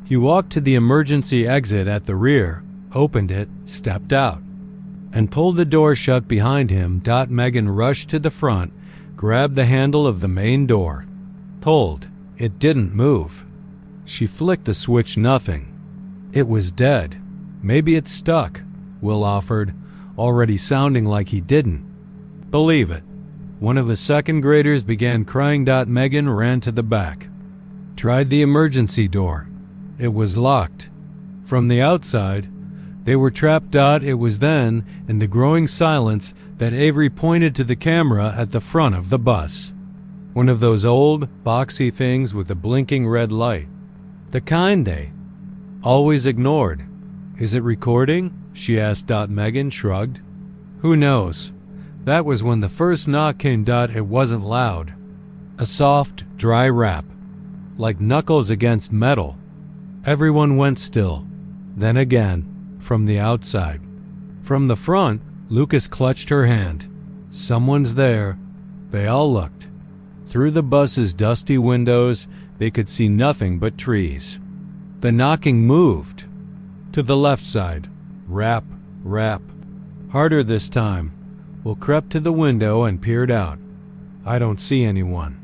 He walked to the emergency exit at the rear, opened it, stepped out, and pulled the door shut behind him. Megan rushed to the front, grabbed the handle of the main door. Pulled. It didn't move. She flicked the switch. Nothing. It was dead. "Maybe it's stuck," Will offered, already sounding like he didn't believe it. One of the second graders began crying. Megan ran to the back. Tried the emergency door. It was locked. From the outside, they were trapped. It was then, in the growing silence, that Avery pointed to the camera at the front of the bus. One of those old, boxy things with a blinking red light. The kind they always ignored. "Is it recording?" she asked. Megan shrugged. "Who knows?" That was when the first knock came. It wasn't loud. A soft, dry rap, like knuckles against metal. Everyone went still. Then again, from the outside. From the front, Lucas clutched her hand. "Someone's there." They all looked. Through the bus's dusty windows, they could see nothing but trees. The knocking moved. To the left side. Rap, rap. Harder this time. Will crept to the window and peered out. "I don't see anyone."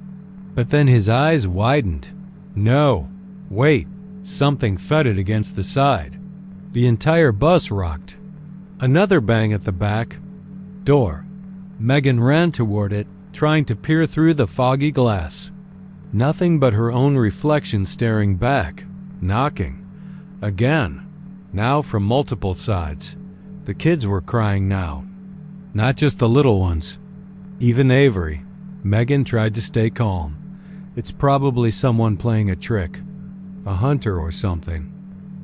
But then his eyes widened. "No. Wait." Something thudded against the side. The entire bus rocked. Another bang at the back door. Megan ran toward it, trying to peer through the foggy glass. Nothing but her own reflection staring back, knocking. Again. Now from multiple sides. The kids were crying now. Not just the little ones. Even Avery. Megan tried to stay calm. It's probably someone playing a trick. A hunter or something.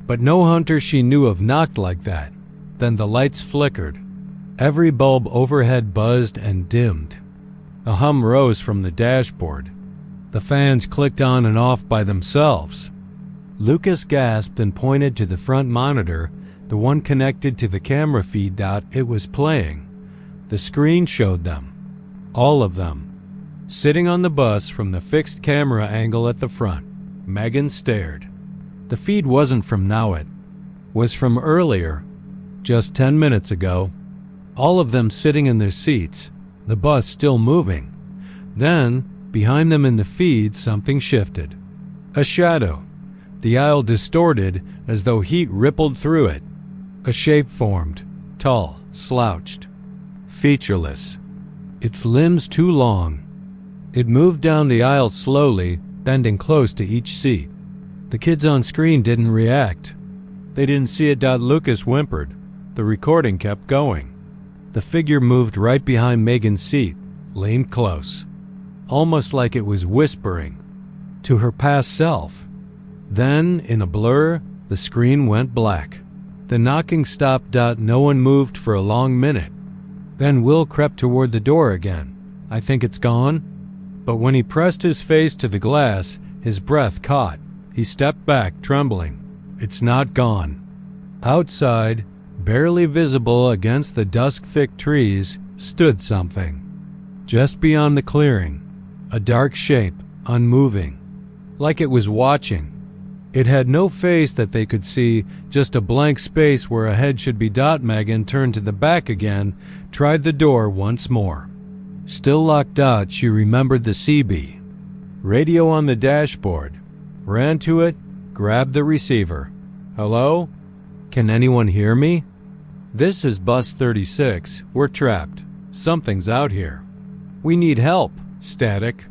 But no hunter she knew of knocked like that. Then the lights flickered. Every bulb overhead buzzed and dimmed. A hum rose from the dashboard. The fans clicked on and off by themselves. Lucas gasped and pointed to the front monitor, the one connected to the camera feed. It was playing. The screen showed them. All of them. Sitting on the bus from the fixed camera angle at the front. Megan stared. The feed wasn't from now. It was from earlier, just 10 minutes ago. All of them sitting in their seats, the bus still moving. Then, behind them in the feed, something shifted. A shadow. The aisle distorted as though heat rippled through it. A shape formed, tall, slouched, featureless. Its limbs too long. It moved down the aisle slowly, bending close to each seat. The kids on screen didn't react. They didn't see it. Lucas whimpered. The recording kept going. The figure moved right behind Megan's seat, leaned close. Almost like it was whispering to her past self. Then, in a blur, the screen went black. The knocking stopped. No one moved for a long minute. Then Will crept toward the door again. "I think it's gone." But when he pressed his face to the glass, his breath caught. He stepped back, trembling. "It's not gone." Outside, barely visible against the dusk-thick trees, stood something. Just beyond the clearing, a dark shape, unmoving, like it was watching. It had no face that they could see, just a blank space where a head should be. Megan turned to the back again, tried the door once more. Still locked. She remembered the CB radio on the dashboard, ran to it, grabbed the receiver. Hello? Can anyone hear me? This is Bus 36. We're trapped. Something's out here. We need help. Static.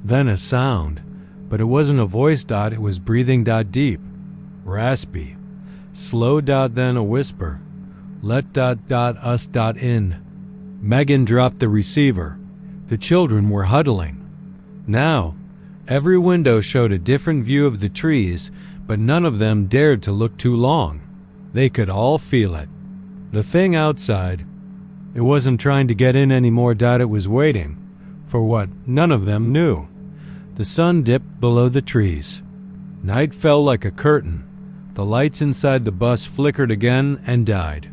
Then a sound. But it wasn't a voice. It was breathing. Deep. Raspy. Slow. Then a whisper. Let us in. Megan dropped the receiver. The children were huddling. Now, every window showed a different view of the trees, but none of them dared to look too long. They could all feel it. The thing outside, it wasn't trying to get in anymore. It was waiting. For what? None of them knew. The sun dipped below the trees. Night fell like a curtain. The lights inside the bus flickered again and died.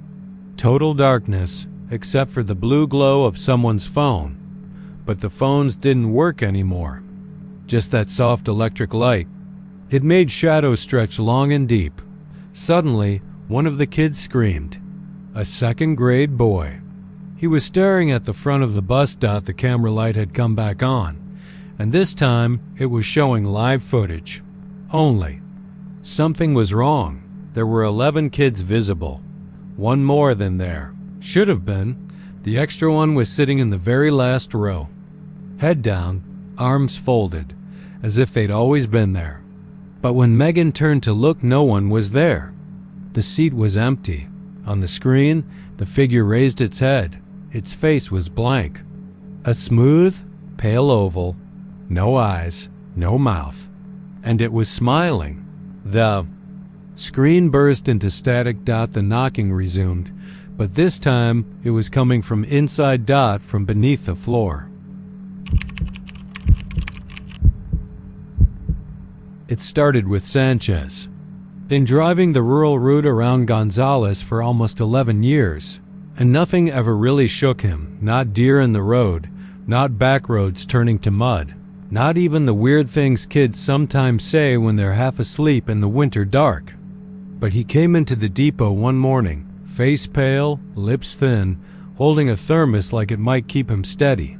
Total darkness, except for the blue glow of someone's phone. But the phones didn't work anymore. Just that soft electric light. It made shadows stretch long and deep. Suddenly, one of the kids screamed. A second-grade boy. He was staring at the front of the bus. The camera light had come back on, and this time it was showing live footage. Only. Something was wrong. There were 11 kids visible. One more than there. Should have been. The extra one was sitting in the very last row. Head down, arms folded, as if they'd always been there. But when Megan turned to look, no one was there. The seat was empty. On the screen, the figure raised its head. Its face was blank. A smooth, pale oval. No eyes, no mouth. And it was smiling. The screen burst into static. The knocking resumed, but this time it was coming from inside. From beneath the floor. It started with Sanchez. Been driving the rural route around Gonzales for almost 11 years, and nothing ever really shook him. Not deer in the road, not back roads turning to mud, not even the weird things kids sometimes say when they're half asleep in the winter dark. But he came into the depot one morning, face pale, lips thin, holding a thermos like it might keep him steady.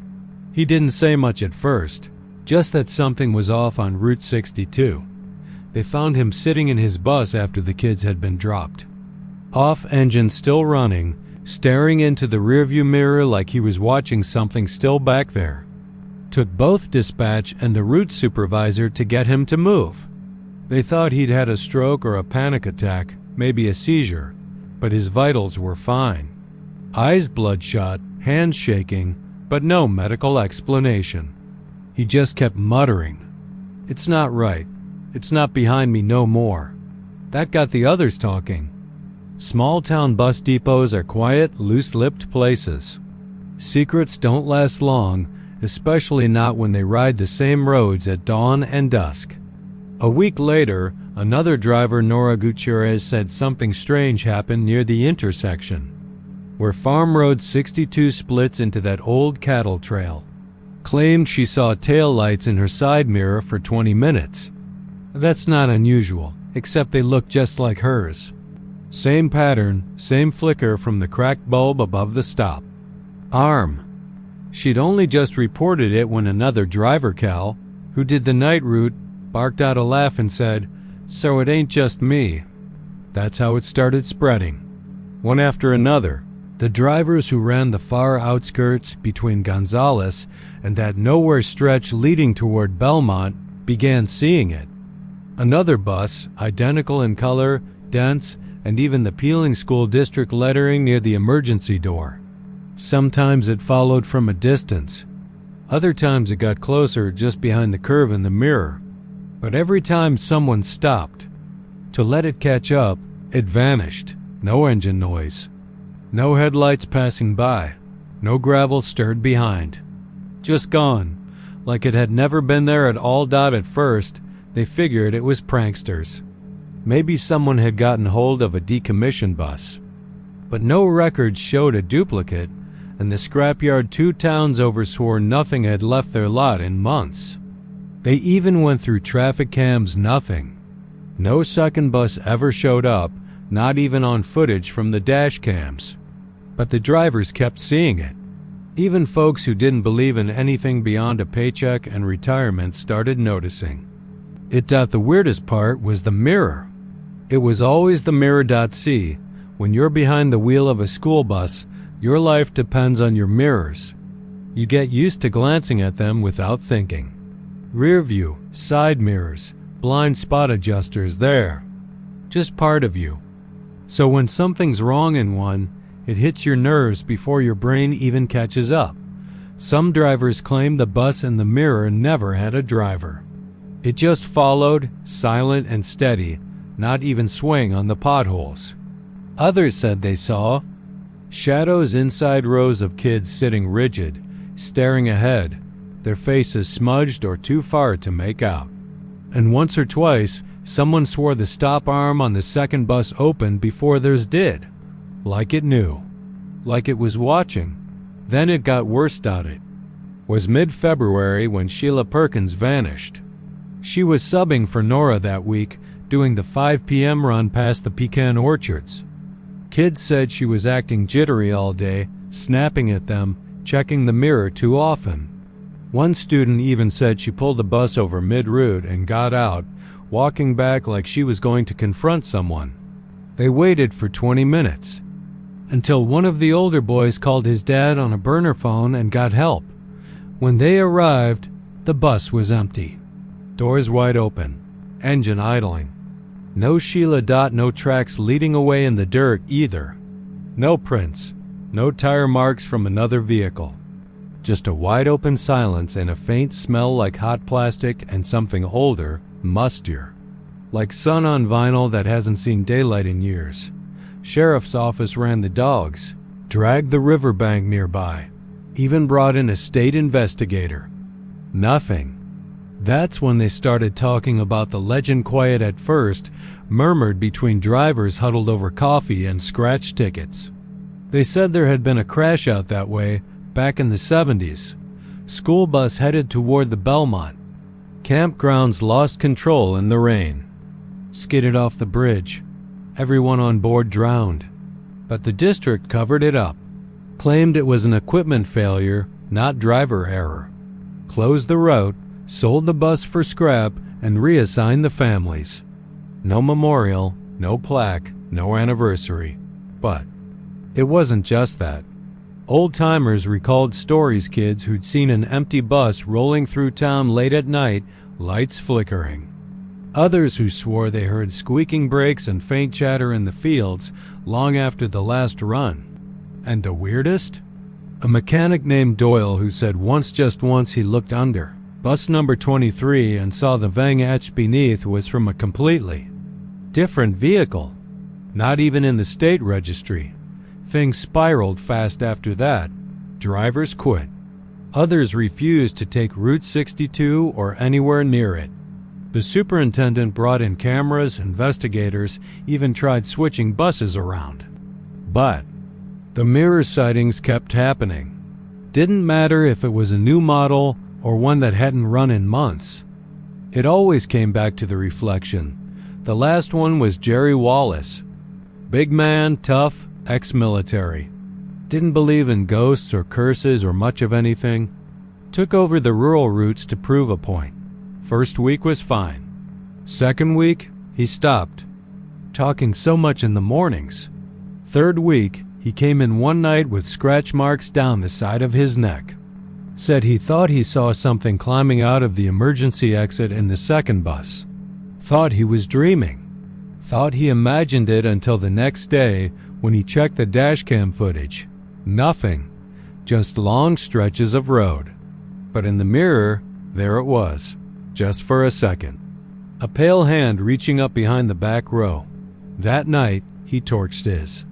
He didn't say much at first, just that something was off on Route 62. They found him sitting in his bus after the kids had been dropped. Off engine still running, staring into the rearview mirror like he was watching something still back there. Took both dispatch and the route supervisor to get him to move. They thought he'd had a stroke or a panic attack, maybe a seizure, but his vitals were fine. Eyes bloodshot, hands shaking, but no medical explanation. He just kept muttering, "It's not right. It's not behind me no more." That got the others talking. Small-town bus depots are quiet, loose-lipped places. Secrets don't last long, especially not when they ride the same roads at dawn and dusk. A week later, another driver, Nora Gutierrez, said something strange happened near the intersection, where Farm Road 62 splits into that old cattle trail. Claimed she saw taillights in her side mirror for 20 minutes. That's not unusual, except they look just like hers. Same pattern, same flicker from the cracked bulb above the stop. Arm. She'd only just reported it when another driver, Cal, who did the night route, barked out a laugh and said, "So it ain't just me." That's how it started spreading. One after another, the drivers who ran the far outskirts between Gonzales and that nowhere stretch leading toward Belmont began seeing it. Another bus, identical in color, dense, and even the Peeling School District lettering near the emergency door. Sometimes it followed from a distance. Other times it got closer, just behind the curve in the mirror. But every time someone stopped to let it catch up, it vanished. No engine noise. No headlights passing by. No gravel stirred behind. Just gone, like it had never been there at all. At first, they figured it was pranksters. Maybe someone had gotten hold of a decommissioned bus. But no records showed a duplicate, and the scrapyard 2 towns over swore nothing had left their lot in months. They even went through traffic cams, nothing. No second bus ever showed up, not even on footage from the dash cams. But the drivers kept seeing it. Even folks who didn't believe in anything beyond a paycheck and retirement started noticing. The weirdest part was the mirror. It was always the mirror. See, when you're behind the wheel of a school bus, your life depends on your mirrors. You get used to glancing at them without thinking. Rear view, side mirrors, blind spot adjusters there. Just part of you. So when something's wrong in one, it hits your nerves before your brain even catches up. Some drivers claim the bus and the mirror never had a driver. It just followed, silent and steady, not even swaying on the potholes. Others said they saw shadows inside rows of kids sitting rigid, staring ahead, their faces smudged or too far to make out. And once or twice, someone swore the stop arm on the second bus opened before theirs did. Like it knew. Like it was watching. Then it got worse. It was mid-February when Sheila Perkins vanished. She was subbing for Nora that week, doing the 5 p.m. run past the pecan orchards. Kids said she was acting jittery all day, snapping at them, checking the mirror too often. One student even said she pulled the bus over mid-route and got out, walking back like she was going to confront someone. They waited for 20 minutes, until one of the older boys called his dad on a burner phone and got help. When they arrived, the bus was empty. Doors wide open, engine idling. No Sheila. No tracks leading away in the dirt either. No prints, no tire marks from another vehicle. Just a wide open silence and a faint smell like hot plastic and something older, mustier. Like sun on vinyl that hasn't seen daylight in years. Sheriff's office ran the dogs, dragged the riverbank nearby, even brought in a state investigator. Nothing. That's when they started talking about the legend. Quiet at first, murmured between drivers huddled over coffee and scratch tickets. They said there had been a crash out that way back in the 70s. School bus headed toward the Belmont. Campgrounds lost control in the rain. Skidded off the bridge. Everyone on board drowned. But the district covered it up. Claimed it was an equipment failure, not driver error. Closed the route, sold the bus for scrap, and reassigned the families. No memorial, no plaque, no anniversary. But it wasn't just that. Old-timers recalled stories kids who'd seen an empty bus rolling through town late at night, lights flickering. Others who swore they heard squeaking brakes and faint chatter in the fields long after the last run. And the weirdest? A mechanic named Doyle who said just once he looked under bus number 23 and saw the vang etched beneath was from a completely different vehicle. Not even in the state registry. Things spiraled fast after that. Drivers quit. Others refused to take Route 62 or anywhere near it. The superintendent brought in cameras, investigators, even tried switching buses around. But the mirror sightings kept happening. Didn't matter if it was a new model or one that hadn't run in months. It always came back to the reflection. The last one was Jerry Wallace. Big man, tough, ex-military. Didn't believe in ghosts or curses or much of anything. Took over the rural routes to prove a point. First week was fine. Second week, he stopped. Talking so much in the mornings. Third week, he came in one night with scratch marks down the side of his neck. Said he thought he saw something climbing out of the emergency exit in the second bus. Thought he was dreaming. Thought he imagined it until the next day when he checked the dashcam footage. Nothing. Just long stretches of road. But in the mirror, there it was. Just for a second. A pale hand reaching up behind the back row. That night, he torched his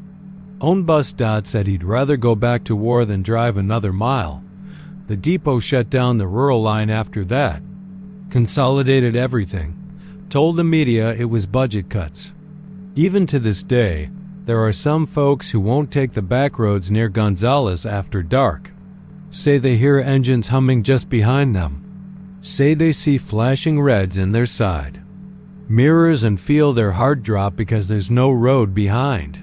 own bus. Said he'd rather go back to war than drive another mile. The depot shut down the rural line after that. Consolidated everything. Told the media it was budget cuts. Even to this day, There are some folks who won't take the back roads near Gonzales after dark. Say they hear engines humming just behind them. Say they see flashing reds in their side mirrors and feel their heart drop because there's no road behind.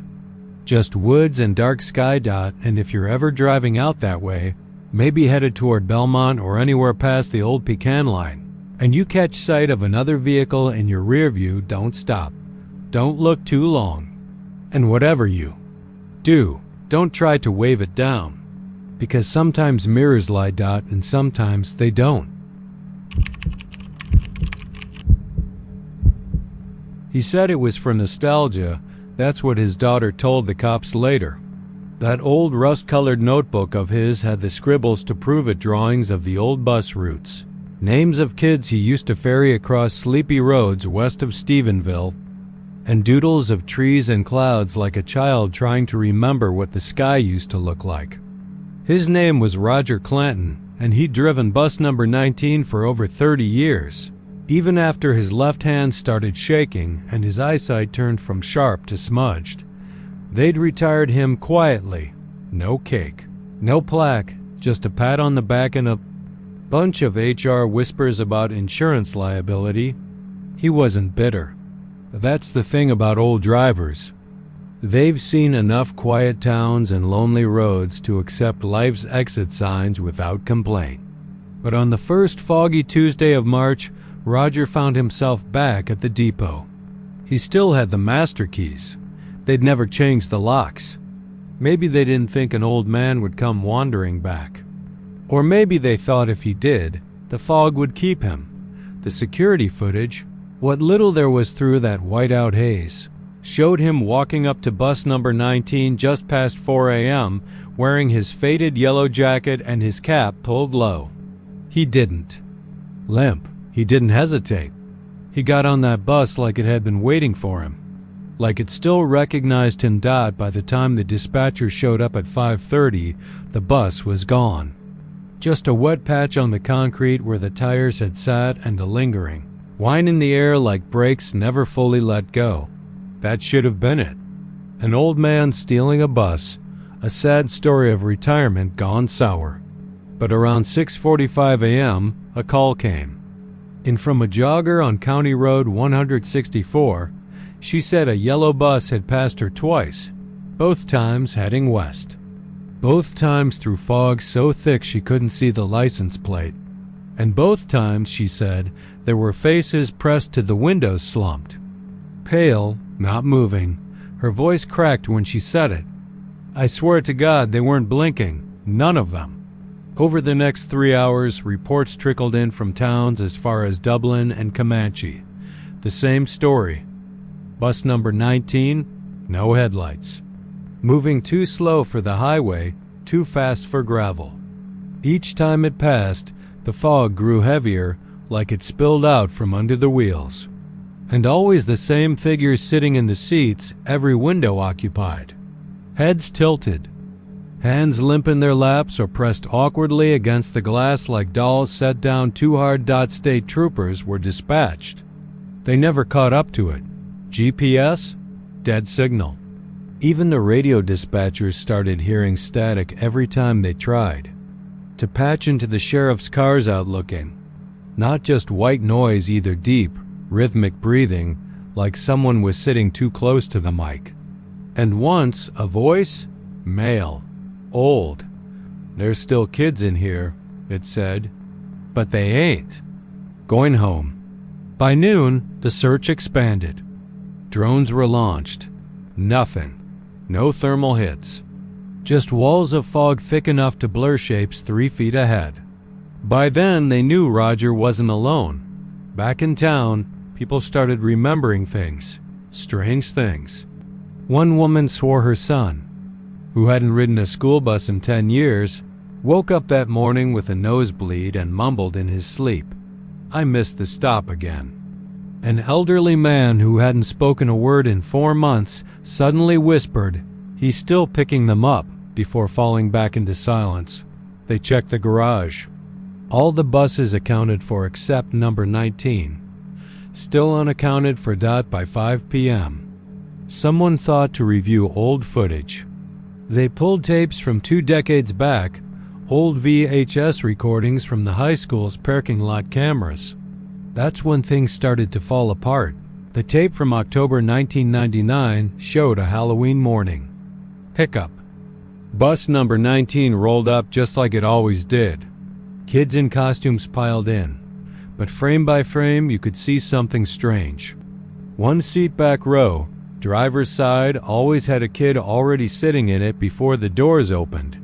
Just woods and dark sky dot, and if you're ever driving out that way, maybe headed toward Belmont or anywhere past the old Pecan line, and you catch sight of another vehicle in your rear view, don't stop. Don't look too long. And whatever you do, don't try to wave it down, because sometimes mirrors lie dot and sometimes they don't. He said it was for nostalgia. That's what his daughter told the cops later. That old rust-colored notebook of his had the scribbles to prove it, drawings of the old bus routes, names of kids he used to ferry across sleepy roads west of Stephenville, and doodles of trees and clouds like a child trying to remember what the sky used to look like. His name was Roger Clanton, and he'd driven bus number 19 for over 30 years. Even after his left hand started shaking and his eyesight turned from sharp to smudged, they'd retired him quietly. No cake, no plaque, just a pat on the back and a bunch of HR whispers about insurance liability. He wasn't bitter. That's the thing about old drivers. They've seen enough quiet towns and lonely roads to accept life's exit signs without complaint. But on the first foggy Tuesday of March, Roger found himself back at the depot. He still had the master keys. They'd never changed the locks. Maybe they didn't think an old man would come wandering back. Or maybe they thought if he did, the fog would keep him. The security footage, what little there was through that whiteout haze, showed him walking up to bus number 19 just past 4 a.m., wearing his faded yellow jacket and his cap pulled low. He didn't limp. He didn't hesitate. He got on that bus like it had been waiting for him, like it still recognized him. By the time the dispatcher showed up at 5:30, the bus was gone. Just a wet patch on the concrete where the tires had sat and a lingering whine in the air like brakes never fully let go. That should have been it. An old man stealing a bus, a sad story of retirement gone sour. But around 6:45 a.m., a call came. In from a jogger on County Road 164, she said a yellow bus had passed her twice, both times heading west. Both times through fog so thick she couldn't see the license plate. And both times, she said, there were faces pressed to the windows slumped. Pale, not moving, her voice cracked when she said it. I swear to God they weren't blinking, none of them. Over the next 3 hours, reports trickled in from towns as far as Dublin and Comanche. The same story. Bus number 19, no headlights. Moving too slow for the highway, too fast for gravel. Each time it passed, the fog grew heavier, like it spilled out from under the wheels. And always the same figures sitting in the seats, every window occupied. Heads tilted. Hands limp in their laps or pressed awkwardly against the glass like dolls set down too hard. State troopers were dispatched. They never caught up to it. GPS? Dead signal. Even the radio dispatchers started hearing static every time they tried to patch into the sheriff's cars out looking. Not just white noise, either deep, rhythmic breathing, like someone was sitting too close to the mic. And once, a voice? Male. Old. There's still kids in here, it said. But they ain't. Going home. By noon, the search expanded. Drones were launched. Nothing. No thermal hits. Just walls of fog thick enough to blur shapes 3 feet ahead. By then, they knew Roger wasn't alone. Back in town, people started remembering things. Strange things. One woman swore her son, who hadn't ridden a school bus in 10 years, woke up that morning with a nosebleed and mumbled in his sleep, I missed the stop again. An elderly man who hadn't spoken a word in 4 months suddenly whispered, he's still picking them up, before falling back into silence. They checked the garage. All the buses accounted for except number 19. Still unaccounted for. By 5 p.m. Someone thought to review old footage. They pulled tapes from 2 decades back, old VHS recordings from the high school's parking lot cameras. That's when things started to fall apart. The tape from October 1999 showed a Halloween morning. Pickup. Bus number 19 rolled up just like it always did. Kids in costumes piled in, but frame by frame you could see something strange. One seat back row, driver's side, always had a kid already sitting in it before the doors opened.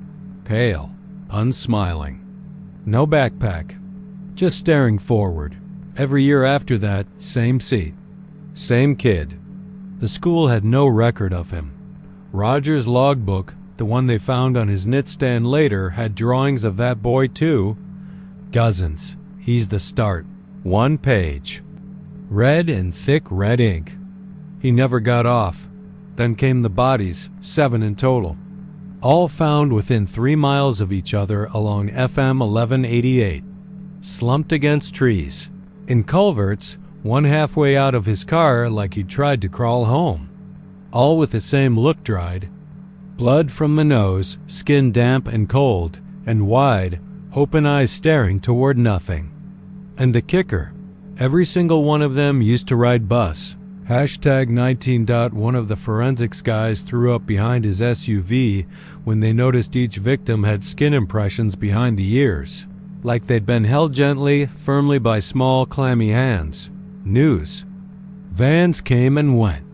Pale, unsmiling. No backpack, just staring forward. Every year after that, same seat, same kid. The school had no record of him. Roger's logbook, the one they found on his nightstand later, had drawings of that boy too. Dozens. He's the start. 1 page. Red in thick red ink. He never got off. Then came the bodies, 7 in total. All found within 3 miles of each other along FM 1188. Slumped against trees. In culverts, one halfway out of his car like he'd tried to crawl home. All with the same look dried. Blood from the nose, skin damp and cold, and wide, open eyes staring toward nothing. And the kicker, every single one of them used to ride bus. #19. One of the forensics guys threw up behind his SUV when they noticed each victim had skin impressions behind the ears, like they'd been held gently, firmly by small, clammy hands. News. Vans came and went.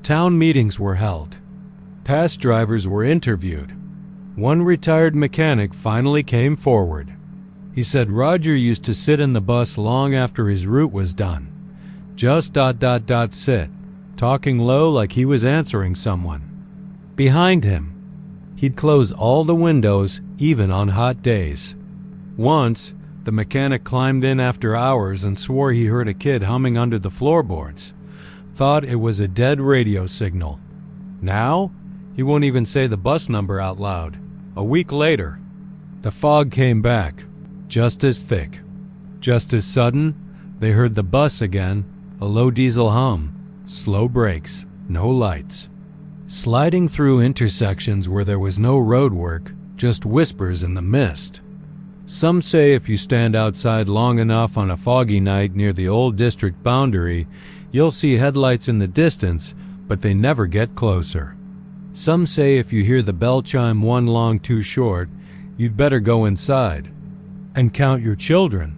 Town meetings were held. Past drivers were interviewed. One retired mechanic finally came forward. He said Roger used to sit in the bus long after his route was done. Just sit, talking low like he was answering someone. Behind him, he'd close all the windows, even on hot days. Once, the mechanic climbed in after hours and swore he heard a kid humming under the floorboards. Thought it was a dead radio signal. Now, he won't even say the bus number out loud. A week later, the fog came back, just as thick. Just as sudden, they heard the bus again, a low diesel hum, slow brakes, no lights. Sliding through intersections where there was no road work, just whispers in the mist. Some say if you stand outside long enough on a foggy night near the old district boundary, you'll see headlights in the distance, but they never get closer. Some say if you hear the bell chime 1 long too short, you'd better go inside. And count your children,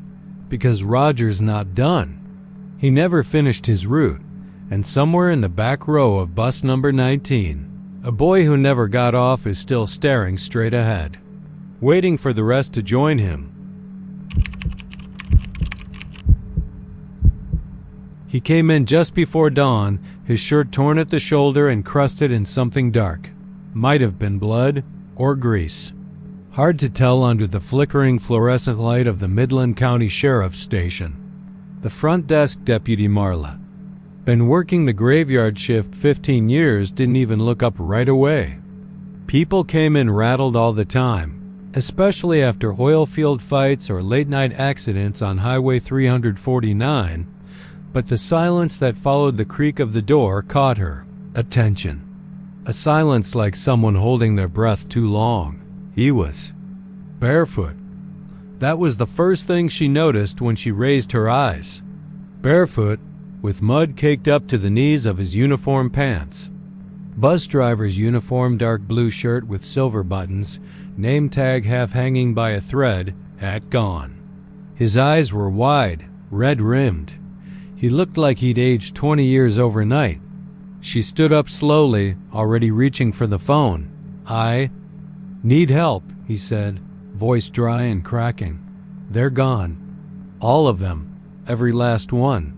because Roger's not done. He never finished his route, and somewhere in the back row of bus number 19, a boy who never got off is still staring straight ahead, waiting for the rest to join him. He came in just before dawn, his shirt torn at the shoulder and crusted in something dark. Might have been blood or grease. Hard to tell under the flickering fluorescent light of the Midland County Sheriff's Station. The front desk deputy Marla. Been working the graveyard shift 15 years, didn't even look up right away. People came in rattled all the time, especially after oil field fights or late-night accidents on Highway 349, but the silence that followed the creak of the door caught her attention. A silence like someone holding their breath too long. He was barefoot. That was the first thing she noticed when she raised her eyes. Barefoot, with mud caked up to the knees of his uniform pants. Bus driver's uniform, dark blue shirt with silver buttons, name tag half hanging by a thread, hat gone. His eyes were wide, red-rimmed. He looked like he'd aged 20 years overnight. She stood up slowly, already reaching for the phone. "I need help," he said, voice dry and cracking. "They're gone. All of them. Every last one."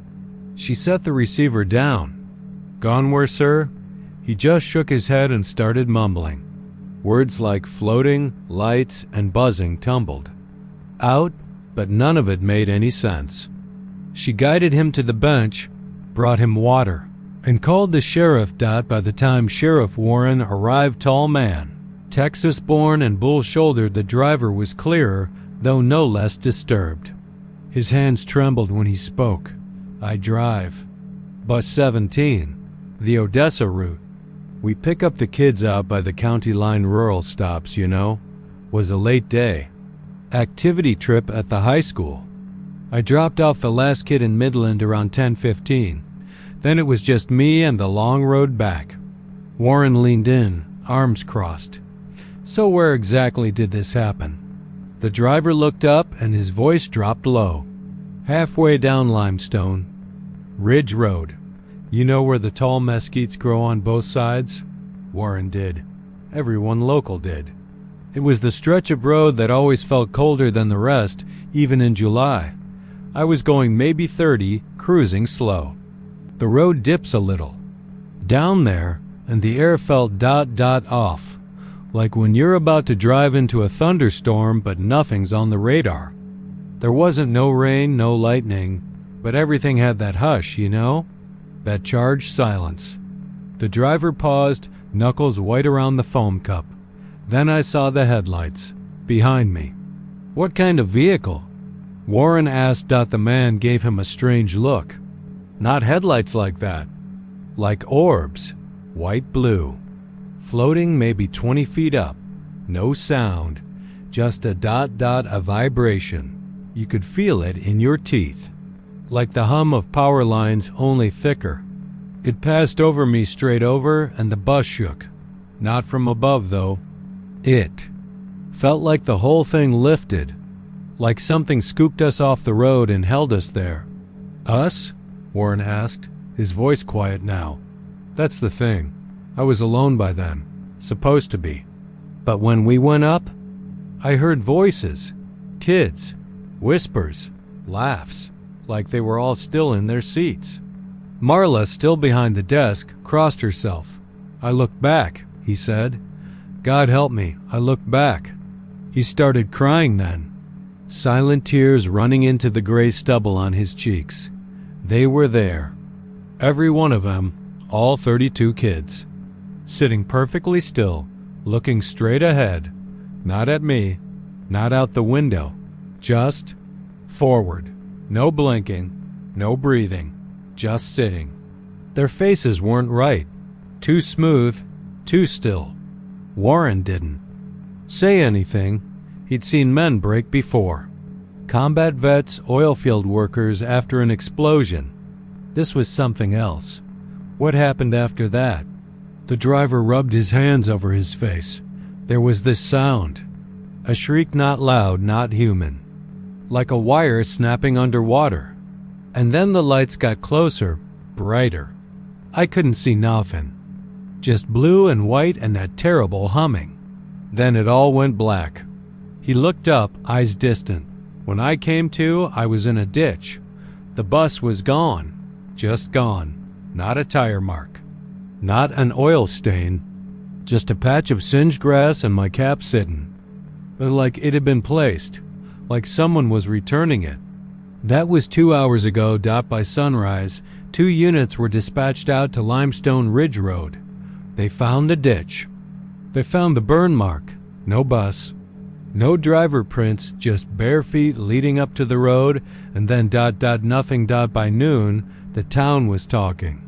She set the receiver down. "Gone where, sir?" He just shook his head and started mumbling. Words like floating, lights, and buzzing tumbled out, but none of it made any sense. She guided him to the bench, brought him water, and called the sheriff. By the time Sheriff Warren arrived, tall man, Texas-born and bull-shouldered, the driver was clearer, though no less disturbed. His hands trembled when he spoke. "I drive. Bus 17. The Odessa route. We pick up the kids out by the county line rural stops, you know. Was a late day. Activity trip at the high school. I dropped off the last kid in Midland around 10:15. Then it was just me and the long road back. Warren leaned in, arms crossed. So where exactly did this happen? The driver looked up and his voice dropped low. Halfway down Limestone. Ridge Road. You know where the tall mesquites grow on both sides? Warren did. Everyone local did. It was the stretch of road that always felt colder than the rest, even in July. I was going maybe 30, cruising slow. The road dips a little. Down there, and the air felt off, like when you're about to drive into a thunderstorm but nothing's on the radar. There wasn't no rain, no lightning, but everything had that hush, you know? That charged silence. The driver paused, knuckles white around the foam cup. Then I saw the headlights, behind me. What kind of vehicle? Warren asked. The man gave him a strange look. Not headlights like that. Like orbs, white-blue. Floating maybe 20 feet up. No sound, just a vibration. You could feel it in your teeth. Like the hum of power lines, only thicker. It passed over me straight over, and the bus shook. Not from above, though. It felt like the whole thing lifted, like something scooped us off the road and held us there. Us? Warren asked, his voice quiet now. That's the thing. I was alone by then, supposed to be. But when we went up, I heard voices, kids, whispers, laughs, like they were all still in their seats. Marla, still behind the desk, crossed herself. I looked back, he said. God help me, I looked back. He started crying then. Silent tears running into the gray stubble on his cheeks. They were there. Every one of them, all 32 kids. Sitting perfectly still, looking straight ahead. Not at me, not out the window. Just forward. No blinking, no breathing. Just sitting. Their faces weren't right. Too smooth, too still. Warren didn't say anything. He'd seen men break before. Combat vets, oil field workers after an explosion. This was something else. What happened after that? The driver rubbed his hands over his face. There was this sound. A shriek not loud, not human. Like a wire snapping underwater. And then the lights got closer, brighter. I couldn't see nothing. Just blue and white and that terrible humming. Then it all went black. He looked up, eyes distant. When I came to, I was in a ditch. The bus was gone. Just gone. Not a tire mark. Not an oil stain. Just a patch of singed grass and my cap sitting. But like it had been placed. Like someone was returning it. That was 2 hours ago. By sunrise, 2 units were dispatched out to Limestone Ridge Road. They found the ditch. They found the burn mark. No bus. No driver prints, just bare feet leading up to the road, and then nothing. By noon, the town was talking.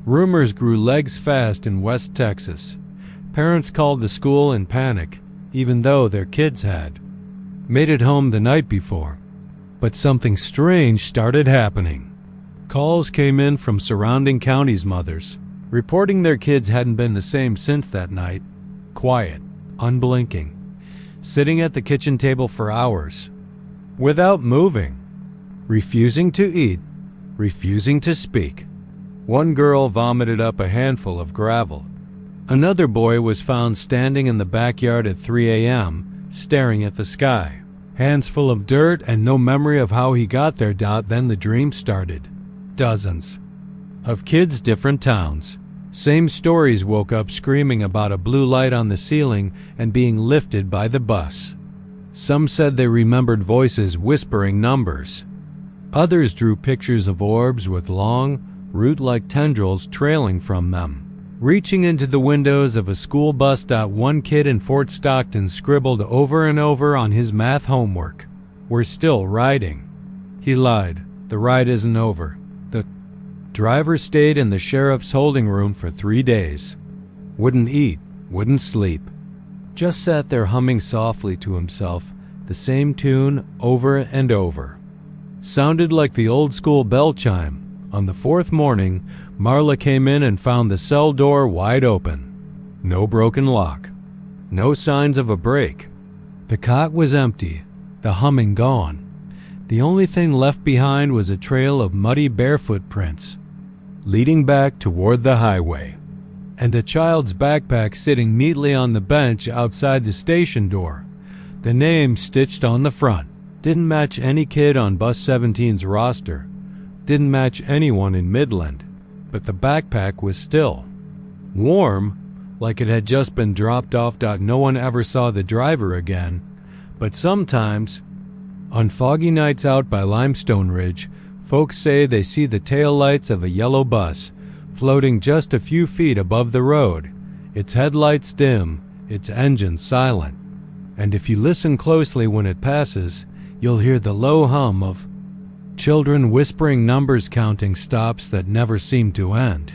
Rumors grew legs fast in West Texas. Parents called the school in panic, even though their kids had made it home the night before. But something strange started happening. Calls came in from surrounding counties' mothers, reporting their kids hadn't been the same since that night. Quiet, unblinking, sitting at the kitchen table for hours, without moving, refusing to eat, refusing to speak. One girl vomited up a handful of gravel. Another boy was found standing in the backyard at 3 a.m., staring at the sky, hands full of dirt and no memory of how he got there. Then the dream started. Dozens of kids, different towns. Same stories. Woke up screaming about a blue light on the ceiling and being lifted by the bus. Some said they remembered voices whispering numbers. Others drew pictures of orbs with long, root-like tendrils trailing from them, reaching into the windows of a school bus. One kid in Fort Stockton scribbled over and over on his math homework, "We're still riding." He lied. The ride isn't over. Driver stayed in the sheriff's holding room for 3 days. Wouldn't eat, wouldn't sleep. Just sat there humming softly to himself, the same tune over and over. Sounded like the old-school bell chime. On the 4th morning, Marla came in and found the cell door wide open. No broken lock. No signs of a break. The cot was empty, the humming gone. The only thing left behind was a trail of muddy barefoot prints, leading back toward the highway, and a child's backpack sitting neatly on the bench outside the station door. The name stitched on the front didn't match any kid on Bus 17's roster, didn't match anyone in Midland, but the backpack was still warm, like it had just been dropped off. No one ever saw the driver again, but sometimes, on foggy nights out by Limestone Ridge, folks say they see the taillights of a yellow bus floating just a few feet above the road, its headlights dim, its engine silent. And if you listen closely when it passes, you'll hear the low hum of children whispering numbers, counting stops that never seem to end.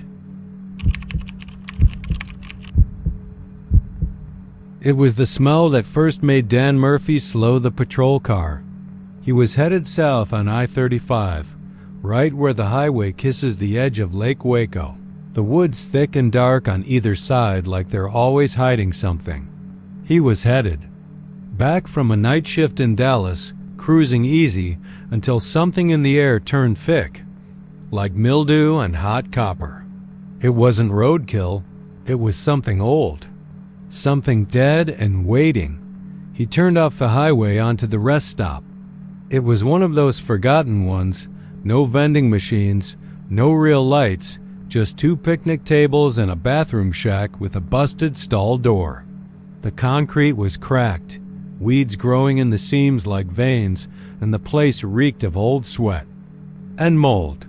It was the smell that first made Dan Murphy slow the patrol car. He was headed south on I-35, right where the highway kisses the edge of Lake Waco. The woods thick and dark on either side, like they're always hiding something. He was headed back from a night shift in Dallas, cruising easy until something in the air turned thick, like mildew and hot copper. It wasn't roadkill, it was something old, something dead and waiting. He turned off the highway onto the rest stop. It was one of those forgotten ones, no vending machines, no real lights, just 2 picnic tables and a bathroom shack with a busted stall door. The concrete was cracked, weeds growing in the seams like veins, and the place reeked of old sweat and mold.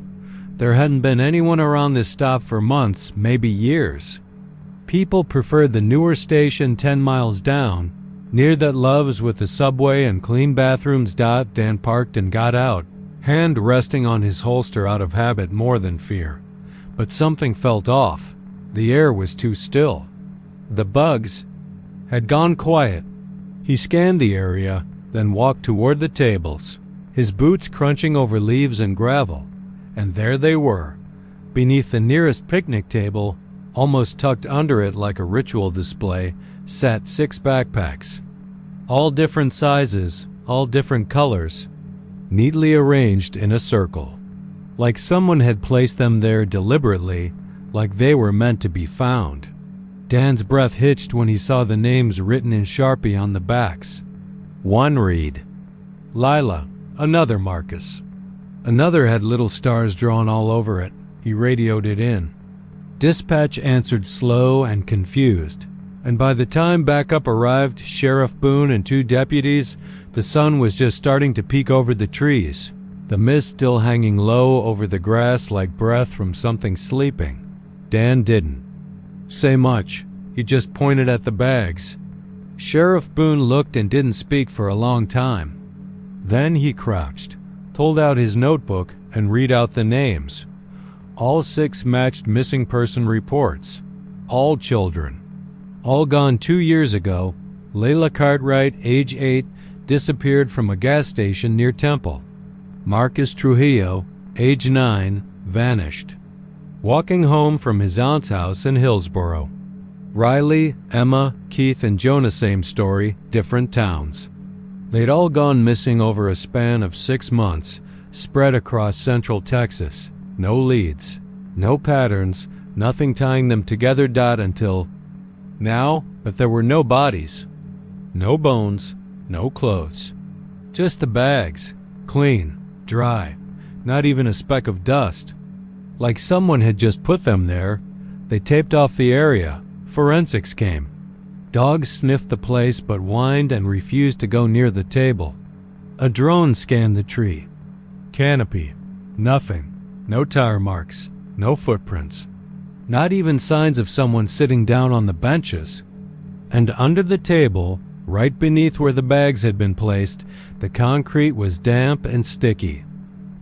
There hadn't been anyone around this stop for months, maybe years. People preferred the newer station 10 miles down, near that loves with the subway and clean bathrooms. Dan parked and got out, hand resting on his holster out of habit more than fear. But something felt off. The air was too still. The bugs had gone quiet. He scanned the area, then walked toward the tables, his boots crunching over leaves and gravel. And there they were, beneath the nearest picnic table, almost tucked under it like a ritual display, sat 6 backpacks. All different sizes, all different colors, neatly arranged in a circle. Like someone had placed them there deliberately, like they were meant to be found. Dan's breath hitched when he saw the names written in Sharpie on the backs. One read, Lila, another Marcus. Another had little stars drawn all over it. He radioed it in. Dispatch answered slow and confused, and by the time backup arrived, Sheriff Boone and 2 deputies, the sun was just starting to peek over the trees, the mist still hanging low over the grass like breath from something sleeping. Dan didn't say much. He just pointed at the bags. Sheriff Boone looked and didn't speak for a long time. Then he crouched, pulled out his notebook, and read out the names. All 6 matched missing person reports. All children. All gone 2 years ago. Layla Cartwright, age 8, disappeared from a gas station near Temple. Marcus Trujillo, age 9, vanished, walking home from his aunt's house in Hillsboro. Riley, Emma, Keith, and Jonah, same story, different towns. They'd all gone missing over a span of 6 months, spread across central Texas. No leads, no patterns, nothing tying them together. Until now, but there were no bodies, no bones, no clothes. Just the bags, clean, dry, not even a speck of dust. Like someone had just put them there. They taped off the area. Forensics came. Dogs sniffed the place but whined and refused to go near the table. A drone scanned the tree. Canopy. Nothing. No tire marks. No footprints. Not even signs of someone sitting down on the benches. And under the table, right beneath where the bags had been placed, the concrete was damp and sticky.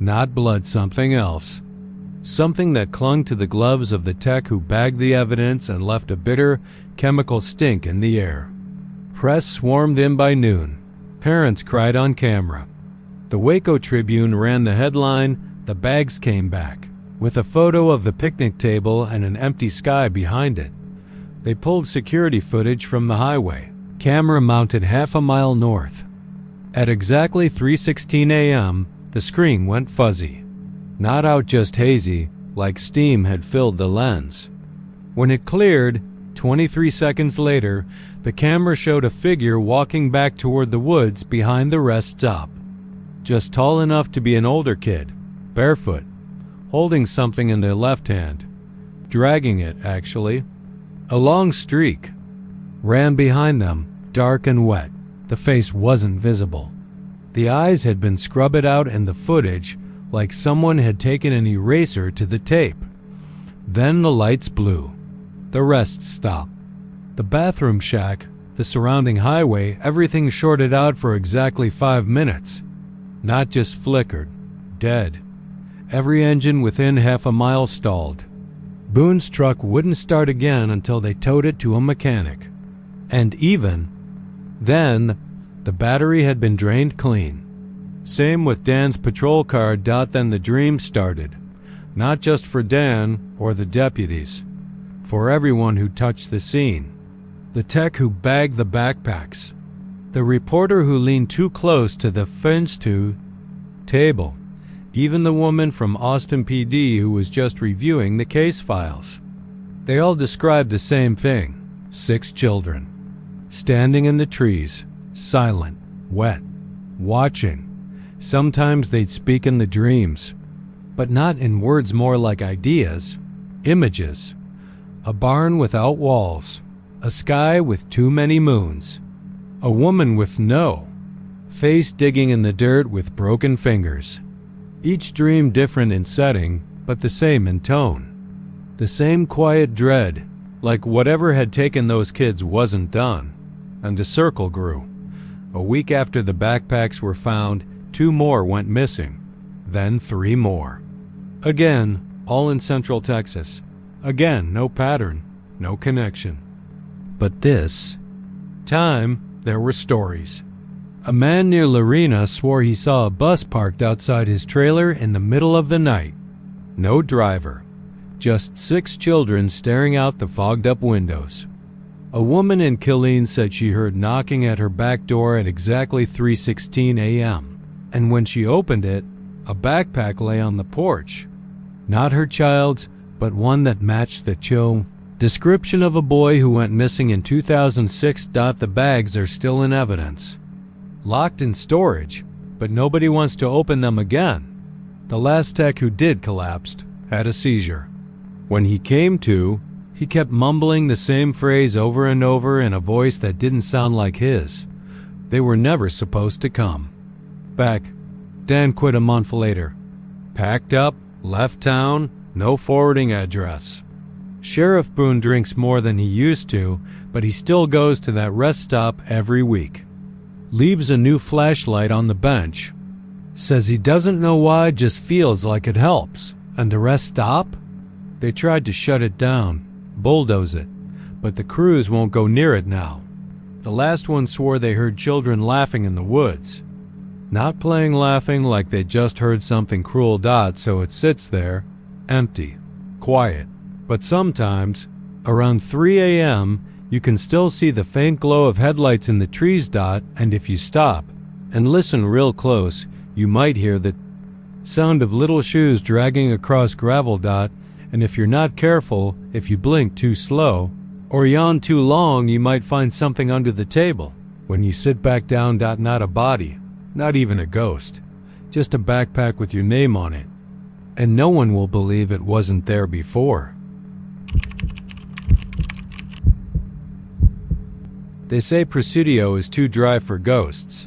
Not blood, something else. something that clung to the gloves of the tech who bagged the evidence and left a bitter, chemical stink in the air. Press swarmed in by noon. Parents cried on camera. The Waco Tribune ran the headline, "The bags came back," with a photo of the picnic table and an empty sky behind it. They pulled security footage from the highway, camera mounted half a mile north. At exactly 3:16 a.m., the screen went fuzzy. Not out just hazy, like steam had filled the lens. When it cleared, 23 seconds later, the camera showed a figure walking back toward the woods behind the rest stop. Just tall enough to be an older kid, barefoot, holding something in their left hand. Dragging it, actually. A long streak ran behind them, dark and wet. The face wasn't visible. The eyes had been scrubbed out in the footage, like someone had taken an eraser to the tape. Then the lights blew. The rest stopped. The bathroom shack, the surrounding highway, everything shorted out for exactly 5 minutes. Not just flickered, dead. Every engine within half a mile stalled. Boone's truck wouldn't start again until they towed it to a mechanic. And even then, the battery had been drained clean. Same with Dan's patrol car. Then the dream started. Not just for Dan or the deputies. For everyone who touched the scene. The tech who bagged the backpacks. The reporter who leaned too close to the fence-to table. Even the woman from Austin PD who was just reviewing the case files. They all described the same thing. 6 children. Standing in the trees. Silent. Wet. Watching. Sometimes they'd speak in the dreams. But not in words, more like ideas. Images. A barn without walls. A sky with too many moons. A woman with no face digging in the dirt with broken fingers. Each dream different in setting, but the same in tone. The same quiet dread, like whatever had taken those kids wasn't done. And the circle grew. A week after the backpacks were found, 2 more went missing. Then 3 more. Again, all in Central Texas. Again, no pattern, no connection. But this time, there were stories. A man near Lorena swore he saw a bus parked outside his trailer in the middle of the night. No driver. Just 6 children staring out the fogged-up windows. A woman in Killeen said she heard knocking at her back door at exactly 3:16 a.m. And when she opened it, a backpack lay on the porch. Not her child's, but one that matched the chill description of a boy who went missing in 2006. The bags are still in evidence. Locked in storage, but nobody wants to open them again. The last tech who did collapsed had a seizure. When he came to, he kept mumbling the same phrase over and over in a voice that didn't sound like his. They were never supposed to come back. Dan quit a month later. Packed up, left town, no forwarding address. Sheriff Boone drinks more than he used to, but he still goes to that rest stop every week. Leaves a new flashlight on the bench. Says he doesn't know why, just feels like it helps. And the rest stop? They tried to shut it down, bulldoze it, but the crews won't go near it now. The last one swore they heard children laughing in the woods. Not playing laughing like they just heard something cruel. So it sits there, empty, quiet. But sometimes, around 3 a.m., you can still see the faint glow of headlights in the trees. And if you stop and listen real close, you might hear the sound of little shoes dragging across gravel. And if you're not careful, if you blink too slow or yawn too long, you might find something under the table. When you sit back down, not a body, not even a ghost, just a backpack with your name on it. And no one will believe it wasn't there before. They say Presidio is too dry for ghosts.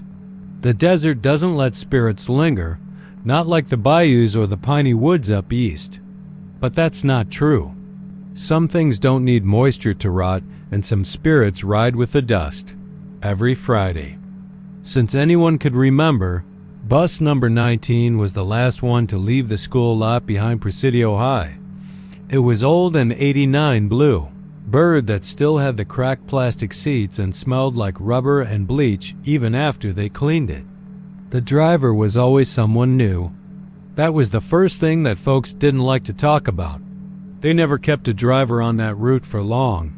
The desert doesn't let spirits linger, not like the bayous or the piney woods up east. But that's not true. Some things don't need moisture to rot, and some spirits ride with the dust. Every Friday. Since anyone could remember, Bus number 19 was the last one to leave the school lot behind Presidio High. It was old and 89 blue, bird that still had the cracked plastic seats and smelled like rubber and bleach even after they cleaned it. The driver was always someone new. That was the first thing that folks didn't like to talk about. They never kept a driver on that route for long.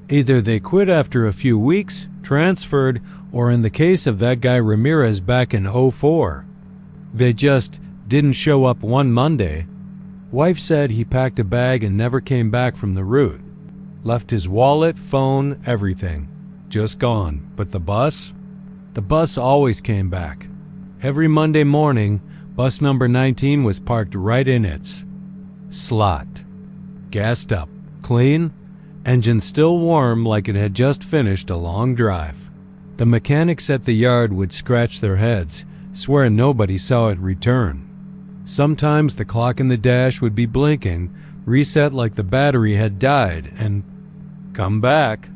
Either they quit after a few weeks, transferred, or in the case of that guy Ramirez back in '04, they just didn't show up one Monday. Wife said he packed a bag and never came back from the route. Left his wallet, phone, everything. Just gone. But the bus? The bus always came back. Every Monday morning, bus number 19 was parked right in its slot. Gassed up, clean, engine still warm like it had just finished a long drive. The mechanics at the yard would scratch their heads, swear nobody saw it return. Sometimes the clock in the dash would be blinking, reset like the battery had died, and come back.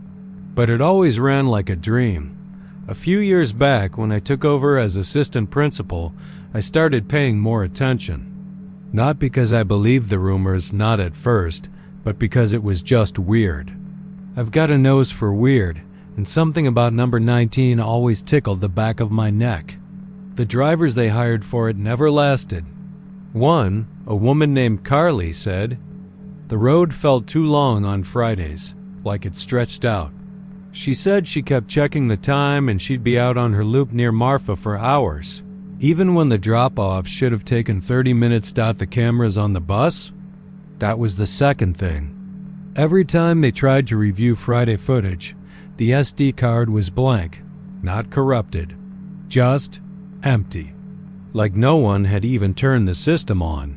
But it always ran like a dream. A few years back, when I took over as assistant principal, I started paying more attention. Not because I believed the rumors, not at first, but because it was just weird. I've got a nose for weird, and something about number 19 always tickled the back of my neck. The drivers they hired for it never lasted. One, a woman named Carly, said, the road felt too long on Fridays, like it stretched out. She said she kept checking the time and she'd be out on her loop near Marfa for hours. Even when the drop-off should have taken 30 minutes. The cameras on the bus? That was the second thing. Every time they tried to review Friday footage, the SD card was blank, not corrupted, just empty. Like no one had even turned the system on.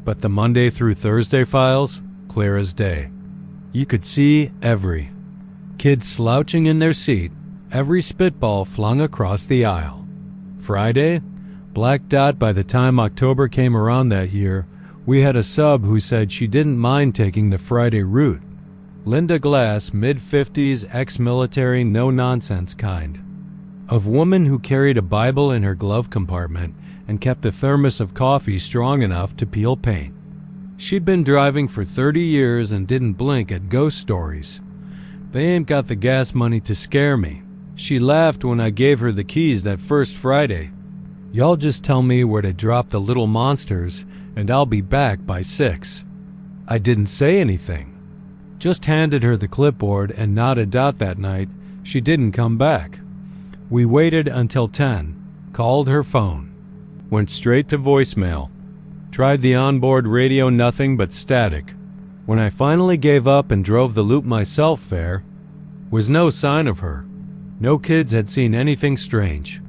But the Monday through Thursday files, clear as day. You could see every kid slouching in their seat, every spitball flung across the aisle. Friday, black dot. By the time October came around that year, we had a sub who said she didn't mind taking the Friday route. Linda Glass, mid-50s, ex-military, no-nonsense kind. Of woman who carried a Bible in her glove compartment and kept a thermos of coffee strong enough to peel paint. She'd been driving for 30 years and didn't blink at ghost stories. They ain't got the gas money to scare me. She laughed when I gave her the keys that first Friday. Y'all just tell me where to drop the little monsters and I'll be back by 6. I didn't say anything. Just handed her the clipboard and nodded out. That night, she didn't come back. We waited until 10, called her phone. Went straight to voicemail. Tried the onboard radio, nothing but static. When I finally gave up and drove the loop myself there, was no sign of her. No kids had seen anything strange.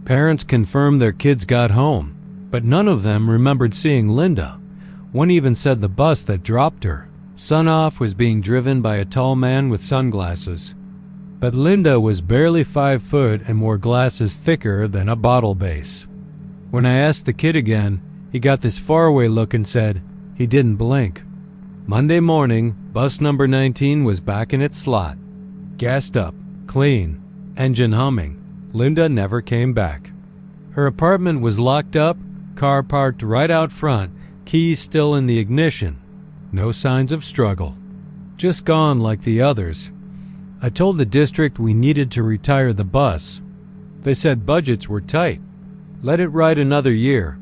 Parents confirmed their kids got home, but none of them remembered seeing Linda. One even said the bus that dropped her, sun off, was being driven by a tall man with sunglasses. But Linda was barely 5 foot and wore glasses thicker than a bottle base. When I asked the kid again, he got this faraway look and said he didn't blink. Monday morning, bus number 19 was back in its slot. Gassed up, clean, engine humming. Linda never came back. Her apartment was locked up, car parked right out front, keys still in the ignition. No signs of struggle. Just gone like the others. I told the district we needed to retire the bus. They said budgets were tight. Let it ride another year.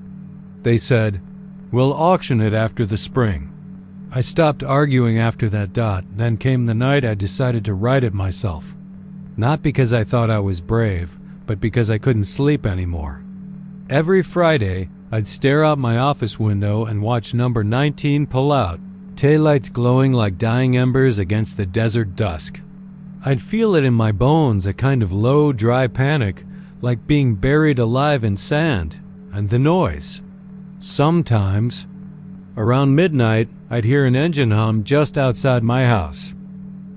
They said, we'll auction it after the spring. I stopped arguing after that. Then came the night I decided to ride it myself. Not because I thought I was brave, but because I couldn't sleep anymore. Every Friday, I'd stare out my office window and watch number 19 pull out, taillights glowing like dying embers against the desert dusk. I'd feel it in my bones, a kind of low, dry panic, like being buried alive in sand, and the noise. Sometimes, around midnight, I'd hear an engine hum just outside my house.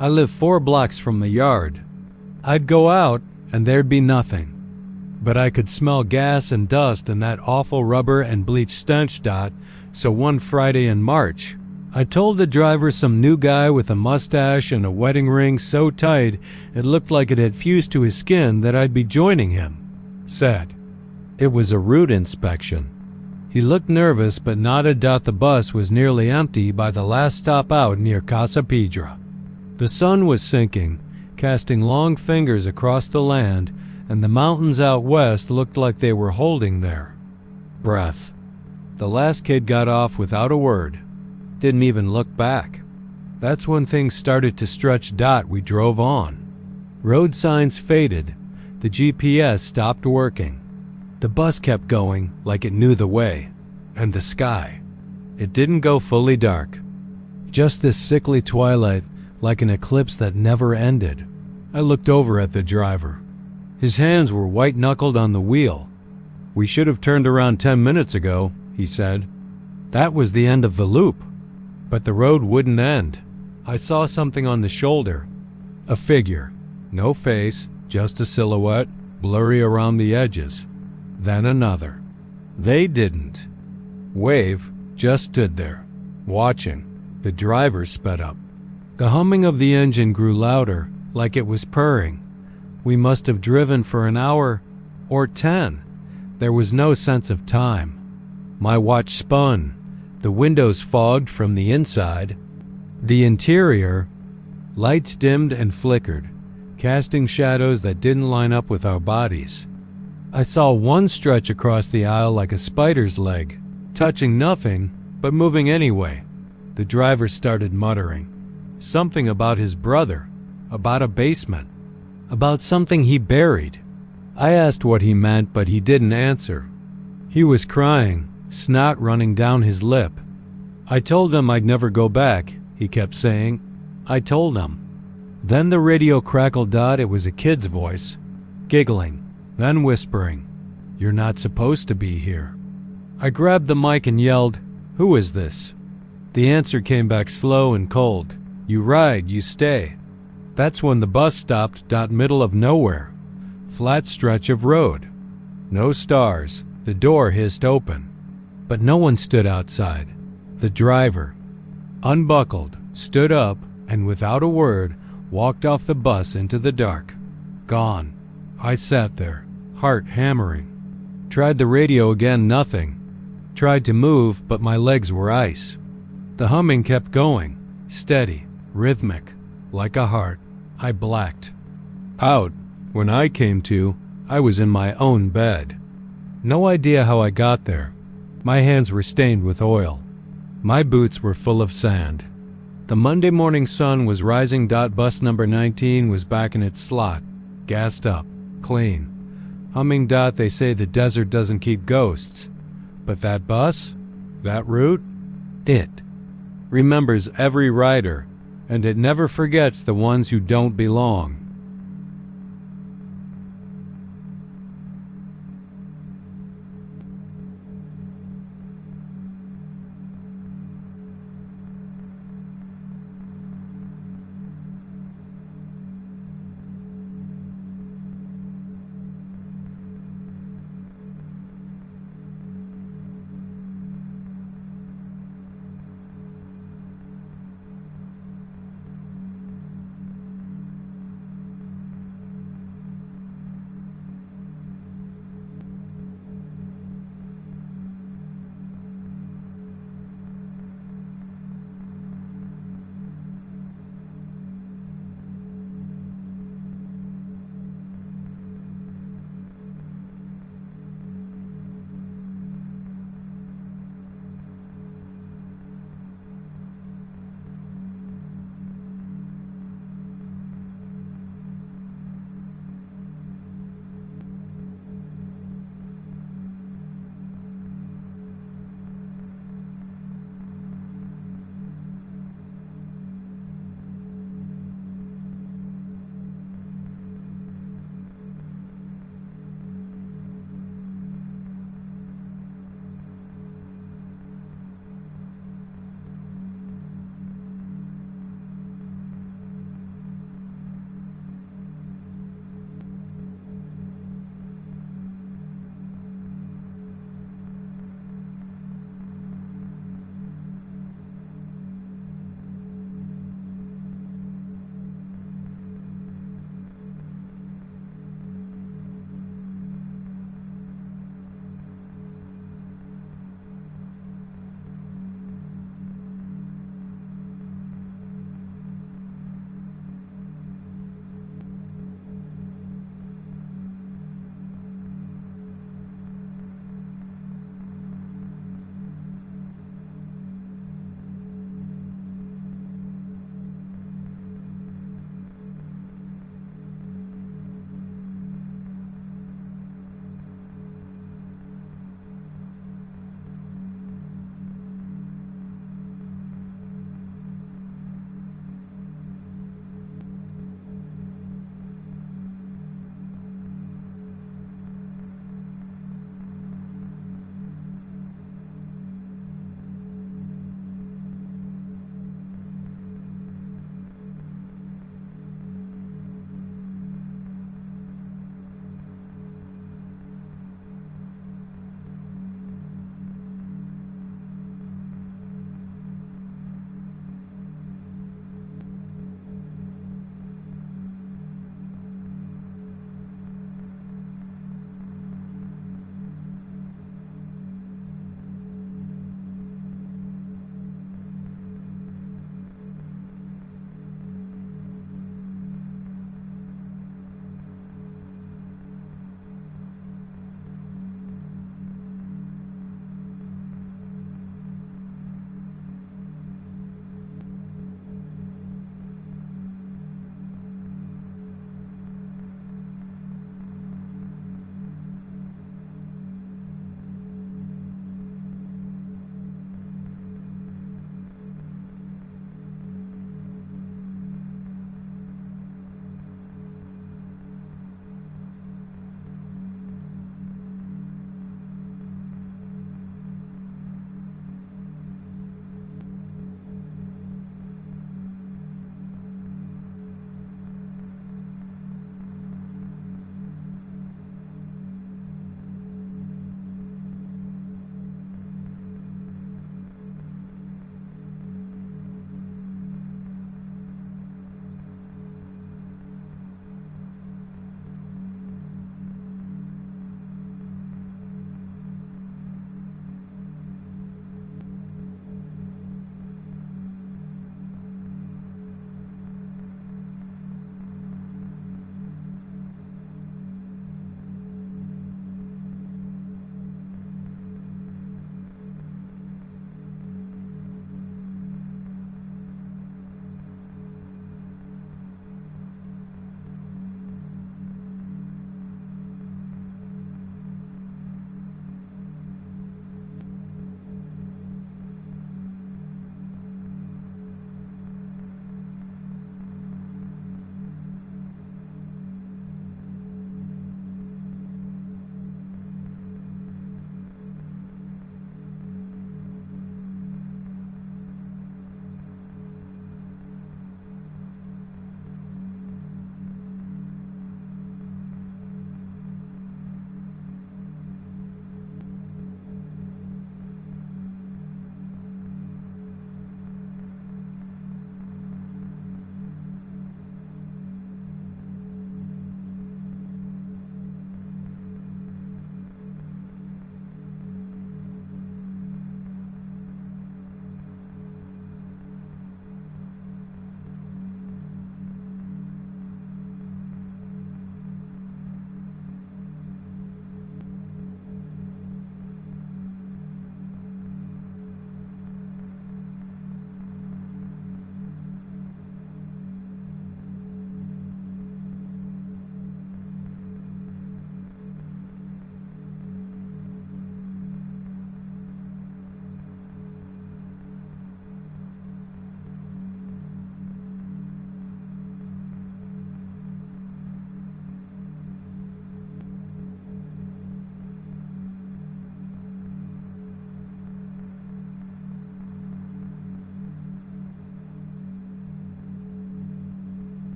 I live 4 blocks from the yard. I'd go out, and there'd be nothing. But I could smell gas and dust and that awful rubber and bleach stench. So one Friday in March, I told the driver, some new guy with a mustache and a wedding ring so tight it looked like it had fused to his skin, that I'd be joining him. Said, It was a route inspection. He looked nervous but nodded. The bus was nearly empty by the last stop out near Casa Pedra. The sun was sinking, casting long fingers across the land, and the mountains out west looked like they were holding their breath. The last kid got off without a word. Didn't even look back. That's when things started to stretch. We drove on. Road signs faded. The GPS stopped working. The bus kept going like it knew the way. And the sky. It didn't go fully dark. Just this sickly twilight, like an eclipse that never ended. I looked over at the driver. His hands were white-knuckled on the wheel. "We should have turned around 10 minutes ago," he said. That was the end of the loop. But the road wouldn't end. I saw something on the shoulder. A figure. No face, just a silhouette, blurry around the edges. Then another. They didn't wave, just stood there, watching. The driver sped up. The humming of the engine grew louder, like it was purring. We must have driven for an hour or 10. There was no sense of time. My watch spun. The windows fogged from the inside. The interior, lights dimmed and flickered, casting shadows that didn't line up with our bodies. I saw one stretch across the aisle like a spider's leg, touching nothing, but moving anyway. The driver started muttering. Something about his brother, about a basement, about something he buried. I asked what he meant, but he didn't answer. He was crying, snot running down his lip. I told him I'd never go back, he kept saying. I told him. Then the radio crackled. It was a kid's voice, giggling, then whispering, "You're not supposed to be here." I grabbed the mic and yelled, "Who is this?" The answer came back slow and cold. "You ride, you stay." That's when the bus stopped. Middle of nowhere. Flat stretch of road. No stars. The door hissed open. But no one stood outside. The driver unbuckled, stood up, and without a word, walked off the bus into the dark. Gone. I sat there, heart hammering. Tried the radio again, nothing. Tried to move, but my legs were ice. The humming kept going, steady, rhythmic, like a heart. I blacked out. When I came to, I was in my own bed. No idea how I got there. My hands were stained with oil. My boots were full of sand. The Monday morning sun was rising. Bus number 19 was back in its slot, gassed up, clean. Humming. They say the desert doesn't keep ghosts. But that bus, that route, it remembers every rider, and it never forgets the ones who don't belong.